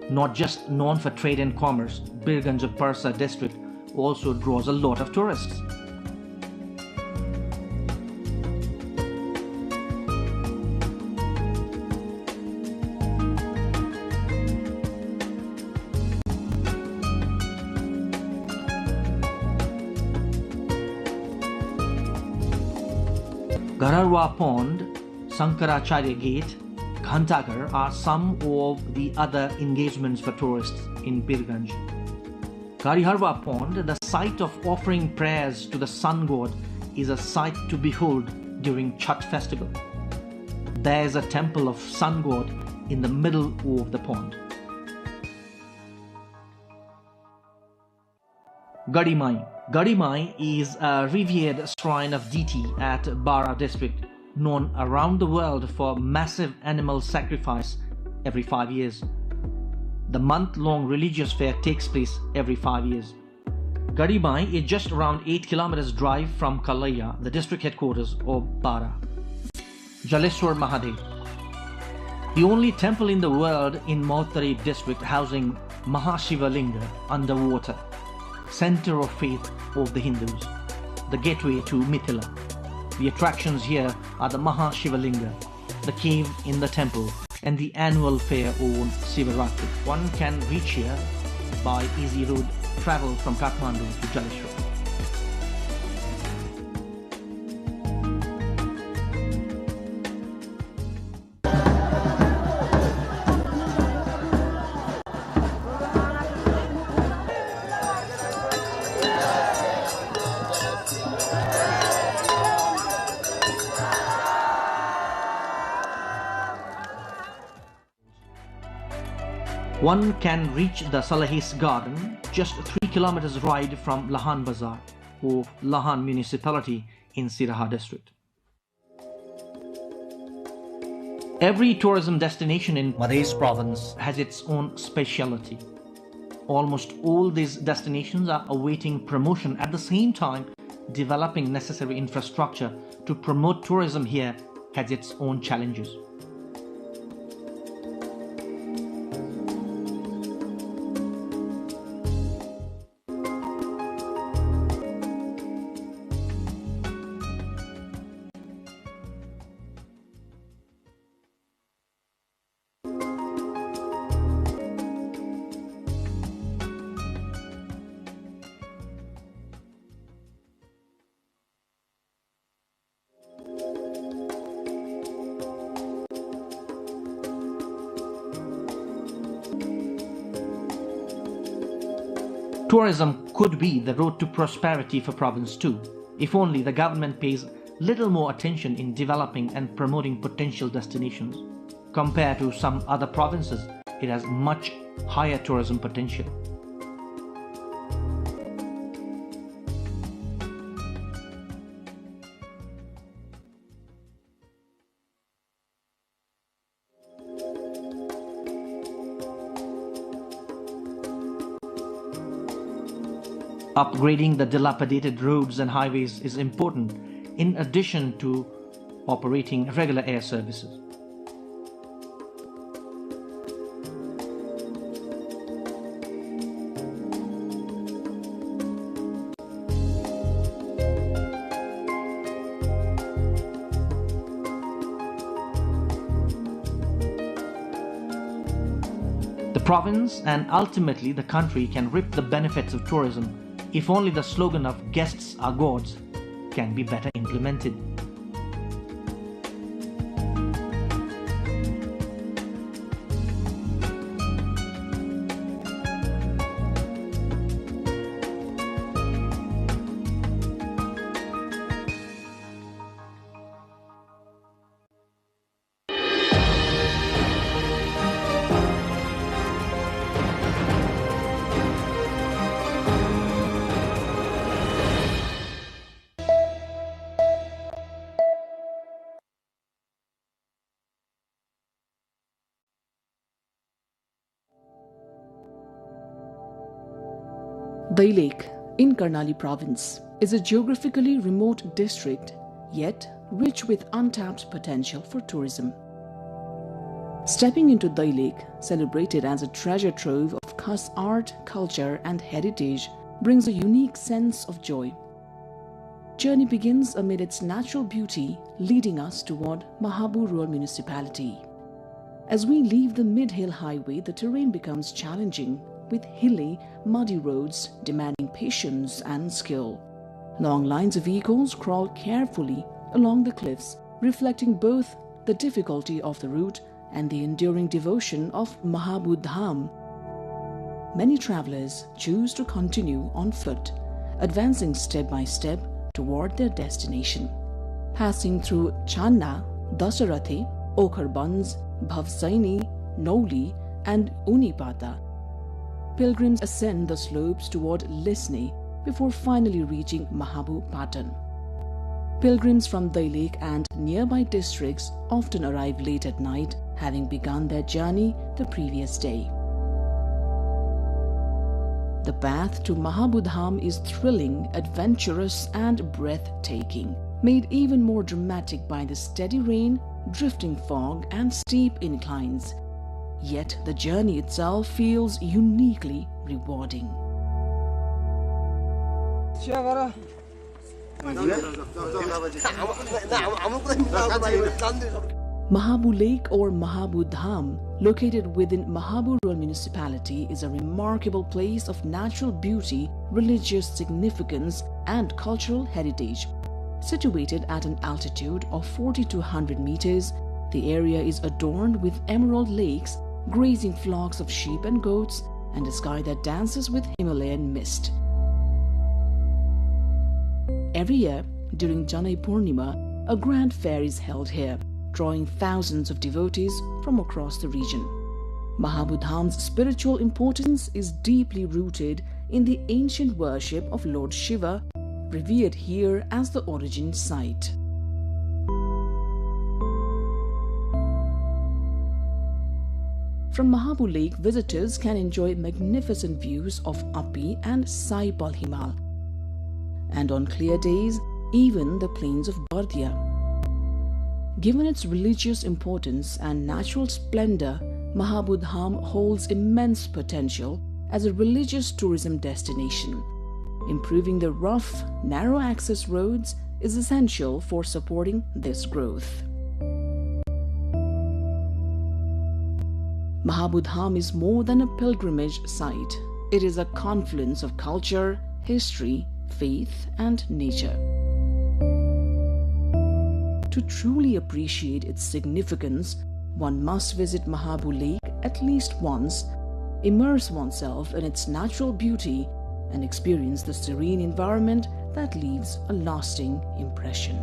Not just known for trade and commerce, Birgunj of Parsa district also draws a lot of tourists. Gararwa Pond, Sankaracharya Gate, Ghantaghar are some of the other engagements for tourists in Birgunj. Gariharwa Pond, the site of offering prayers to the sun god, is a sight to behold during Chhath festival. There is a temple of sun god in the middle of the pond. Gadimai. Gadimai is a revered shrine of deity at Bara district, known around the world for massive animal sacrifice every 5 years. The month-long religious fair takes place every 5 years. Gadimai is just around 8 kilometers drive from Kalaya, the district headquarters of Bara. Jaleshwar Mahadev. The only temple in the world in Mautari district housing Mahashivalinga underwater, center of faith of the Hindus, the gateway to Mithila. The attractions here are the Mahashivalinga, the cave in the temple, and the annual fair on Sivaratri. One can reach here by easy road travel from Kathmandu to Jaleshwar. One can reach the Salahis garden just 3 kilometers ride from Lahan Bazar of Lahan municipality in Siraha district. Every tourism destination in Madhya province has its own speciality. Almost all these destinations are awaiting promotion at the same time developing necessary infrastructure to promote tourism here has its own challenges. Tourism could be the road to prosperity for province too, if only the government pays little more attention in developing and promoting potential destinations. Compared to some other provinces, it has much higher tourism potential. Upgrading the dilapidated roads and highways is important in addition to operating regular air services. The province and ultimately the country can reap the benefits of tourism if only the slogan of "guests are gods" can be better implemented. Dai Lake in Karnali province is a geographically remote district, yet rich with untapped potential for tourism. Stepping into Dai Lake, celebrated as a treasure trove of Khas art, culture and heritage, brings a unique sense of joy. Journey begins amid its natural beauty, leading us toward Mahabu Rural Municipality. As we leave the mid-hill highway, the terrain becomes challenging, with hilly, muddy roads demanding patience and skill. Long lines of vehicles crawl carefully along the cliffs, reflecting both the difficulty of the route and the enduring devotion of Mahabu Dham. Many travelers choose to continue on foot, advancing step by step toward their destination. Passing through Channa, Dasarathi, Okharbanz, Bhavsaini, Noli and Unipata, pilgrims ascend the slopes toward Lisne before finally reaching Mahabu Patan. Pilgrims from Dai Lake and nearby districts often arrive late at night, having begun their journey the previous day. The path to Mahabu Dham is thrilling, adventurous and breathtaking, made even more dramatic by the steady rain, drifting fog and steep inclines. Yet the journey itself feels uniquely rewarding. Mahabu Lake or Mahabu Dham, located within Mahabu Rural Municipality, is a remarkable place of natural beauty, religious significance and cultural heritage. Situated at an altitude of 4,200 meters, the area is adorned with emerald lakes, grazing flocks of sheep and goats, and a sky that dances with Himalayan mist. Every year, during Janai Purnima, a grand fair is held here, drawing thousands of devotees from across the region. Mahabu Dham's spiritual importance is deeply rooted in the ancient worship of Lord Shiva, revered here as the origin site. From Mahabu Lake, visitors can enjoy magnificent views of Api and Saipal Himal, and on clear days, even the plains of Bardia. Given its religious importance and natural splendor, Mahabu Dham holds immense potential as a religious tourism destination. Improving the rough, narrow access roads is essential for supporting this growth. Mahabu Dham is more than a pilgrimage site. It is a confluence of culture, history, faith, and nature. To truly appreciate its significance, one must visit Mahabu Lake at least once, immerse oneself in its natural beauty, and experience the serene environment that leaves a lasting impression.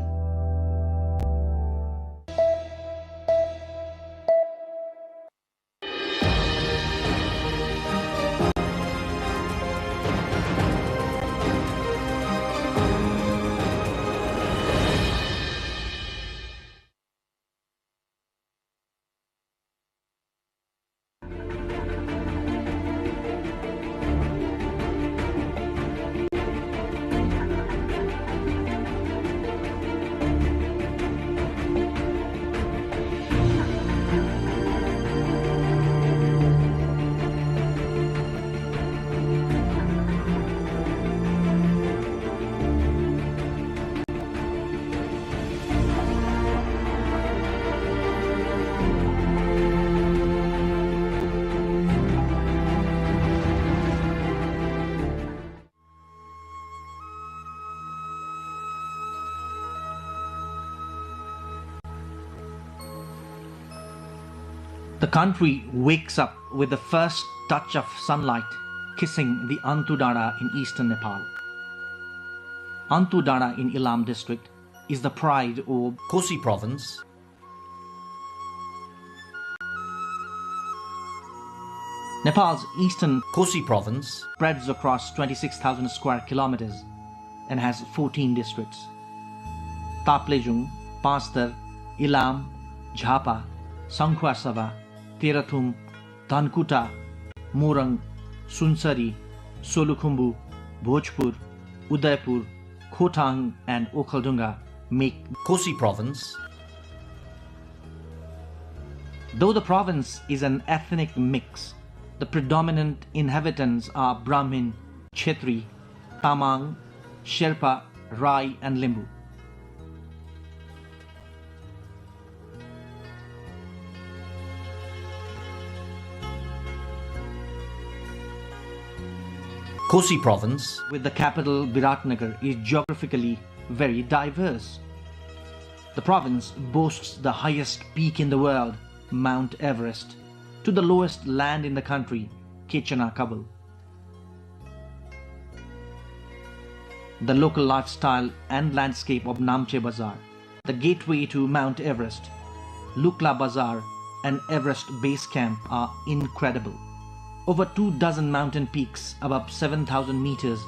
The country wakes up with the first touch of sunlight kissing the Antu Dara in eastern Nepal. Antu Dara in Ilam district is the pride of Kosi province. Nepal's eastern Kosi province spreads across 26,000 square kilometers and has 14 districts. Taplejung, Pastar, Ilam, Jhapa, Sangkhwasava, Terathum, Dhankuta, Morang, Sunsari, Solukhumbu, Bhojpur, Udaipur, Khotang and Okhaldunga make Kosi province. Though the province is an ethnic mix, the predominant inhabitants are Brahmin, Kshetri, Tamang, Sherpa, Rai and Limbu. Kosi province, with the capital Biratnagar, is geographically very diverse. The province boasts the highest peak in the world, Mount Everest, to the lowest land in the country, Kechana Kabul. The local lifestyle and landscape of Namche Bazaar, the gateway to Mount Everest, Lukla Bazaar and Everest Base Camp are incredible. Over 24 mountain peaks above 7,000 meters,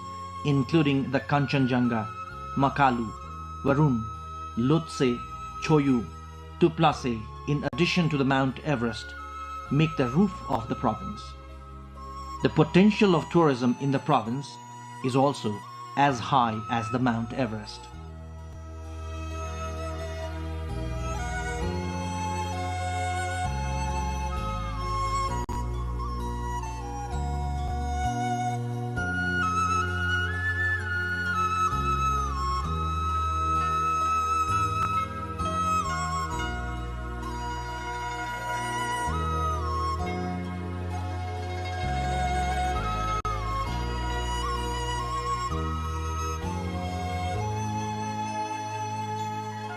including the Kanchenjunga, Makalu, Varun, Lhotse, Choyu, Tuplase, in addition to the Mount Everest, make the roof of the province. The potential of tourism in the province is also as high as the Mount Everest.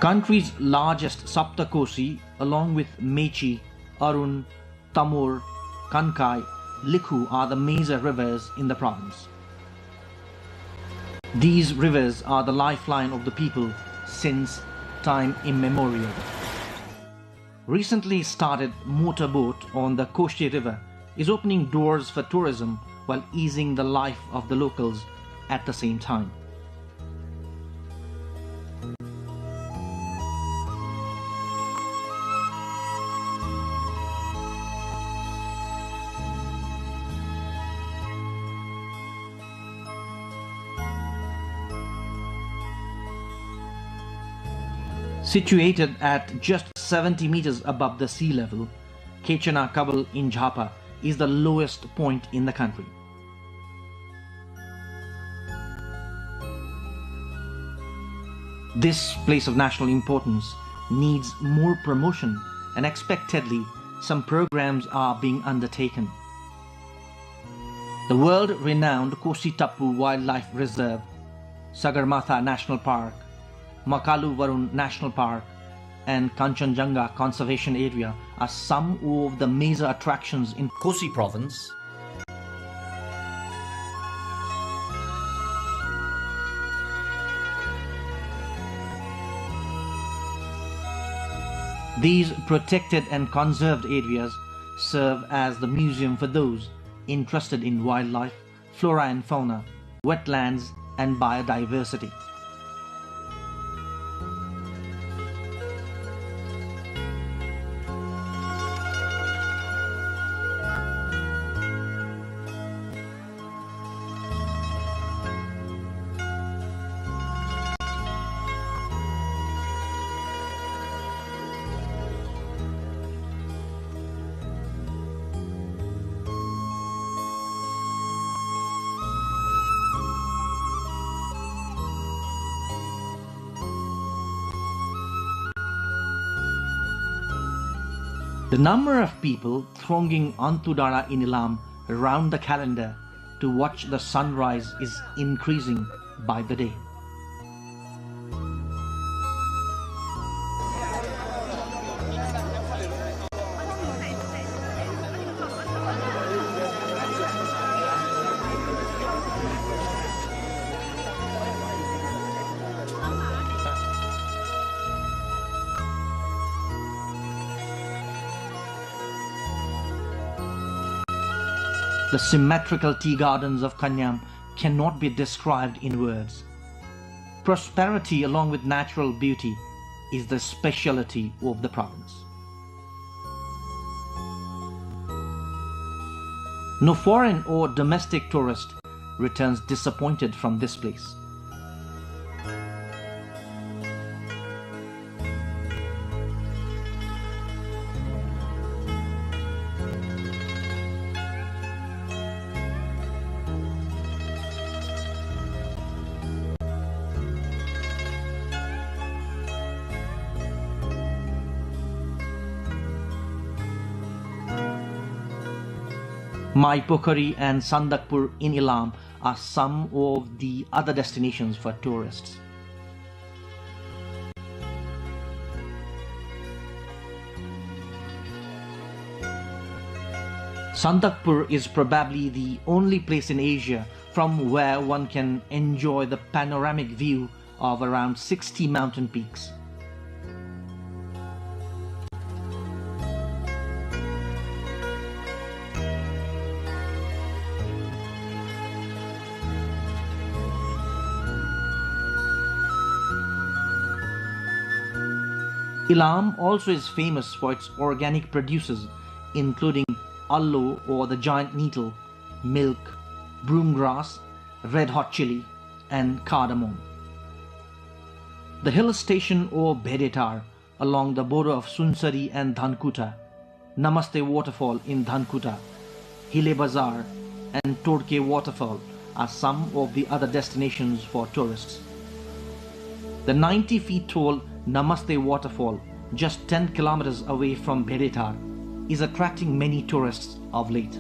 Country's largest Saptakosi, along with Mechi, Arun, Tamor, Kankai, Likhu are the major rivers in the province. These rivers are the lifeline of the people since time immemorial. Recently started motorboat on the Koshi River is opening doors for tourism while easing the life of the locals at the same time. Situated at just 70 meters above the sea level, Kechana Kabul in Jhapa is the lowest point in the country. This place of national importance needs more promotion, and expectedly some programs are being undertaken. The world-renowned Kosi Tappu Wildlife Reserve, Sagarmatha National Park, Makalu Varun National Park and Kanchenjunga Conservation Area are some of the major attractions in Kosi province. These protected and conserved areas serve as the museum for those interested in wildlife, flora and fauna, wetlands and biodiversity. The number of people thronging Antu Dara in Ilam round the calendar to watch the sunrise is increasing by the day. The symmetrical tea gardens of Kanyam cannot be described in words. Prosperity along with natural beauty is the speciality of the province. No foreign or domestic tourist returns disappointed from this place. Mai Pokhari and Sandakpur in Ilam are some of the other destinations for tourists. Sandakpur is probably the only place in Asia from where one can enjoy the panoramic view of around 60 mountain peaks. Ilam also is famous for its organic produces, including allo or the giant nettle, milk, broomgrass, red hot chili, and cardamom. The hill station or Bedetar along the border of Sunsari and Dhankuta, Namaste waterfall in Dhankuta, Hile Bazar, and Todke waterfall are some of the other destinations for tourists. The 90 feet tall Namaste waterfall, just 10 kilometers away from Bedetar, is attracting many tourists of late.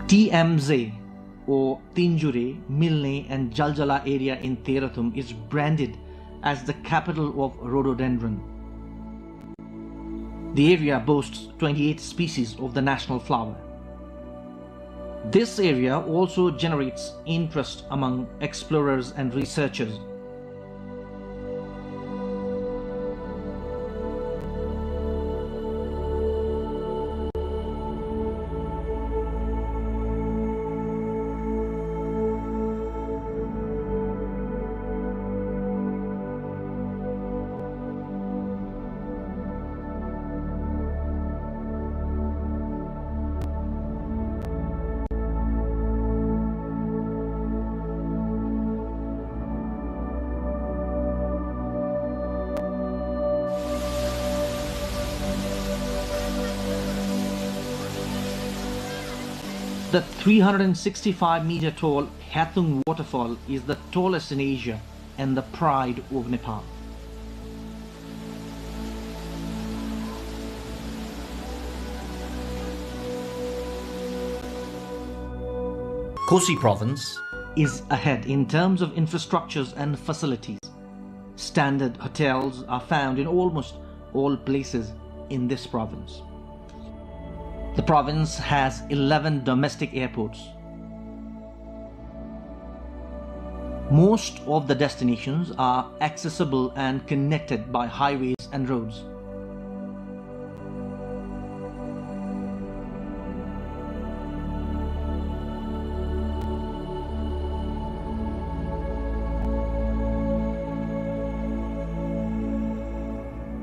TMZ or Tinjure, Milne and Jaljala area in Terathum is branded as the capital of rhododendron. The area boasts 28 species of the national flower. This area also generates interest among explorers and researchers. The 365-meter tall Hathung waterfall is the tallest in Asia and the pride of Nepal. Kosi province is ahead in terms of infrastructures and facilities. Standard hotels are found in almost all places in this province. The province has 11 domestic airports. Most of the destinations are accessible and connected by highways and roads.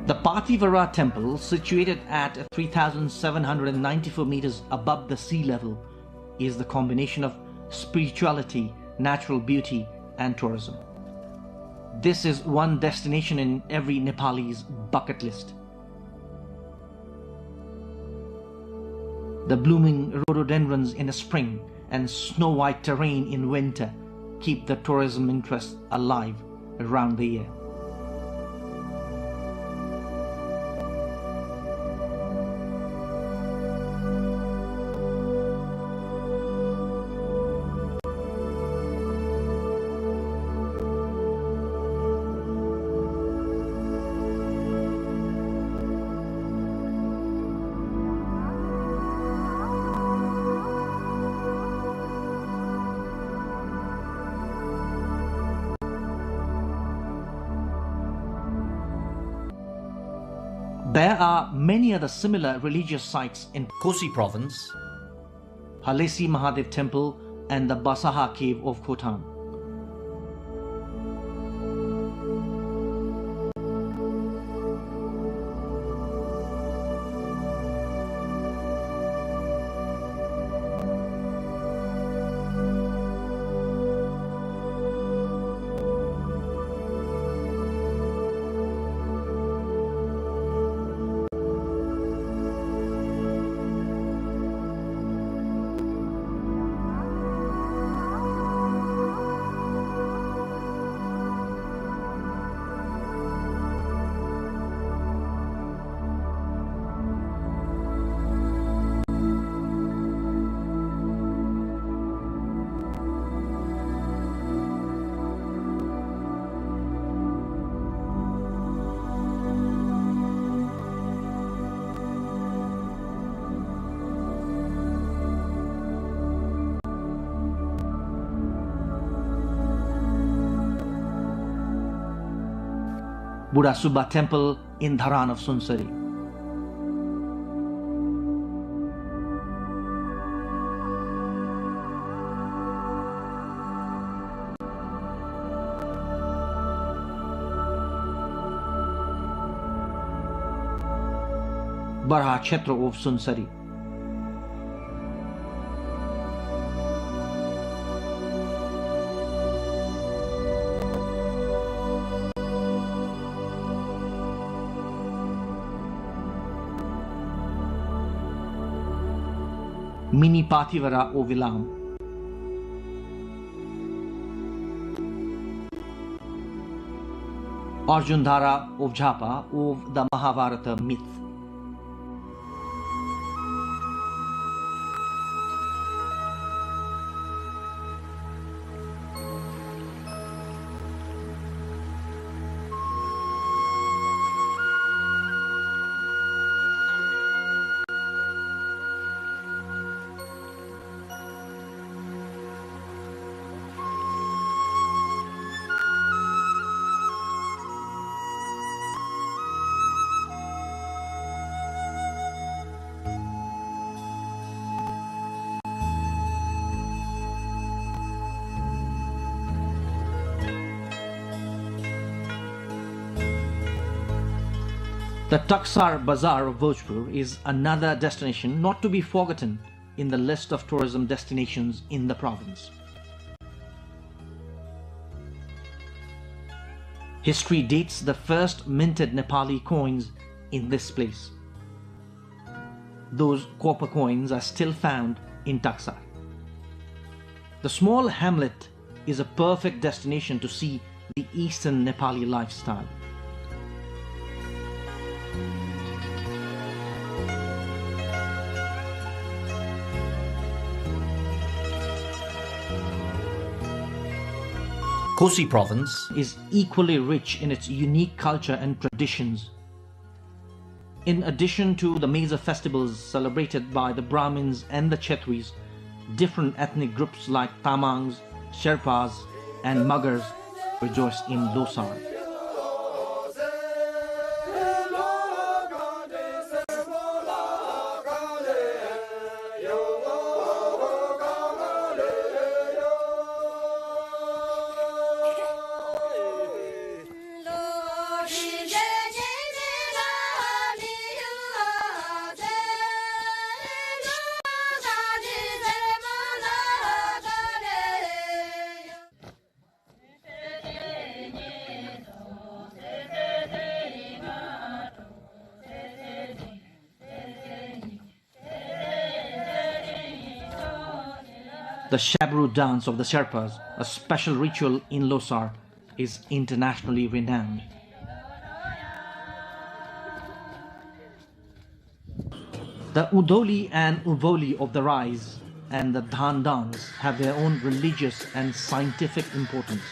The Pathivara temple, situated at 3,794 meters above the sea level, is the combination of spirituality, natural beauty, and tourism. This is one destination in every Nepali's bucket list. The blooming rhododendrons in the spring and snow-white terrain in winter keep the tourism interest alive around the year. There are many other similar religious sites in Kosi province, Halesi Mahadev Temple and the Basaha Cave of Khotan. Buddha Subba Temple in Dharan of Sunsari. Barha Kshetra of Sunsari. Mini Pathivara of Vilam. Arjundhara of Jhapa of the Mahabharata myth. The Taksar Bazaar of Bhojpur is another destination not to be forgotten in the list of tourism destinations in the province. History dates the first minted Nepali coins in this place. Those copper coins are still found in Taksar. The small hamlet is a perfect destination to see the Eastern Nepali lifestyle. Kosi province is equally rich in its unique culture and traditions. In addition to the major festivals celebrated by the Brahmins and the Chetris, different ethnic groups like Tamangs, Sherpas and Muggars rejoice in Losar. The Shabru dance of the Sherpas, a special ritual in Losar, is internationally renowned. The Udoli and Uvoli of the Rise and the Dhan dance have their own religious and scientific importance.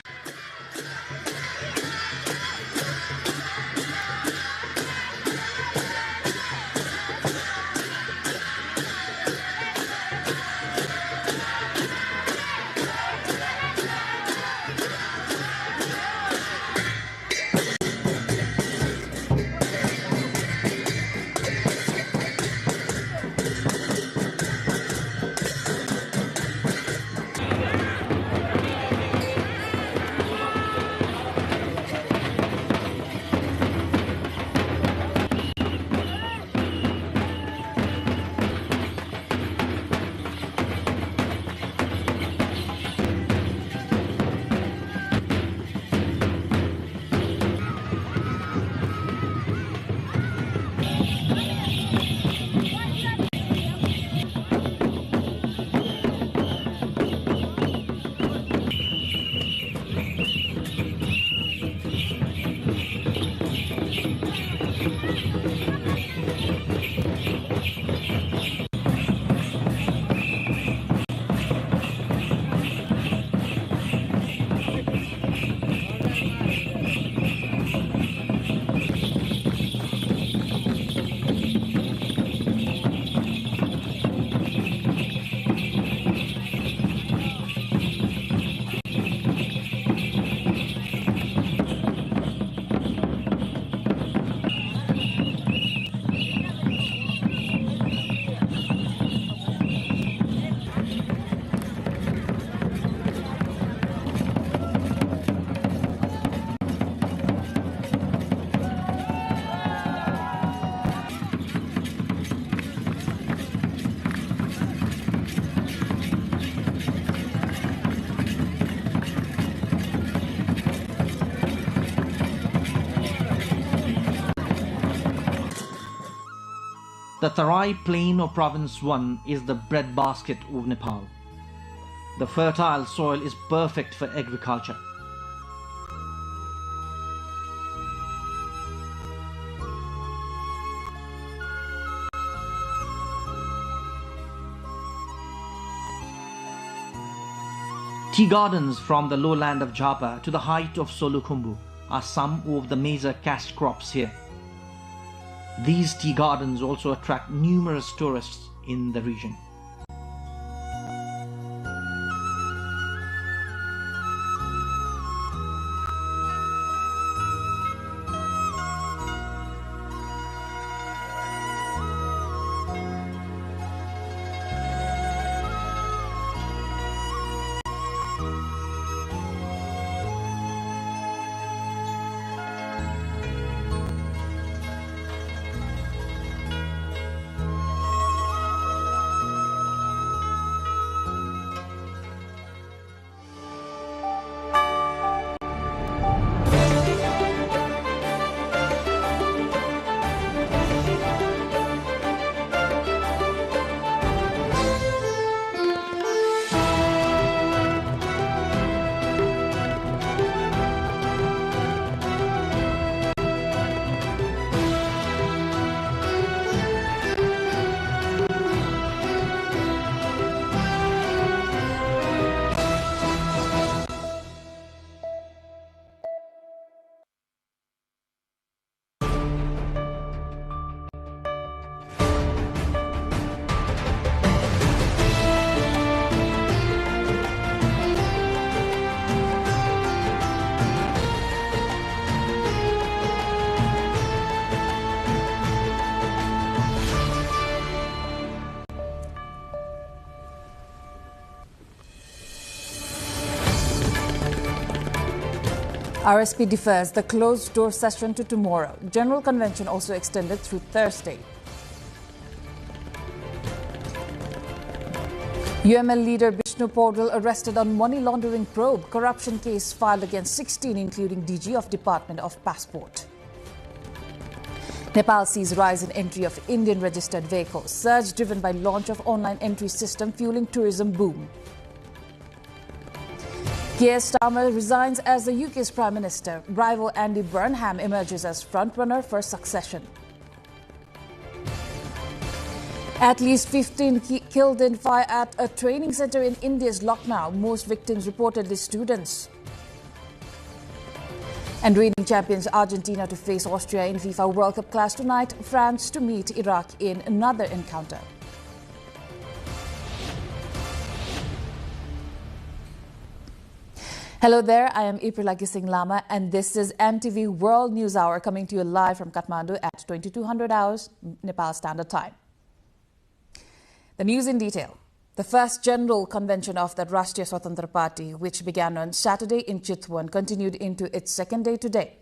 The Tarai Plain of Province 1 is the breadbasket of Nepal. The fertile soil is perfect for agriculture. Tea gardens from the lowland of Japa to the height of Solukhumbu are some of the major cash crops here. These tea gardens also attract numerous tourists in the region. RSP defers the closed-door session to tomorrow. General Convention also extended through Thursday. UML leader Bishnu Paudel arrested on money laundering probe. Corruption case filed against 16, including DG of Department of Passport. Nepal sees rise in entry of Indian registered vehicles. Surge driven by launch of online entry system fueling tourism boom. Keir Starmer resigns as the UK's Prime Minister. Rival Andy Burnham emerges as frontrunner for succession. At least 15 killed in fire at a training centre in India's Lucknow. Most victims reportedly students. And reigning champions Argentina to face Austria in FIFA World Cup clash tonight. France to meet Iraq in another encounter. Hello there, I am Aprila Singh Lama and this is NTV World News Hour coming to you live from Kathmandu at 2200 hours Nepal Standard Time. The news in detail. The first general convention of the Rashtriya Swatantra Party, which began on Saturday in Chitwan, continued into its second day today.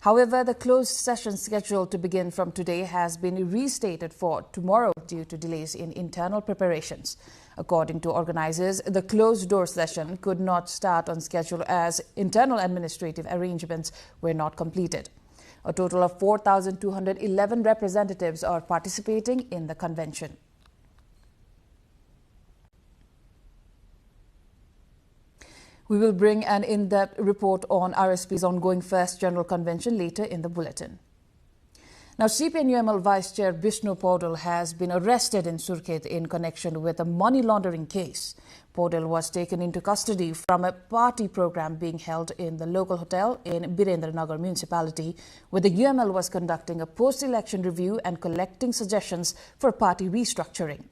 However, the closed session scheduled to begin from today has been restated for tomorrow due to delays in internal preparations. According to organizers, the closed-door session could not start on schedule as internal administrative arrangements were not completed. A total of 4,211 representatives are participating in the convention. We will bring an in-depth report on RSP's ongoing first general convention later in the bulletin. Now, CPN-UML Vice Chair Bishnu Paudel has been arrested in Surkhet in connection with a money laundering case. Paudel was taken into custody from a party program being held in the local hotel in Birendranagar municipality, where the UML was conducting a post-election review and collecting suggestions for party restructuring.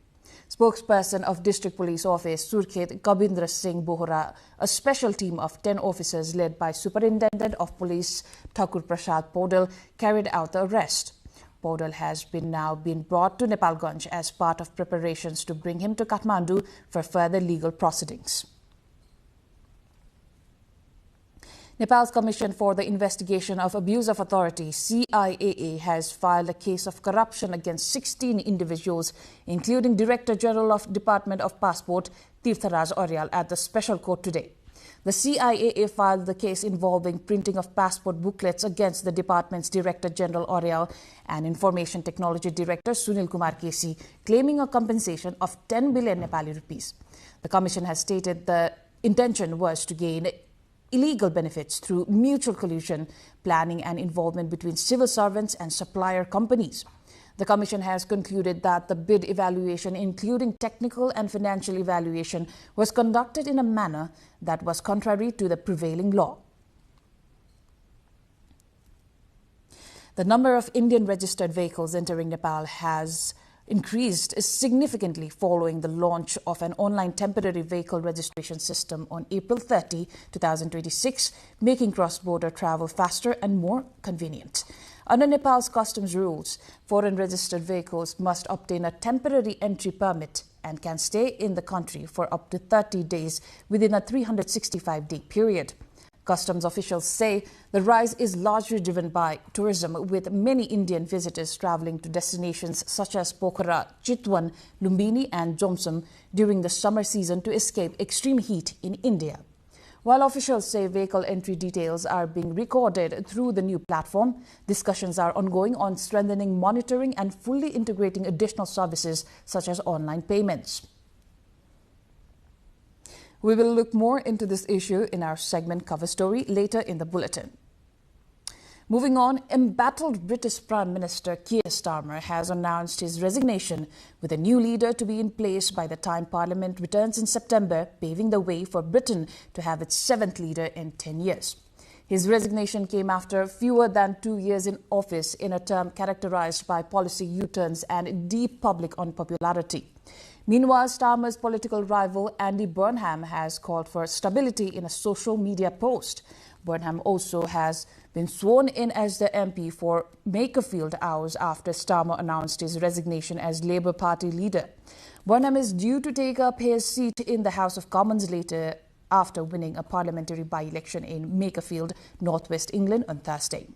Spokesperson of District Police Office Surkhet, Kabindra Singh Bohra, a special team of 10 officers led by Superintendent of Police Thakur Prasad Paudel, carried out the arrest. Paudel has now been brought to Nepalganj as part of preparations to bring him to Kathmandu for further legal proceedings. Nepal's Commission for the Investigation of Abuse of Authority, CIAA, has filed a case of corruption against 16 individuals, including Director General of Department of Passport, Tirtharaj Aryal, at the Special Court today. The CIAA filed the case involving printing of passport booklets against the department's Director General Oriel and Information Technology Director Sunil Kumar Kesi, claiming a compensation of 10 billion Nepali rupees. The commission has stated the intention was to gain illegal benefits through mutual collusion, planning and involvement between civil servants and supplier companies. The Commission has concluded that the bid evaluation, including technical and financial evaluation, was conducted in a manner that was contrary to the prevailing law. The number of Indian registered vehicles entering Nepal has increased significantly following the launch of an online temporary vehicle registration system on April 30, 2026, making cross-border travel faster and more convenient. Under Nepal's customs rules, foreign registered vehicles must obtain a temporary entry permit and can stay in the country for up to 30 days within a 365-day period. Customs officials say the rise is largely driven by tourism, with many Indian visitors traveling to destinations such as Pokhara, Chitwan, Lumbini and Jomsom during the summer season to escape extreme heat in India. While officials say vehicle entry details are being recorded through the new platform, discussions are ongoing on strengthening monitoring and fully integrating additional services such as online payments. We will look more into this issue in our segment cover story later in the bulletin. Moving on, embattled British Prime Minister Keir Starmer has announced his resignation, with a new leader to be in place by the time Parliament returns in September, paving the way for Britain to have its 7th leader in 10 years. His resignation came after fewer than 2 years in office, in a term characterized by policy U-turns and deep public unpopularity. Meanwhile, Starmer's political rival Andy Burnham has called for stability in a social media post. Burnham also has been sworn in as the MP for Makerfield hours after Starmer announced his resignation as Labour Party leader. Burnham is due to take up his seat in the House of Commons later, after winning a parliamentary by-election in Makerfield, northwest England on Thursday.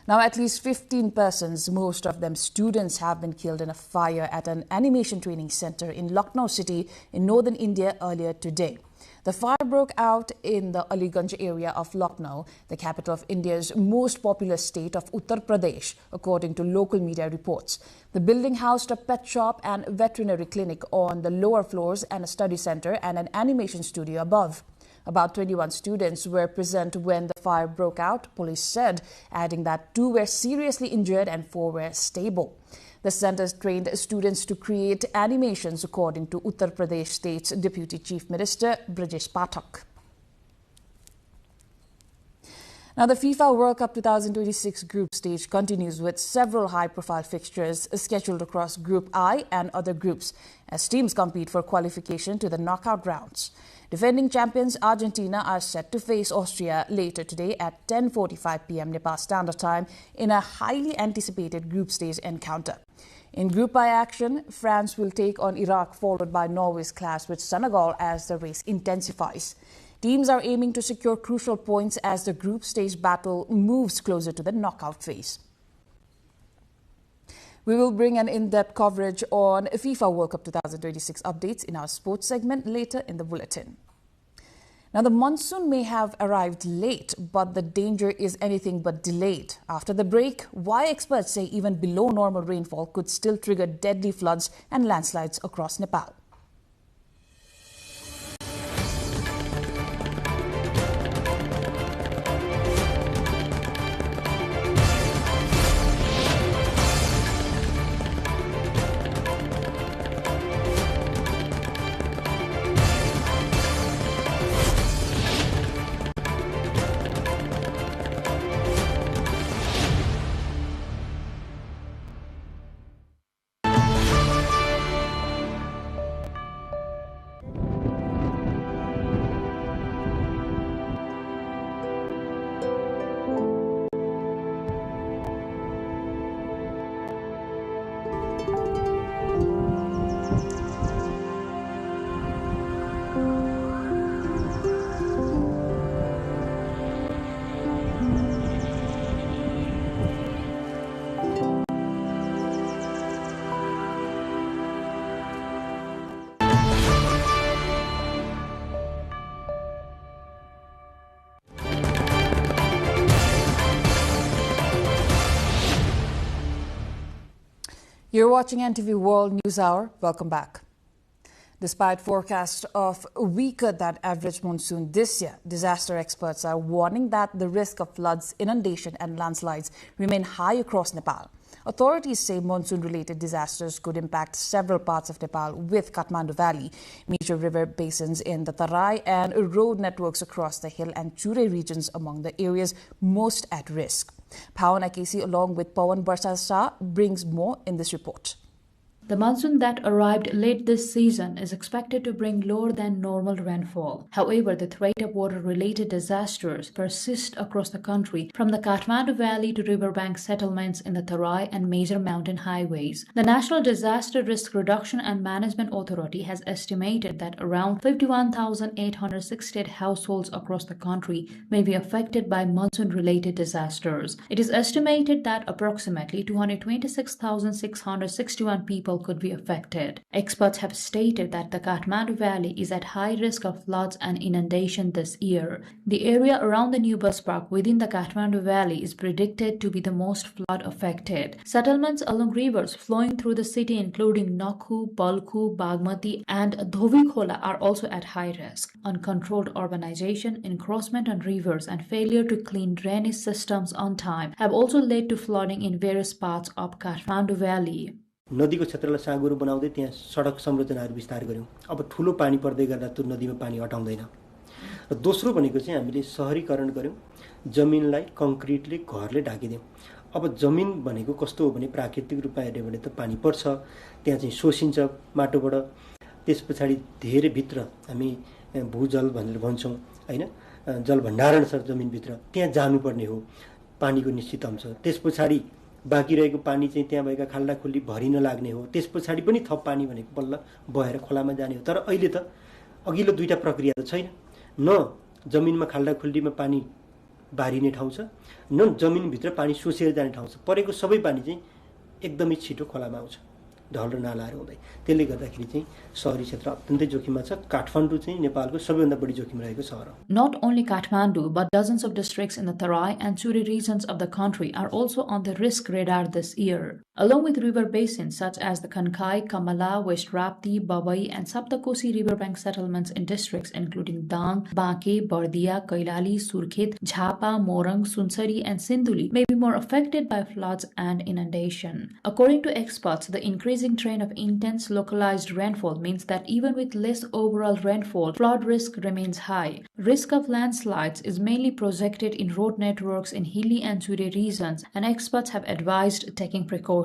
Now, at least 15 persons, most of them students, have been killed in a fire at an animation training center in Lucknow city in northern India earlier today. The fire broke out in the Aliganj area of Lucknow, the capital of India's most populous state of Uttar Pradesh, according to local media reports. The building housed a pet shop and veterinary clinic on the lower floors and a study center and an animation studio above. About 21 students were present when the fire broke out, police said, adding that 2 were seriously injured and 4 were stable. The center trained students to create animations, according to Uttar Pradesh State's Deputy Chief Minister, Brajesh Pathak. Now, the FIFA World Cup 2026 group stage continues with several high-profile fixtures scheduled across Group I and other groups as teams compete for qualification to the knockout rounds. Defending champions Argentina are set to face Austria later today at 10:45 p.m. Nepal Standard Time in a highly anticipated group stage encounter. In Group I action, France will take on Iraq, followed by Norway's clash with Senegal as the race intensifies. Teams are aiming to secure crucial points as the group stage battle moves closer to the knockout phase. We will bring an in-depth coverage on FIFA World Cup 2026 updates in our sports segment later in the bulletin. Now, the monsoon may have arrived late, but the danger is anything but delayed. After the break, why experts say even below normal rainfall could still trigger deadly floods and landslides across Nepal. You're watching NTV World News Hour. Welcome back. Despite forecasts of a weaker than average monsoon this year, disaster experts are warning that the risk of floods, inundation and landslides remain high across Nepal. Authorities say monsoon-related disasters could impact several parts of Nepal, with Kathmandu Valley, major river basins in the Tarai and road networks across the hill and Chure regions among the areas most at risk. Pawan Akesi along with Pawan Barsha brings more in this report. The monsoon that arrived late this season is expected to bring lower than normal rainfall. However, the threat of water-related disasters persists across the country, from the Kathmandu Valley to riverbank settlements in the Tarai and major mountain highways. The National Disaster Risk Reduction and Management Authority has estimated that around 51,868 households across the country may be affected by monsoon-related disasters. It is estimated that approximately 226,661 people could be affected. Experts have stated that the Kathmandu Valley is at high risk of floods and inundation this year. The area around the new bus park within the Kathmandu Valley is predicted to be the most flood affected. Settlements along rivers flowing through the city, including Nakhu, Balkhu, Bagmati and Dhovikhola, are also at high risk. Uncontrolled urbanization, encroachment on rivers and failure to clean drainage systems on time have also led to flooding in various parts of Kathmandu Valley. नदीको क्षेत्रलाई साँगुरो बनाउँदै त्यहाँ सडक संरचनाहरू विस्तार गर्यौं। अब ठूलो पानी पर्दै गर्दा त्यो नदीमा पानी हटाउँदैन। र दोस्रो भनेको चाहिँ हामीले शहरीकरण गर्यौं। जमिनलाई कंक्रिटले घरले ढाकिदियौं। अब जमिन भनेको कस्तो हो भने प्राकृतिक रूपमा हेर्ने भने त पानी पर्छ, त्यहाँ चाहिँ शोषिन्छ माटोबाट। त्यसपछि धेरै भित्र हामी भूजल भनेर भन्छौं, हैन? जल भण्डारण छ जमिन भित्र, त्यहाँ जानुपर्ने हो। पानीको निश्चित अंश। त्यसपछि बाँकी रहेको पानी चाहिँ त्यहाँ भएका खाल्डा खुल्ली भरिन लाग्ने हो। त्यसपछि पनि थप पानी भनेको बल्ल बहेर खोलामा जाने हो। तर अहिले त अघिल्लो दुईटा प्रक्रिया त छैन। न जमिनमा खाल्डा खुल्लीमा पानी बारिने ठाउँ छ, न जमिन भित्र पानी सोसेर जाने ठाउँ छ। परेको सबै पानी चाहिँ एकदमै छिटो खोलामा आउँछ, ढल र नालाहरू हुँदै। त्यसले गर्दाखेरि चाहिँ शहरी क्षेत्र अत्यन्तै जोखिममा छ। काठमाडौँ चाहिँ नेपालको सबैभन्दा बढी जोखिम रहेको सहर हो। Not only Kathmandu, but dozens of districts in the Tarai and Chure regions of the country are also on the risk radar this year. Along with river basins such as the Kankai, Kamala, West Rapti, Babai and Saptakosi riverbank settlements in districts including Dang, Banke, Bardia, Kailali, Surkhet, Jhapa, Morang, Sunsari and Sinduli may be more affected by floods and inundation. According to experts, the increasing trend of intense localized rainfall means that even with less overall rainfall, flood risk remains high. Risk of landslides is mainly projected in road networks in hilly and Chure regions, and experts have advised taking precautions.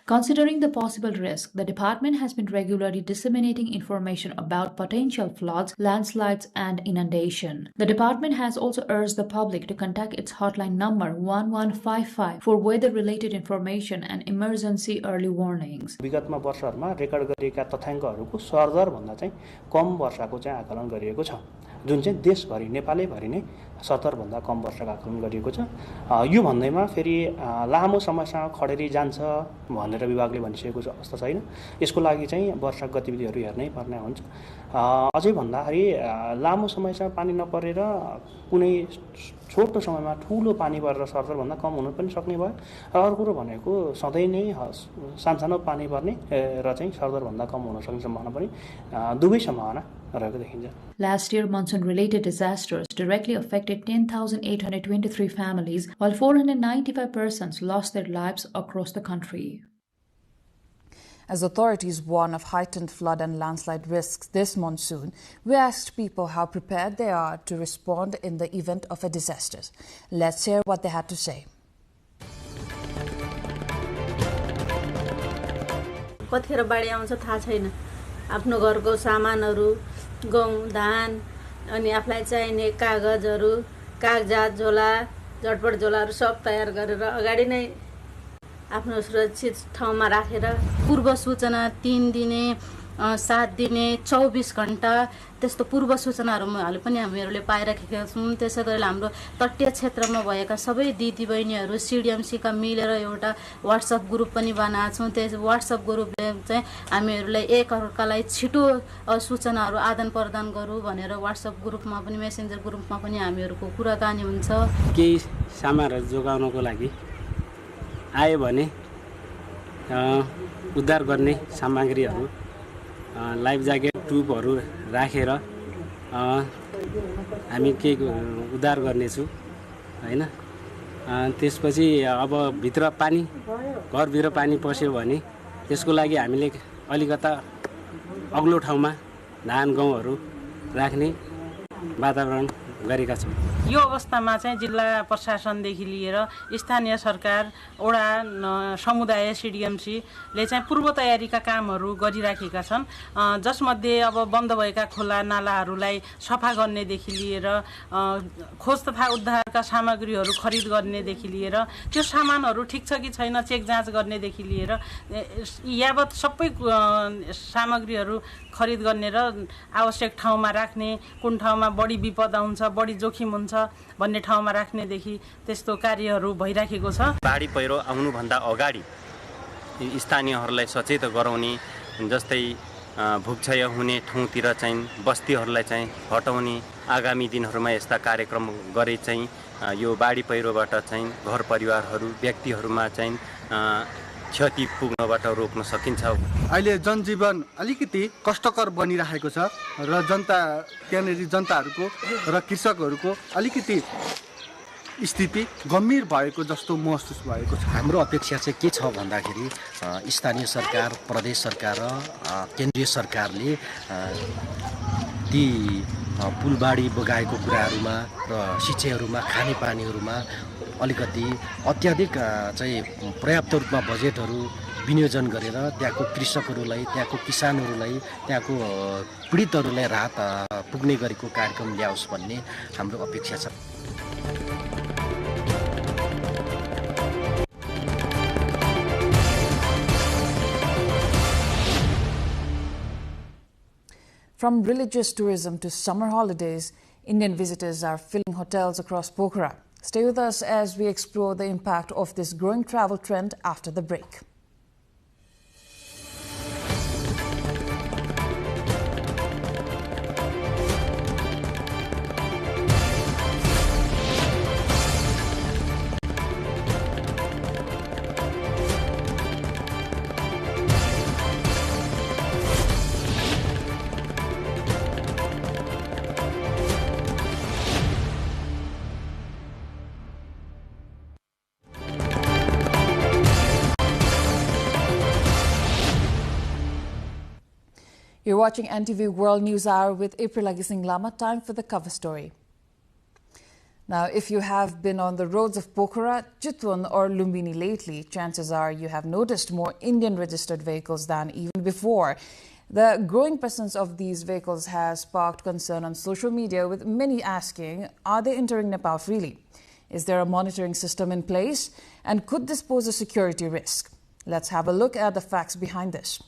Considering the possible risk, the department has been regularly disseminating information about potential floods, landslides and inundation. The department has also urged the public to contact its hotline number 1155 for weather-related information and emergency early warnings. विगतमा वर्षहरुमा record गरिएका तथ्याङ्कहरुको सरदर भन्दा चाहिँ कम वर्षाको चाहिँ आकलन गरिएको छ, जुन चाहिँ देशभरि नेपालैभरि नै 70 भन्दा कम वर्षाको आकलन गरिएको छ। यो भन्दैमा फेरि लामो समयसम्म खडेरी जान्छ भनेर विभागले भनिसकेको अवस्था छैन। यसको लागि चाहिँ वर्षा गतिविधिहरू हेर्नै पर्ने हुन्छ। अझै भन्दाखेरि लामो समयसम्म पानी नपरेर कुनै छोटो समयमा ठूलो पानी परेर सरदर भन्दा कम हुन पनि सक्ने भयो। र अर्को कुरो भनेको सधैँ नै सानसानो पानी पर्ने र चाहिँ सरदर भन्दा कम हुन सक्ने सम्भावना पनि दुवै सम्भावना रहेको देखिन्छ। Last year, monsoon-related disasters directly affected 10,823 families, while 495 persons lost their lives across the country. As authorities warn of heightened flood and landslide risks this monsoon, we asked people how prepared they are to respond in the event of a disaster. Let's hear what they had to say. कतिखेर बाढी आउँछ थाहा छैन। आफ्नो घरको सामानहरू, गहुँ, धान अनि आफूलाई चाहिने कागजहरू, कागजात, झोला, झटपट झोलाहरू सब तयार गरेर अगाडि नै आफ्नो सुरक्षित ठाउँमा राखेर पूर्व सूचना 3 दिने 7 दिने 24 घण्टा त्यस्तो पूर्व सूचनाहरू पनि हामीहरूले पाइराखेका छौं। त्यसैगरी हाम्रो तटीय क्षेत्रमा भएका सबै दिदीबहिनीहरू सीडीएमसीका मिलेर एउटा व्हाट्सएप ग्रुप पनि बनाएको छौं। त्यस व्हाट्सएप ग्रुपले चाहिँ हामीहरूलाई एकअर्कालाई छिटो सूचनाहरू आदान प्रदान गरौँ भनेर व्हाट्सएप ग्रुपमा पनि मेसेन्जर ग्रुपमा पनि हामीहरूको कुराकानी हुन्छ। केही सामानहरू जोगाउनको लागि आयो भने उद्धार गर्ने सामग्रीहरू लाइफ ज्याकेट ट्युबहरू राखेर हामी के उद्धार गर्नेछु हैन। त्यसपछि अब भित्र पानी घरभित्र पानी पस्यो भने त्यसको लागि हामीले अलिकता अग्लो ठाउँमा धान गहुँहरू राख्ने वातावरण गरेका छौँ। यो अवस्थामा चाहिँ जिल्ला प्रशासनदेखि लिएर स्थानीय सरकार, वडा, समुदाय, सिडिएमसीले चाहिँ पूर्व तयारीका कामहरू गरिराखेका छन्। जसमध्ये अब बन्द भएका खोला नालाहरूलाई सफा गर्नेदेखि लिएर खोज तथा उद्धारका सामग्रीहरू खरिद गर्नेदेखि लिएर त्यो सामानहरू ठिक छ कि छैन चेक जाँच गर्नेदेखि लिएर यावत सबै सामग्रीहरू खरिद गर्ने र आवश्यक ठाउँमा राख्ने, कुन ठाउँमा बढी विपद आउँछ, बढी जोखिम हुन्छ भन्ने ठाउँमा राख्नेदेखि त्यस्तो कार्यहरू भइराखेको छ। बाढी पहिरो आउनुभन्दा अगाडि स्थानीयहरूलाई सचेत गराउने, जस्तै भूक्षय हुने ठाउँतिर चाहिँ बस्तीहरूलाई चाहिँ हटाउने, आगामी दिनहरूमा यस्ता कार्यक्रम गरे चाहिँ यो बाढी पहिरोबाट चाहिँ घर परिवारहरू व्यक्तिहरूमा चाहिँ क्षति पुग्नबाट रोक्न सकिन्छ। अहिले जनजीवन अलिकति कष्टकर बनिरहेको छ र त्यहाँनिर जनताहरूको र कृषकहरूको अलिकति स्थिति गम्भीर भएको जस्तो महसुस भएको छ। हाम्रो अपेक्षा चाहिँ के छ भन्दाखेरि स्थानीय सरकार, प्रदेश सरकार र केन्द्रीय सरकारले ती पुलबाडी बगाएको कुराहरूमा र सिँचाइहरूमा, खानेपानीहरूमा अलिकति अत्याधिक चाहिँ पर्याप्त रूपमा बजेटहरू विनियोजन गरेर त्यहाँको कृषकहरूलाई, त्यहाँको किसानहरूलाई, त्यहाँको पीडितहरूलाई राहत पुग्ने गरेको कार्यक्रम ल्याओस् भन्ने हाम्रो अपेक्षा छ। From religious tourism to summer holidays, Indian visitors are filling hotels across Pokhara. Stay with us as we explore the impact of this growing travel trend after the break. You're watching NTV World News Hour with April Agising Lama. Time for the cover story. Now, if you have been on the roads of Pokhara, Chitwan or Lumbini lately, chances are you have noticed more Indian registered vehicles than even before. The growing presence of these vehicles has sparked concern on social media, with many asking, are they entering Nepal freely? Is there a monitoring system in place? And could this pose a security risk? Let's have a look at the facts behind this.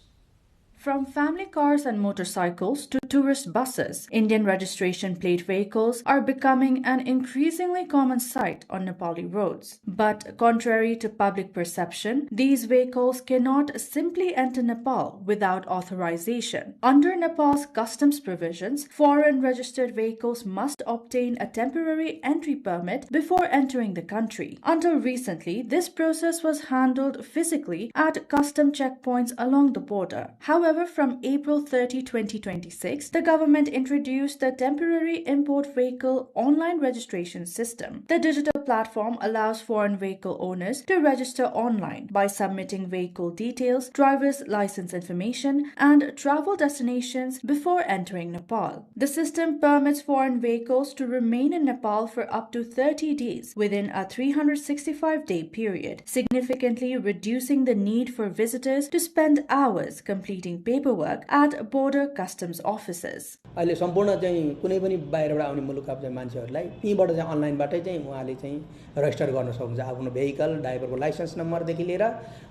From family cars and motorcycles to tourist buses, Indian registration plate vehicles are becoming an increasingly common sight on Nepali roads. But contrary to public perception, these vehicles cannot simply enter Nepal without authorization. Under Nepal's customs provisions, foreign registered vehicles must obtain a temporary entry permit before entering the country. Until recently, this process was handled physically at custom checkpoints along the border. However, from April 30, 2026, the government introduced the Temporary Import Vehicle Online Registration System. The digital platform allows foreign vehicle owners to register online by submitting vehicle details, driver's license information, and travel destinations before entering Nepal. The system permits foreign vehicles to remain in Nepal for up to 30 days within a 365-day period, significantly reducing the need for visitors to spend hours completing paperwork at border customs offices. अहिले सम्पूर्ण चाहिँ कुनै पनि बाहिरबाट आउने मुलुकका चाहिँ मान्छेहरूलाई त्यहीबाट चाहिँ अनलाइनबाटै चाहिँ उहाँले चाहिँ रजिस्टर गर्न सक्नुहुन्छ। आफ्नो भेहिकल, ड्राइभरको लाइसेन्स नम्बरदेखि लिएर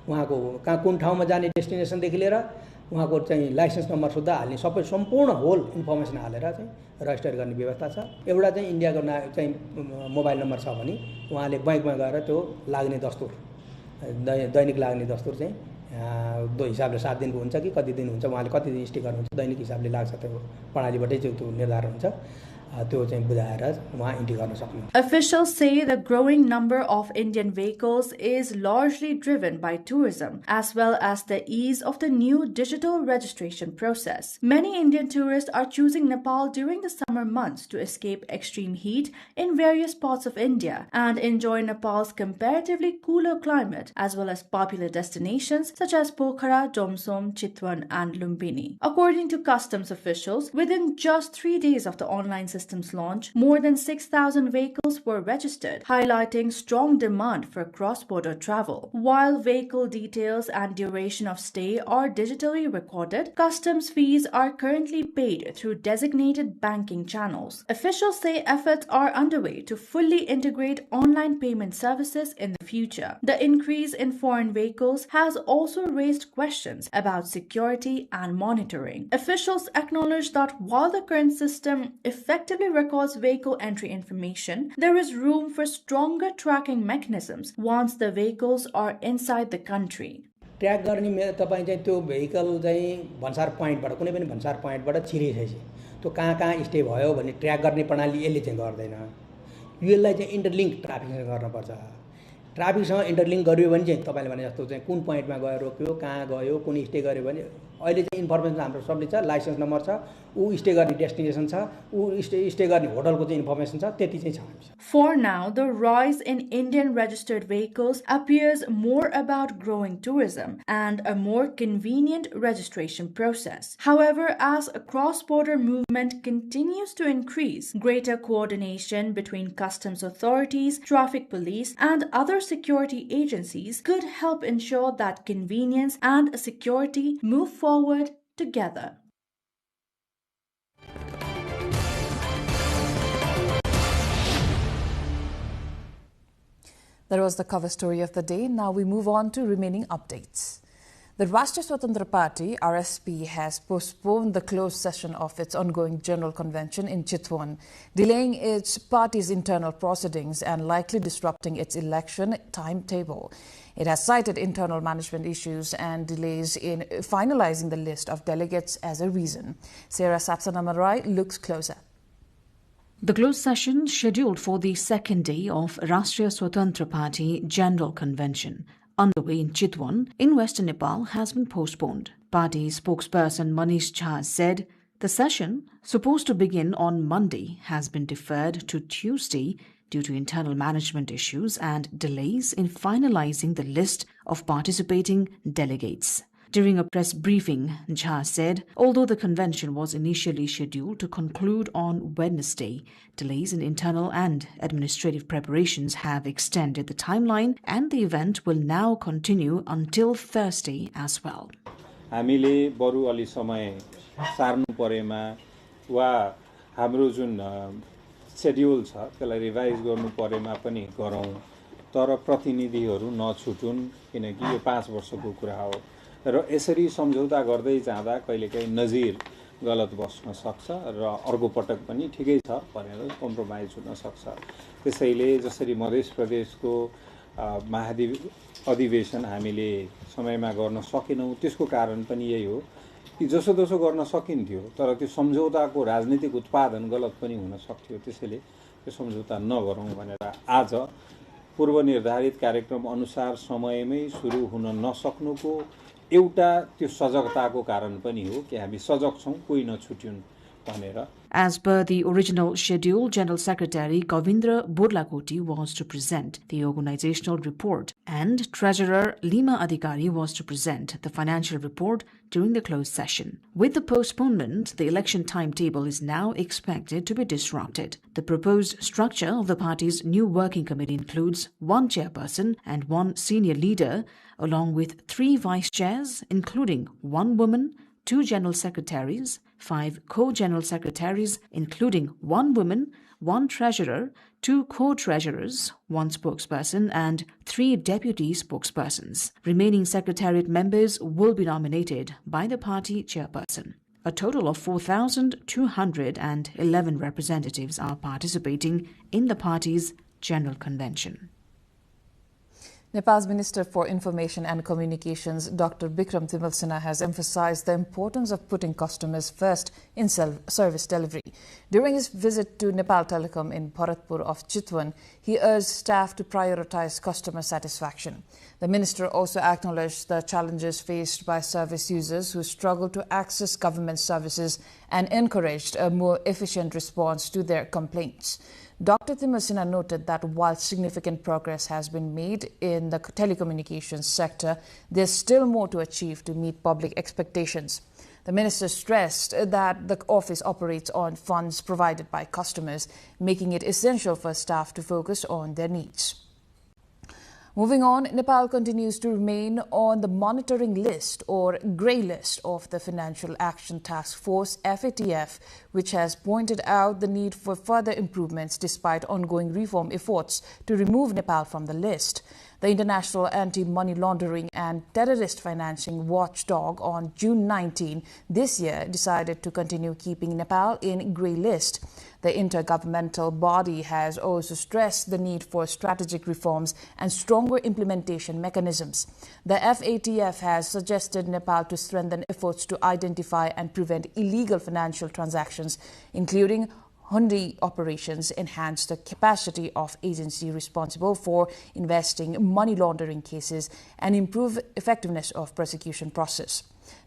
उहाँको कहाँ कुन ठाउँमा जाने डेस्टिनेसनदेखि लिएर उहाँको चाहिँ लाइसेन्स नम्बर सुद्धा हाल्ने सबै सम्पूर्ण होल इन्फर्मेसन हालेर चाहिँ रजिस्टर गर्ने व्यवस्था छ। एउटा चाहिँ इन्डियाको चाहिँ मोबाइल नम्बर छ भने उहाँले बैंकमा गएर त्यो लाग्ने दस्तुर दैनिक लाग्ने दस्तुर चाहिँ दो हिसाबले 7 दिनको हुन्छ कि कति दिन हुन्छ, उहाँले कति दिन स्टे गर्नुहुन्छ दैनिक हिसाबले लाग्छ, त्यो प्रणालीबाटै चाहिँ त्यो निर्धारण हुन्छ। त्यो चाहिँ बुझाएर उहाँ इन्ट्री गर्न सक्नुहुन्छ। Officials say the growing number of Indian vehicles is largely driven by tourism, as well as the ease of the new digital registration process. Many Indian tourists are choosing Nepal during the summer months to escape extreme heat in various parts of India and enjoy Nepal's comparatively cooler climate, as well as popular destinations such as Pokhara, Domsom, Chitwan, and Lumbini. According to customs officials, within just 3 days of the online system's launch, more than 6,000 vehicles were registered, highlighting strong demand for cross-border travel. While vehicle details and duration of stay are digitally recorded, customs fees are currently paid through designated banking channels. Officials say efforts are underway to fully integrate online payment services in the future. The increase in foreign vehicles has also raised questions about security and monitoring. Officials acknowledge that while the current system effectively records vehicle entry information, there is room for stronger tracking mechanisms once the vehicles are inside the country. Track गर्ने तपाईँ चाहिँ त्यो vehicle चाहिँ भन्सार पोइन्टबाट कुनै पनि भन्सार पोइन्टबाट छिरेपछि त्यो कहाँ कहाँ स्टे भयो भन्ने ट्र्याक गर्ने प्रणाली यसले चाहिँ गर्दैन। यसलाई चाहिँ इन्टरलिङ्क ट्राफिकसँग गर्नुपर्छ। ट्राफिकसँग इन्टरलिङ्क गरियो भने चाहिँ तपाईँले भने जस्तो चाहिँ कुन पोइन्टमा गयो रोक्यो, कहाँ गयो, कुन स्टे गर्यो भने अहिले चाहिँ इन्फर्मेसन हाम्रो सबले छ, लाइसेन्स नम्बर छ, ऊ स्टे गर्ने डेस्टिनेसन छ, ऊ स्टे गर्ने होटलको चाहिँ इन्फर्मेसन छ, त्यति चाहिँ छ हामीसँग। For now, the rise in Indian registered vehicles appears more about growing tourism and a more convenient registration process. However, as a cross-border movement continues to increase, greater coordination between customs authorities, traffic police, and other security agencies could help ensure that convenience and security move forward together. That was the cover story of the day. Now we move on to remaining updates. The Rashtriya Swatantra Party, RSP, has postponed the closed session of its ongoing General Convention in Chitwan, delaying its party's internal proceedings and likely disrupting its election timetable. It has cited internal management issues and delays in finalizing the list of delegates as a reason. Sarah Satsanamarai looks closer. The closed session scheduled for the second day of Rashtriya Swatantra Party General Convention underway in Chitwan in Western Nepal has been postponed. Party spokesperson Manish Jha said the session, supposed to begin on Monday, has been deferred to Tuesday due to internal management issues and delays in finalizing the list of participating delegates. During a press briefing, Jha said, although the convention was initially scheduled to conclude on Wednesday, delays in internal and administrative preparations have extended the timeline and the event will now continue until Thursday as well. हामीले बरु अलि समय सार्नु परेमा वा हाम्रो जुन schedule छ त्यसलाई revise गर्नु परेमा पनि गरौँ तर प्रतिनिधिहरू नछुटुन् किनकि यो 5 वर्षको कुरा हो र यसरी सम्झौता गर्दै जाँदा कहिलेकाहीँ नजिर गलत बस्न सक्छ र अर्को पटक पनि ठिकै छ भनेर कम्प्रोमाइज हुन सक्छ। त्यसैले जसरी मध्य प्रदेशको अधिवेशन हामीले समयमा गर्न सकेनौं त्यसको कारण पनि यही हो कि जसोतसो गर्न सकिन्थ्यो तर त्यो सम्झौताको राजनीतिक उत्पादन गलत पनि हुन सक्थ्यो। त्यसैले त्यो सम्झौता नगरौं भनेर आज पूर्व निर्धारित कार्यक्रम अनुसार समयमै सुरु हुन नसक्नुको एउटा त्यो सजगताको कारण पनि हो कि हामी सजग छौं कोही नछुट्युन् भनेर। As per the original schedule, General Secretary Govindra Burlakoti was to present the organizational report and Treasurer Lima Adhikari was to present the financial report during the closed session. With the postponement, the election timetable is now expected to be disrupted. The proposed structure of the party's new working committee includes 1 chairperson and 1 senior leader, along with 3 vice chairs, including 1 woman, 2 general secretaries, 5 co-general secretaries, including 1 woman, 1 treasurer, 2 co-treasurers, 1 spokesperson, and 3 deputy spokespersons. Remaining secretariat members will be nominated by the party chairperson. A total of 4,211 representatives are participating in the party's general convention. Nepal's Minister for Information and Communications, Dr. Bikram Timalsina, has emphasized the importance of putting customers first in service delivery. During his visit to Nepal Telecom in Bharatpur of Chitwan, he urged staff to prioritize customer satisfaction. The minister also acknowledged the challenges faced by service users who struggle to access government services and encouraged a more efficient response to their complaints. Dr. Timalsina noted that while significant progress has been made in the telecommunications sector, there's still more to achieve to meet public expectations. The minister stressed that the office operates on funds provided by customers, making it essential for staff to focus on their needs. Moving on, Nepal continues to remain on the monitoring list or grey list of the Financial Action Task Force FATF, which has pointed out the need for further improvements despite ongoing reform efforts to remove Nepal from the list. The International Anti-Money Laundering and Terrorist Financing Watchdog on June 19 this year decided to continue keeping Nepal in grey list. The intergovernmental body has also stressed the need for strategic reforms and stronger implementation mechanisms. The FATF has suggested Nepal to strengthen efforts to identify and prevent illegal financial transactions, including hundi operations, enhance the capacity of agencies responsible for investigating money laundering cases, and improve effectiveness of prosecution process.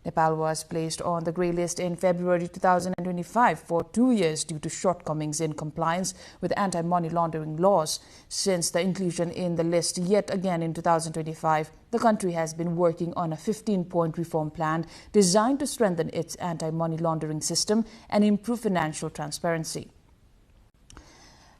Nepal was placed on the grey list in February 2025 for 2 years due to shortcomings in compliance with anti-money laundering laws. Since the inclusion in the list yet again in 2025, the country has been working on a 15-point reform plan designed to strengthen its anti-money laundering system and improve financial transparency.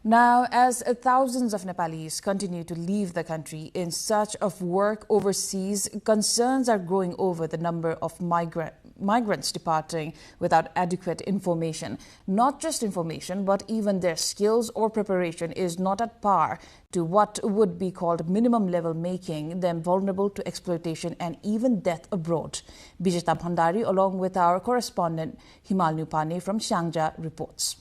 Now, as thousands of Nepalese continue to leave the country in search of work overseas, concerns are growing over the number of migrants departing without adequate information. Not just information, but even their skills or preparation is not at par to what would be called minimum level, making them vulnerable to exploitation and even death abroad. Bijita Bhandari, along with our correspondent Himal Nupane from Siangja, reports.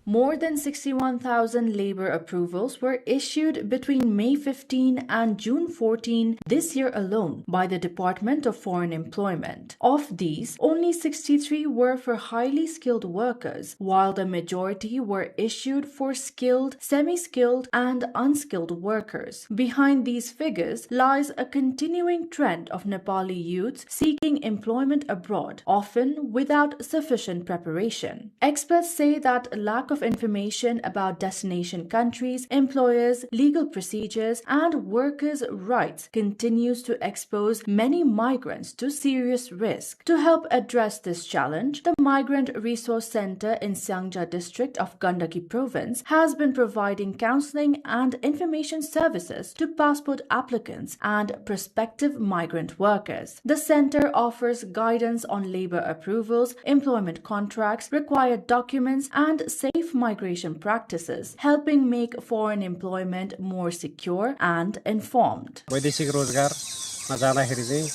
More than 61,000 labor approvals were issued between May 15 and June 14 this year alone by the Department of Foreign Employment. Of these, only 63 were for highly skilled workers, while the majority were issued for skilled, semi-skilled, and unskilled workers. Behind these figures lies a continuing trend of Nepali youths seeking employment abroad, often without sufficient preparation. Experts say that lack of information about destination countries, employers, legal procedures, and workers' rights continues to expose many migrants to serious risk. To help address this challenge, the Migrant Resource Center in Siangja district of Gandaki province has been providing counseling and information services to passport applicants and prospective migrant workers. The center offers guidance on labor approvals, employment contracts, required documents, and safe migration practices, helping make foreign employment more secure and informed. वैदेशिक रोजगारमा जाँदाखेरि चाहिँ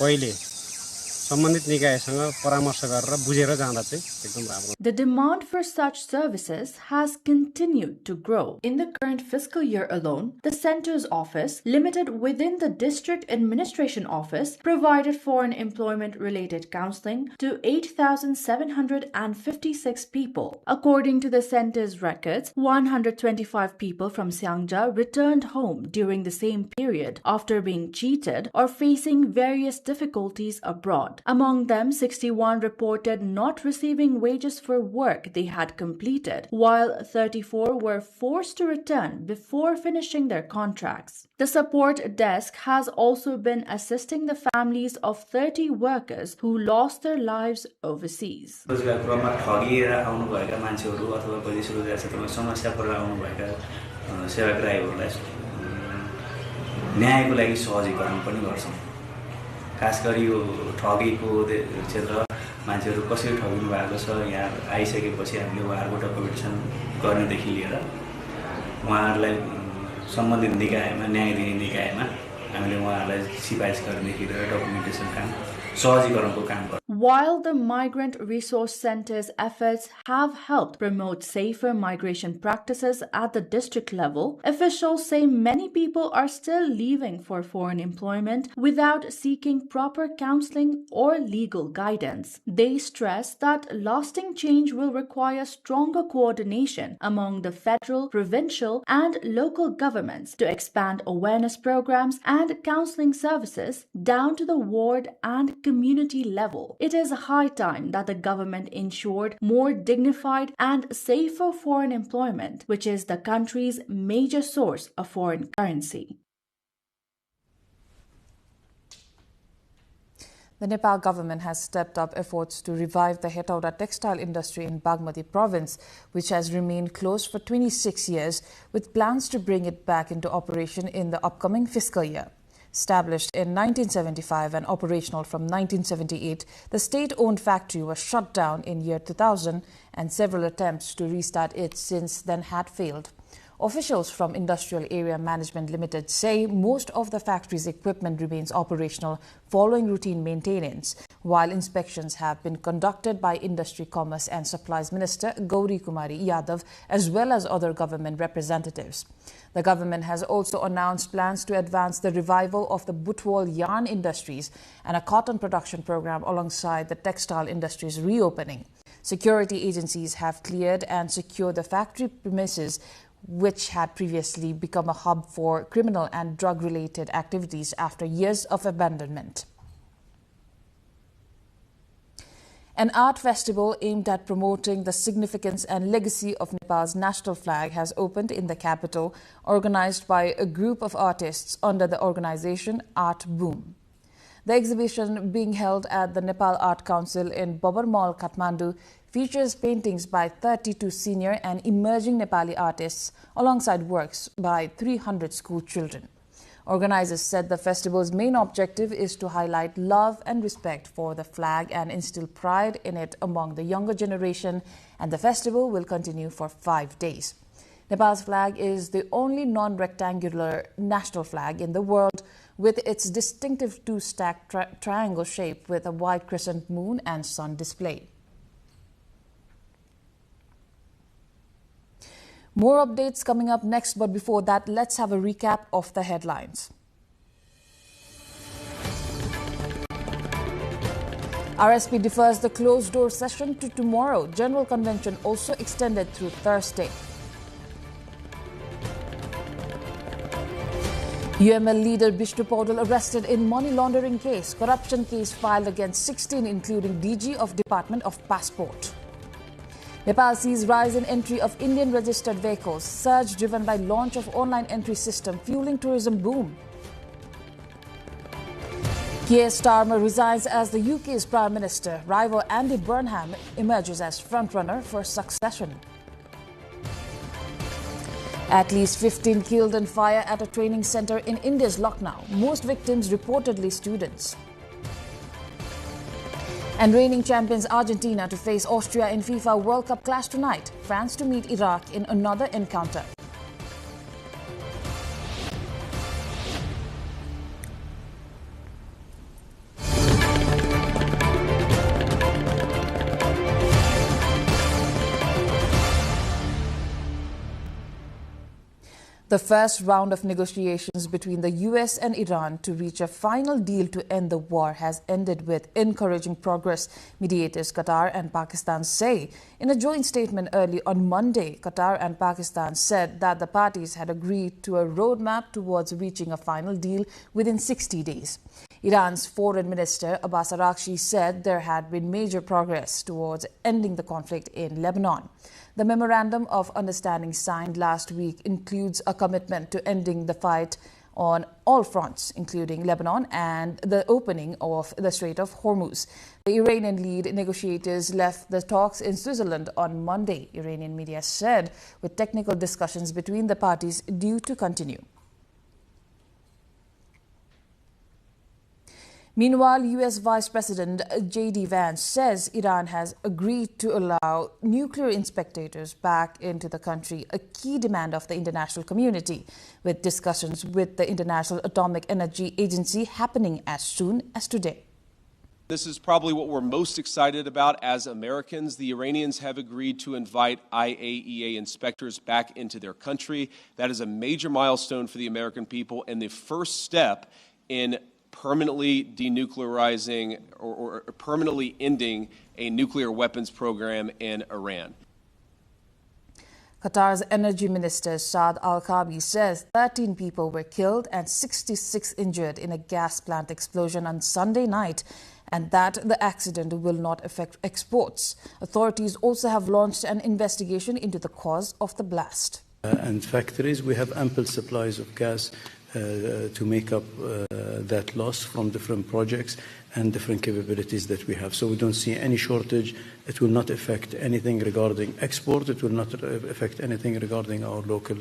पहिले सम्बन्धित निकायसँग परामर्श गरेर बुझेर जाँदा चाहिँ एकदम राम्रो. The demand for such services has continued to grow. In the current fiscal year alone, the center's office, limited within the district administration office, provided foreign employment-related counseling to 8,756 people. According to the center's records, 125 people from Siangja returned home during the same period after being cheated or facing various difficulties abroad. Among them, 61 reported not receiving wages for work they had completed, while 34 were forced to return before finishing their contracts. The support desk has also been assisting the families of 30 workers who lost their lives overseas. खास गरी यो ठगीको क्षेत्र मान्छेहरु कसरी ठगिनु भएको छ यहाँ आइसकेपछि हामीले उहाँहरुको डकुमेन्टेसन गर्नेदेखि लिएर उहाँहरुलाई सम्बन्धित निकायमा न्याय दिने निकायमा हामीले उहाँहरुलाई सिफारिस गर्नेदेखि लिएर डकुमेन्टेसन काम सहजीकरणको काम गर्छ। While the migrant resource center's efforts have helped promote safer migration practices at the district level, officials say many people are still leaving for foreign employment without seeking proper counseling or legal guidance. They stress that lasting change will require stronger coordination among the federal, provincial, and local governments to expand awareness programs and counseling services down to the ward and community level. It is high time that the government ensured more dignified and safer foreign employment, which is the country's major source of foreign currency. The Nepal government has stepped up efforts to revive the Hetauda textile industry in Bagmati province, which has remained closed for 26 years, with plans to bring it back into operation in the upcoming fiscal year. Established in 1975 and operational from 1978, the state-owned factory was shut down in year 2000 and several attempts to restart it since then had failed. Officials from Industrial Area Management Limited say most of the factory's equipment remains operational following routine maintenance, while inspections have been conducted by Industry, Commerce and Supplies Minister Gauri Kumari Yadav as well as other government representatives. The government has also announced plans to advance the revival of the Butwal yarn industries and a cotton production program alongside the textile industry's reopening. Security agencies have cleared and secured the factory premises, which had previously become a hub for criminal and drug-related activities after years of abandonment. An art festival aimed at promoting the significance and legacy of Nepal's national flag has opened in the capital, organized by a group of artists under the organization Art Boom. The exhibition, being held at the Nepal Art Council in Babar Mall, Kathmandu, features paintings by 32 senior and emerging Nepali artists alongside works by 300 school children. Organizers said the festival's main objective is to highlight love and respect for the flag and instill pride in it among the younger generation, and the festival will continue for 5 days. Nepal's flag is the only non-rectangular national flag in the world, with its distinctive two-stack triangle shape with a white crescent moon and sun display. More updates coming up next, but before that, let's have a recap of the headlines. RSP defers the closed-door session to tomorrow. General Convention also extended through Thursday. UML leader Bishnu Paudel arrested in money laundering case. Corruption case filed against 16, including DG of Department of Passport. Nepal sees rise in entry of Indian registered vehicles. Surge driven by launch of online entry system, fueling tourism boom. Keir Starmer resigns as the UK's Prime Minister. Rival Andy Burnham emerges as frontrunner for succession. At least 15 killed in fire at a training centre in India's Lucknow. Most victims reportedly students. And reigning champions Argentina to face Austria in FIFA World Cup clash tonight. France to meet Iraq in another encounter. The first round of negotiations between the US and Iran to reach a final deal to end the war has ended with encouraging progress, mediators Qatar and Pakistan say. In a joint statement early on Monday, Qatar and Pakistan said that the parties had agreed to a roadmap towards reaching a final deal within 60 days. Iran's Foreign Minister Abbas Araghchi said there had been major progress towards ending the conflict in Lebanon. The Memorandum of Understanding signed last week includes a commitment to ending the fight on all fronts, including Lebanon and the opening of the Strait of Hormuz. The Iranian lead negotiators left the talks in Switzerland on Monday, Iranian media said, with technical discussions between the parties due to continue. Meanwhile, U.S. Vice President J.D. Vance says Iran has agreed to allow nuclear inspectors back into the country, a key demand of the international community, with discussions with the International Atomic Energy Agency happening as soon as today. This is probably what we're most excited about as Americans. The Iranians have agreed to invite IAEA inspectors back into their country. That is a major milestone for the American people and the first step in permanently denuclearizing or permanently ending a nuclear weapons program in Iran. Qatar's Energy Minister Saad Al-Khabi says 13 people were killed and 66 injured in a gas plant explosion on Sunday night, and that the accident will not affect exports. Authorities also have launched an investigation into the cause of the blast. And factories, we have ample supplies of gas to make up that loss from different projects and different capabilities that we have. So we don't see any shortage. It will not affect anything regarding export. It will not affect anything regarding our local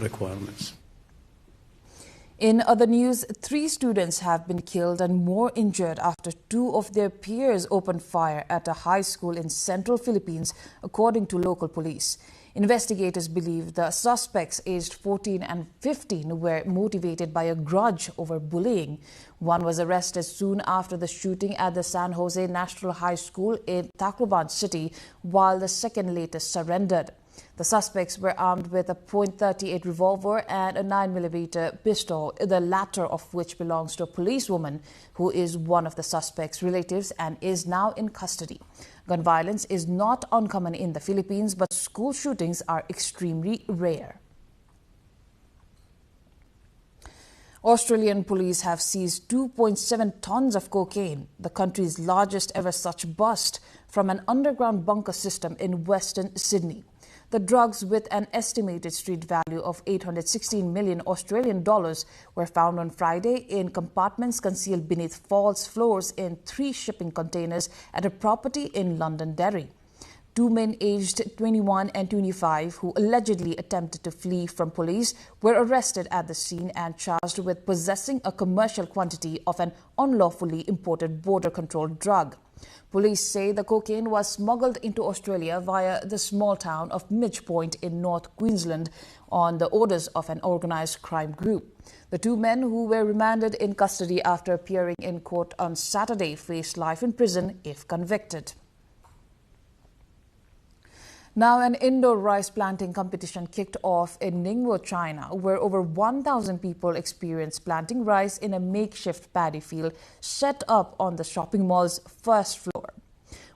requirements. In other news, 3 students have been killed and more injured after 2 of their peers opened fire at a high school in central Philippines, according to local police. Investigators believe the suspects aged 14 and 15 were motivated by a grudge over bullying. One was arrested soon after the shooting at the San Jose National High School in Tacloban City, while the second later surrendered. The suspects were armed with a .38 revolver and a 9mm pistol, the latter of which belongs to a policewoman who is one of the suspects' relatives and is now in custody. Gun violence is not uncommon in the Philippines, but school shootings are extremely rare. Australian police have seized 2.7 tons of cocaine, the country's largest ever such bust, from an underground bunker system in Western Sydney. The drugs, with an estimated street value of 816 million Australian dollars, were found on Friday in compartments concealed beneath false floors in 3 shipping containers at a property in Londonderry. 2 men aged 21 and 25 who allegedly attempted to flee from police were arrested at the scene and charged with possessing a commercial quantity of an unlawfully imported border-controlled drug. Police say the cocaine was smuggled into Australia via the small town of Midge Point in North Queensland on the orders of an organised crime group. The 2 men, who were remanded in custody after appearing in court on Saturday, face life in prison if convicted. Now, an indoor rice planting competition kicked off in Ningbo, China, where over 1,000 people experienced planting rice in a makeshift paddy field set up on the shopping mall's first floor.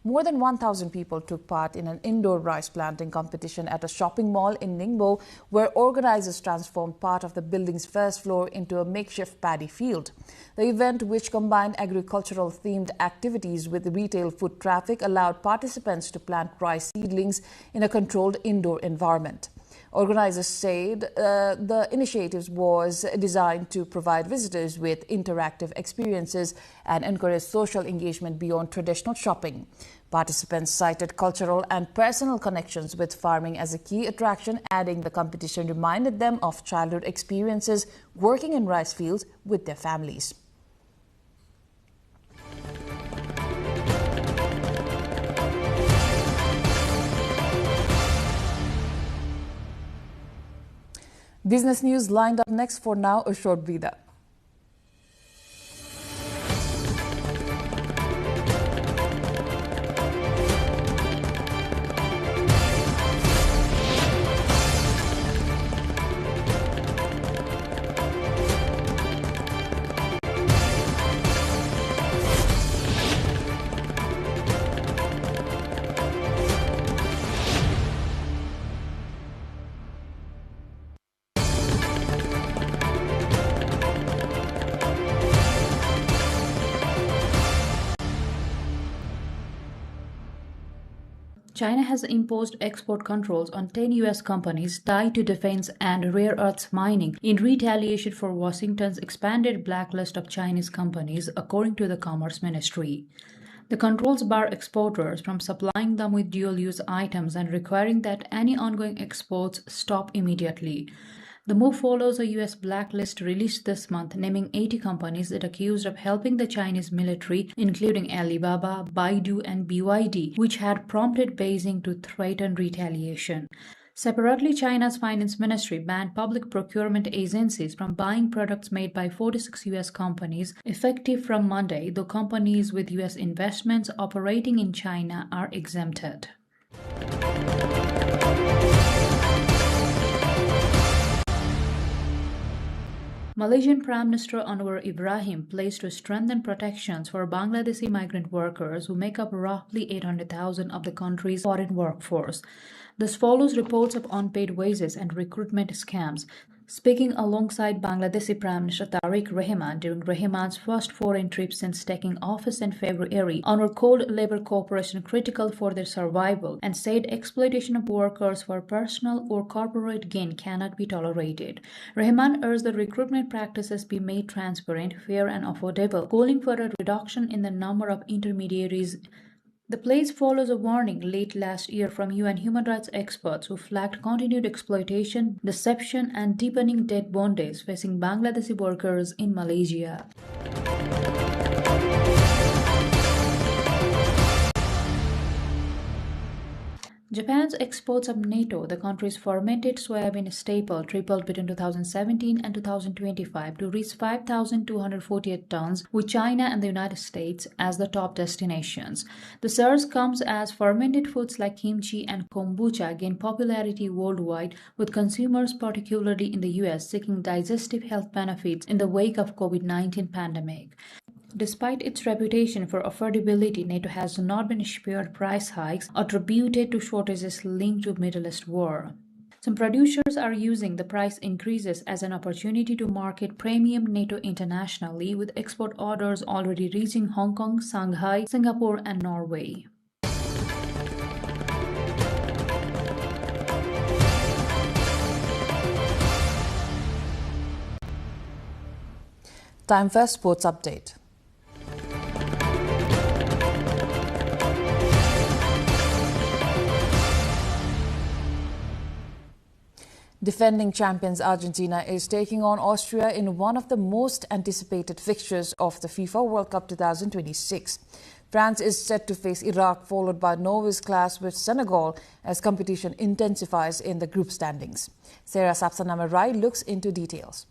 More than 1,000 people took part in an indoor rice planting competition at a shopping mall in Ningbo, where organizers transformed part of the building's first floor into a makeshift paddy field. The event, which combined agricultural-themed activities with retail foot traffic, allowed participants to plant rice seedlings in a controlled indoor environment. Organizers said the initiative was designed to provide visitors with interactive experiences and encourage social engagement beyond traditional shopping. Participants cited cultural and personal connections with farming as a key attraction, adding the competition reminded them of childhood experiences working in rice fields with their families. Business news lined up next. For now, a short breather. China has imposed export controls on 10 U.S. companies tied to defense and rare earths mining in retaliation for Washington's expanded blacklist of Chinese companies, according to the Commerce Ministry. The controls bar exporters from supplying them with dual-use items and requiring that any ongoing exports stop immediately. The move follows a U.S. blacklist released this month, naming 80 companies it accused of helping the Chinese military, including Alibaba, Baidu, and BYD, which had prompted Beijing to threaten retaliation. Separately, China's finance ministry banned public procurement agencies from buying products made by 46 U.S. companies effective from Monday, though companies with U.S. investments operating in China are exempted. Malaysian Prime Minister Anwar Ibrahim pledged to strengthen protections for Bangladeshi migrant workers who make up roughly 800,000 of the country's foreign workforce. This follows reports of unpaid wages and recruitment scams. Speaking alongside Bangladeshi Prime Minister Tariq Rahman during Rahman's first foreign trip since taking office in February, Anwar called labor cooperation critical for their survival and said exploitation of workers for personal or corporate gain cannot be tolerated. Rahman urged that recruitment practices be made transparent, fair and affordable, calling for a reduction in the number of intermediaries. The pledge follows a warning late last year from UN human rights experts who flagged continued exploitation, deception, and deepening debt bondage facing Bangladeshi workers in Malaysia. Japan's exports of natto, the country's fermented soybean staple, tripled between 2017 and 2025 to reach 5,248 tons, with China and the United States as the top destinations. The surge comes as fermented foods like kimchi and kombucha gain popularity worldwide, with consumers, particularly in the US, seeking digestive health benefits in the wake of COVID-19 pandemic. Despite its reputation for affordability, natto has not been spared price hikes attributed to shortages linked to Middle East war. Some producers are using the price increases as an opportunity to market premium natto internationally, with export orders already reaching Hong Kong, Shanghai, Singapore, and Norway. Time for sports update. Defending champions Argentina is taking on Austria in one of the most anticipated fixtures of the FIFA World Cup 2026. France is set to face Iraq, followed by Norway's clash with Senegal as competition intensifies in the group standings. Sarah Sapsanama-Rai looks into details.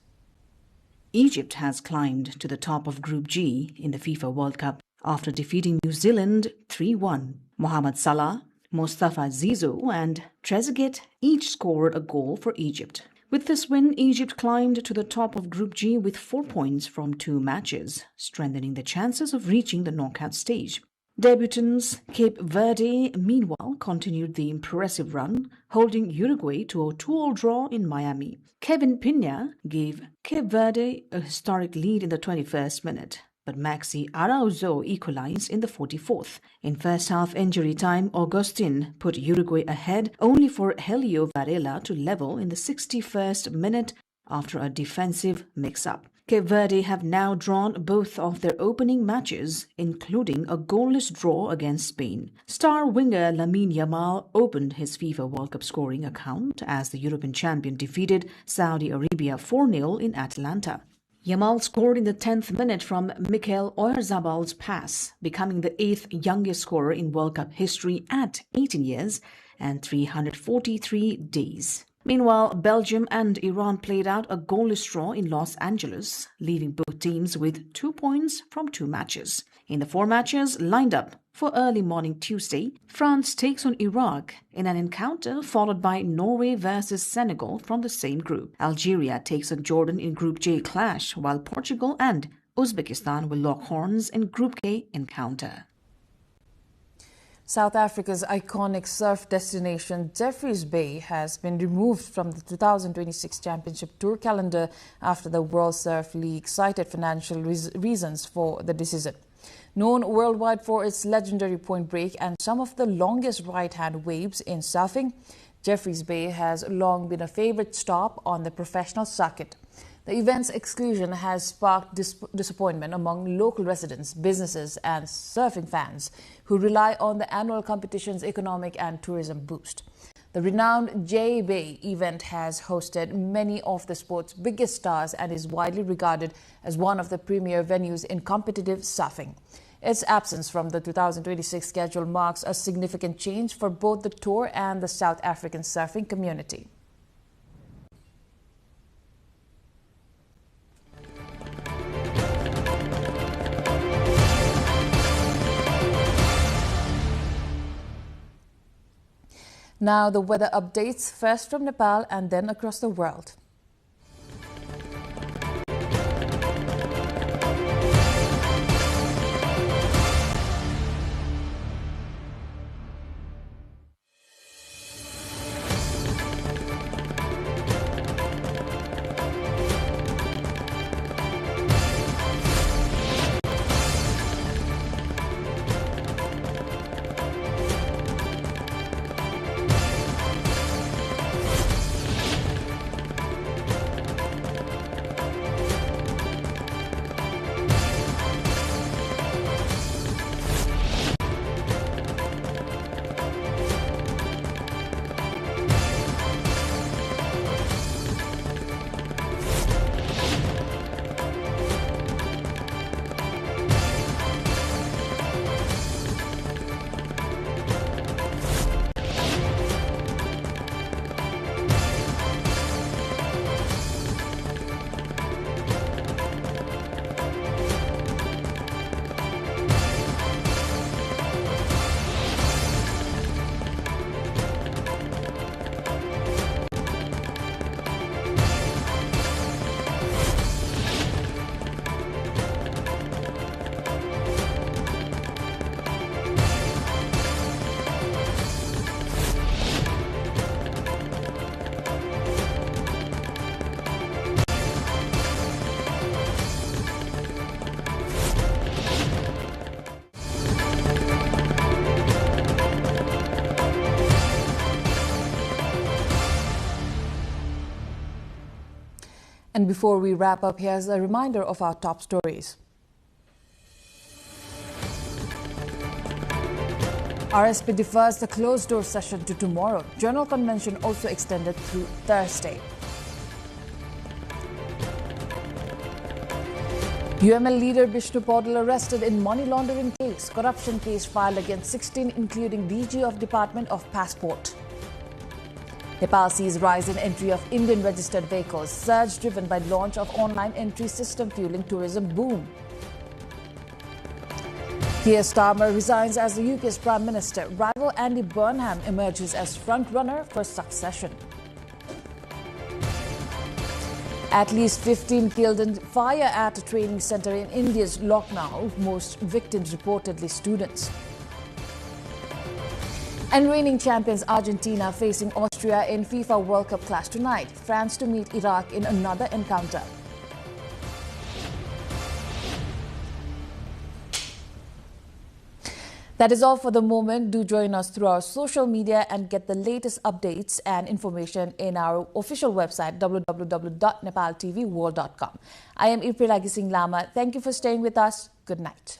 Egypt has climbed to the top of Group G in the FIFA World Cup after defeating New Zealand 3-1. Mohamed Salah, Mostafa Zizou and Trezeguet each scored a goal for Egypt. With this win, Egypt climbed to the top of Group G with 4 points from 2 matches, strengthening the chances of reaching the knockout stage. Debutants Cape Verde, meanwhile, continued the impressive run, holding Uruguay to a 2-2 draw in Miami. Kevin Pina gave Cape Verde a historic lead in the 21st minute, but Maxi Araujo equalized in the 44th. In first-half injury time, Augustin put Uruguay ahead, only for Helio Varela to level in the 61st minute after a defensive mix-up. Cape Verde have now drawn both of their opening matches, including a goalless draw against Spain. Star winger Lamine Yamal opened his FIFA World Cup scoring account as the European champion defeated Saudi Arabia 4-0 in Atlanta. Yamal scored in the 10th minute from Mikel Oyarzabal's pass, becoming the 8th youngest scorer in World Cup history at 18 years and 343 days. Meanwhile, Belgium and Iran played out a goalless draw in Los Angeles, leaving both teams with 2 points from 2 matches. In the 4 matches lined up for early morning Tuesday, France takes on Iraq in an encounter followed by Norway versus Senegal from the same group. Algeria takes on Jordan in Group J clash, while Portugal and Uzbekistan will lock horns in Group K encounter. South Africa's iconic surf destination, Jeffreys Bay, has been removed from the 2026 Championship Tour calendar after the World Surf League cited financial reasons for the decision. Known worldwide for its legendary point break and some of the longest right-hand waves in surfing, Jeffreys Bay has long been a favorite stop on the professional circuit. The event's exclusion has sparked disappointment among local residents, businesses and surfing fans who rely on the annual competition's economic and tourism boost. The renowned J-Bay event has hosted many of the sport's biggest stars and is widely regarded as one of the premier venues in competitive surfing. Its absence from the 2026 schedule marks a significant change for both the tour and the South African surfing community. Now the weather updates, first from Nepal and then across the world. And before we wrap up, here's a reminder of our top stories. RSP defers the closed-door session to tomorrow. General Convention also extended through Thursday. UML leader Bishnu Paudel arrested in money laundering case. Corruption case filed against 16, including DG of Department of Passport. Nepal sees rise in entry of Indian registered vehicles. Surge driven by launch of online entry system fueling tourism boom. Keir Starmer resigns as the UK's Prime Minister. Rival Andy Burnham emerges as front-runner for succession. At least 15 killed in fire at a training centre in India's Lucknow, most victims reportedly students. And reigning champions Argentina facing Austria in FIFA World Cup clash tonight. France to meet Iraq in another encounter. That is all for the moment. Do join us through our social media and get the latest updates and information in our official website www.nepaltelevision.com. I am Irpilagi Singh Lama. Thank you for staying with us. Good night.